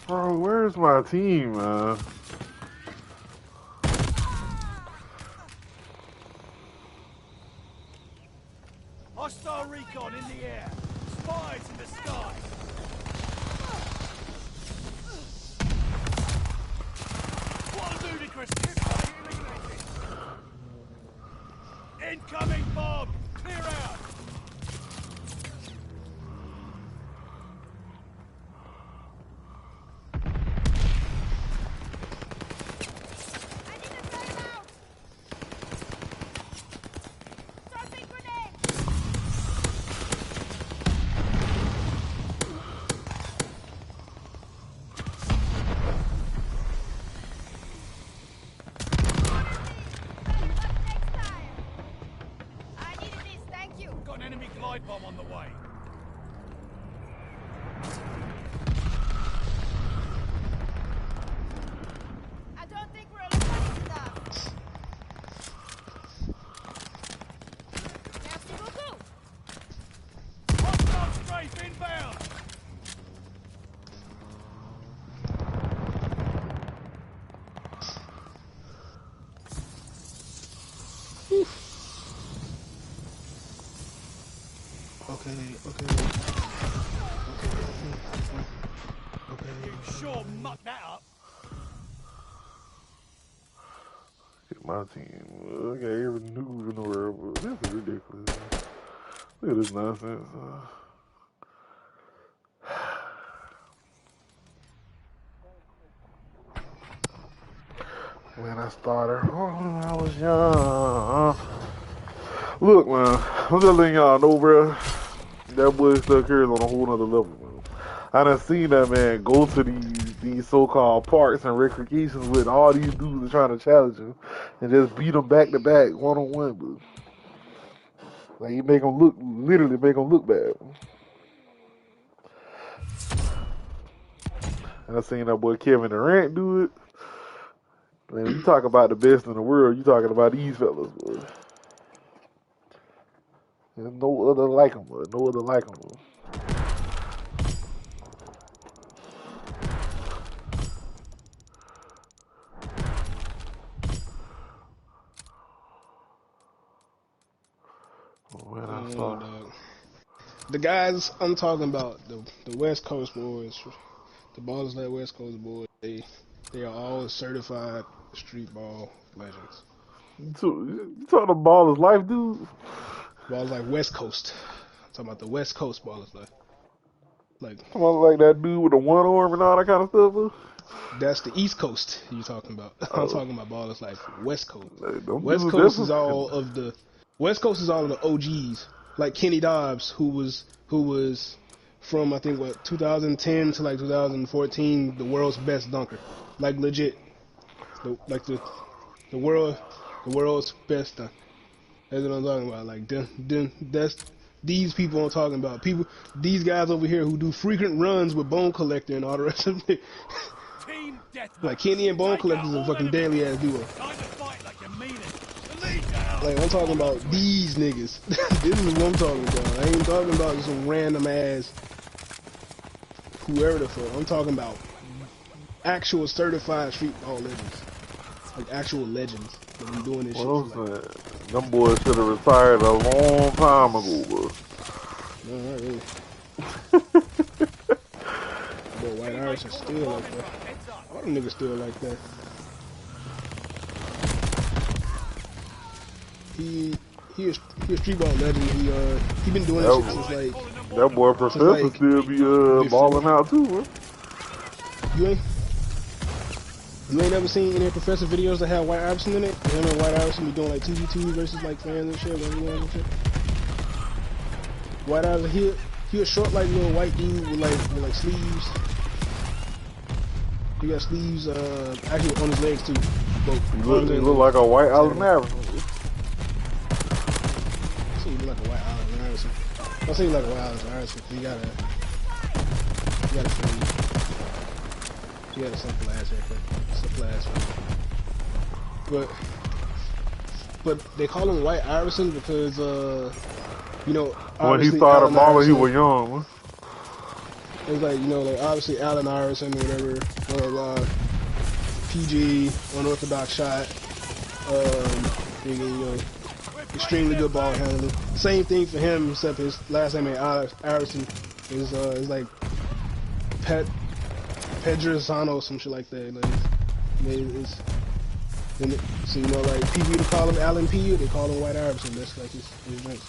Bro, where's my team, man? Hostile recon in the air. Spies in the sky. What a ludicrous incoming bomb! Clear out! Bomb on the way. I don't think we're alone enough. Merci beaucoup. Hostile strafe inbound. Okay. You sure muck that up. Get my team. Okay, every noob in the world, but this is ridiculous. Look at this nonsense. When I started, when I was young. Look, man, I'm just letting y'all know, bro. That boy stuck here is on a whole nother level, man. I done seen that man go to these these so-called parks and recreations with all these dudes are trying to challenge him and just beat them back to back, one on one. But like you make them look, literally make them look bad. And I seen that boy Kevin Durant do it. Man, when you talk about the best in the world, you talking about these fellas, boy. There's no other like them, boy. No other like them. When I saw the guys I'm talking about, the West Coast boys, the ballers like West Coast boys, they are all certified street ball legends. you talking about ballers life, dude? Ballers like West Coast. I'm talking about the West Coast ballers like Like that dude with the one arm and all that kind of stuff. Huh? That's the East Coast you're talking about. I'm talking about ballers like West Coast. Hey, West Coast is all of the OGs, like Kenny Dobbs, who was from I think 2010 to like 2014, the world's best dunker, like legit, the world's best dunker. That's what I'm talking about. Like that's these people I'm talking about. These guys over here who do frequent runs with Bone Collector and all the rest of it. Like Kenny and Bone Collector is a fucking daily ass duo. Like I'm talking about these niggas. This is what I'm talking about. I ain't talking about just some random ass whoever the fuck. I'm talking about actual certified street ball legends, like actual legends that been doing this shit. Like, them boys should have retired a long time ago, bro. No, not really. But White Irish is still like that. All them niggas still like that. He a street ball legend. He been doing this shit since like that boy Professor still be balling out too, bro. You ain't ever seen any Professor videos that have White Iverson in it? Him and White Iverson be doing like 2v2 versus like fans and shit, and shit. White Iverson, he a short like little white dude with like sleeves. He got sleeves actually on his legs too. He look like a white Allen Iverson. He look like a white Allen Iverson. I'll say he like a white Allen Iverson. He got a sleeve. He had a simple ass haircut. Simple ass haircut. But they call him White Iverson because you know, when he started balling, he was young. Man. It's like, you know, like obviously Allen Iverson or whatever, blah blah blah. PG, unorthodox shot, you know, extremely good ball handling. Same thing for him, except his last name ain't Iverson. Is like Pedrosano, some shit like that. Like, so you know, like people either call him Allen P or they call him White Iverson. That's like his drink.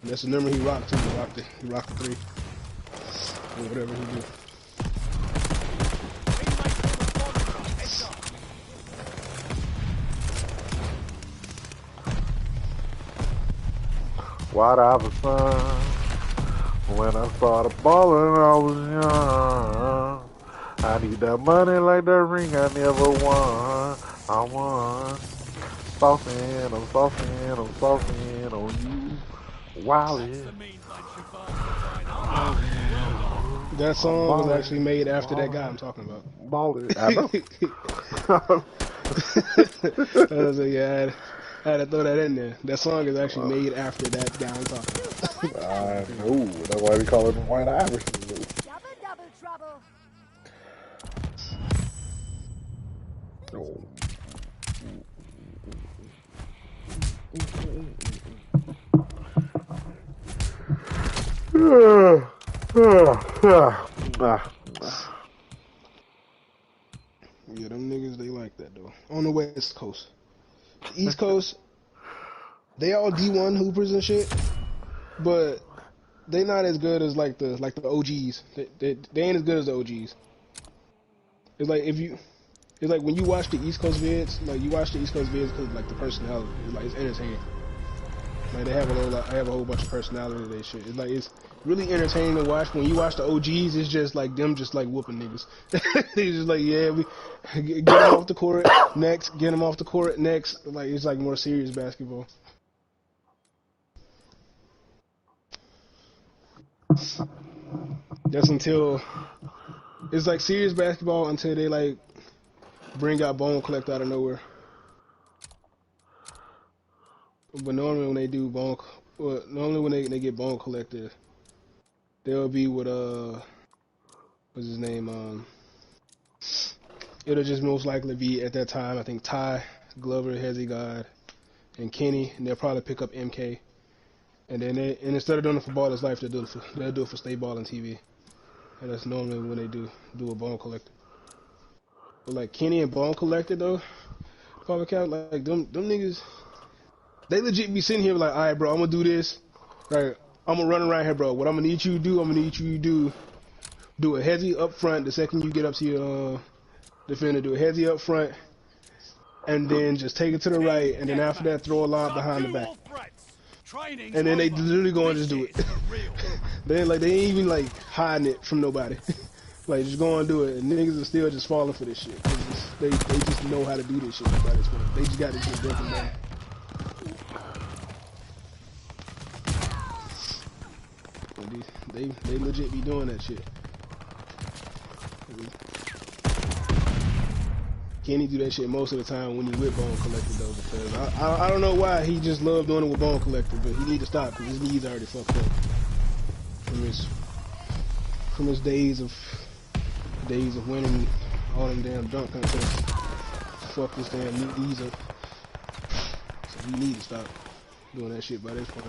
And that's the number he rocked too. He rocked the 3 or whatever he did. White Iverson. When I started balling, I was young. I need that money like that ring I never won. I won. Saucing, I'm saucing on you. Wildin'. That song was actually made after that guy I'm talking about. Ballin'. I know. Yeah, I had to throw that in there. That song is actually made after that guy I'm talking about. I know. That's why we call him White Iverson. Double trouble. Oh. Yeah, them niggas, they like that though. On the West Coast. The East Coast, they all D1 hoopers and shit, but they not as good as like the OGs. They ain't as good as the OGs. It's like it's like when you watch the East Coast vids, like you watch the East Coast vids because like the personality, it's like it's entertaining. Like they have a whole bunch of personality to their shit. It's like really entertaining to watch. When you watch the OGs, it's just like them just like whooping niggas. They just like, yeah, we get them off the court next, get them off the court next. Like it's like more serious basketball. That's until it's like serious basketball until they like bring out Bone Collector out of nowhere. But normally when they do normally when they get Bone Collector, they'll be with what's his name? It'll just most likely be at that time. I think Ty, Glover, Hezzy God, and Kenny, and they'll probably pick up MK. And then instead of doing it for Baller's Life, they'll do it for Stay Ball and TV. And that's normally when they do a Bone Collector. But like Kenny and Bone Collector though, probably count like them niggas. They legit be sitting here like, all right, bro, I'm gonna do this. Right, I'm gonna run around here, bro. What I'm gonna need you to do, do a Hezzy up front. The second you get up to your defender, do a Hezzy up front, and then just take it to the right, and then after that, throw a lob behind the back. And then they literally go and just do it. They ain't even like hiding it from nobody. Like just go and do it, and niggas are still just falling for this shit. They just know how to do this shit by this point. They just got this shit broken down. They legit be doing that shit. Kenny do that shit most of the time when he with Bone Collector though, because I don't know why he just loved doing it with Bone Collector, but he need to stop because his knees already fucked up from his days of winning all them damn dunk contests. Fuck his damn knees up, so he need to stop doing that shit by this point.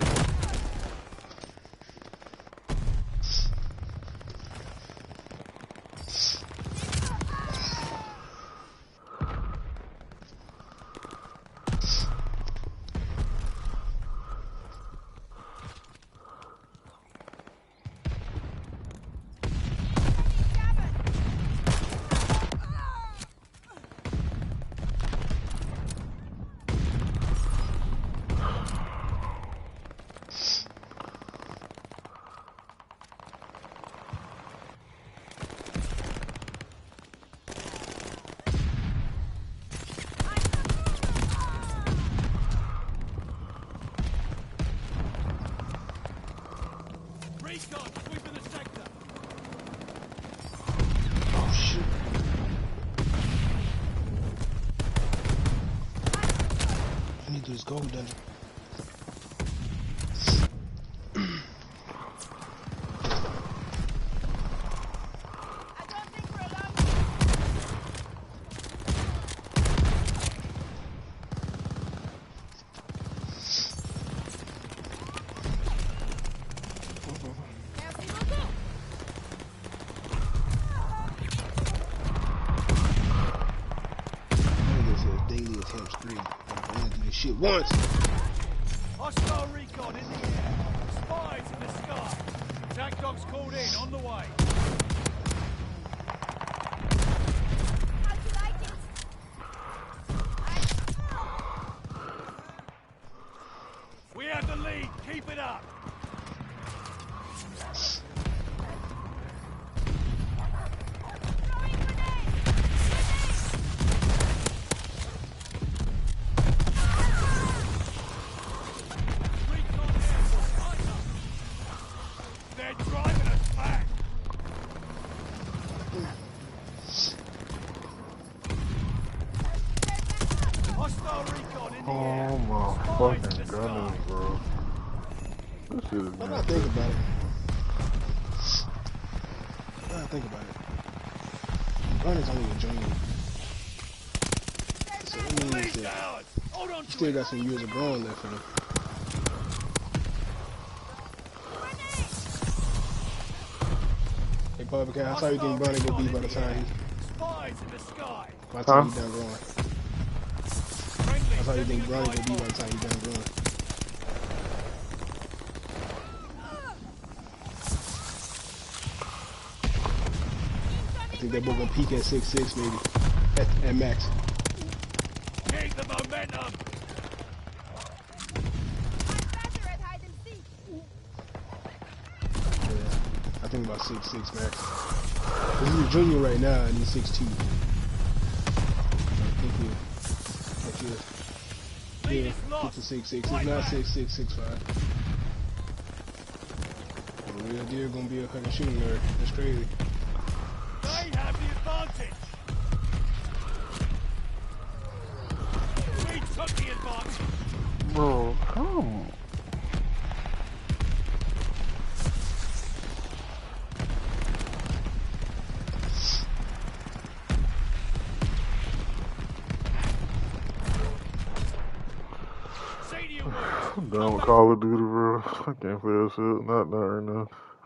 Gold dungeon. Daily attempts 3. I'm do this shit once. Hostile recon in the air. Spies in the sky. Attack dogs called in on the way. How'd you like it? We have the lead. Keep it up. Oh my fucking goodness, bro. This shit is I'm not thinking about it. I'm not thinking about it. Gun is only a dream. So that means that you still got some years of growing left in him. Hey, Bubba Cat, how you think Bronny will be by the time he's done growing? That's how you think Bronny will be by the time he's done growing. I think they're both gonna peak at 6'6", maybe, at max. Keep the momentum. think about 6'6" max. He's a junior right now and he's 6'2". I think he'll get to 6'6". He's not 6'6", 6'5". The real deal gonna be up fucking shooting guard. That's crazy. They have the advantage. We took the advantage. Bro, come. I'm done with Call of Duty, bro. I can't play that shit. Not right now.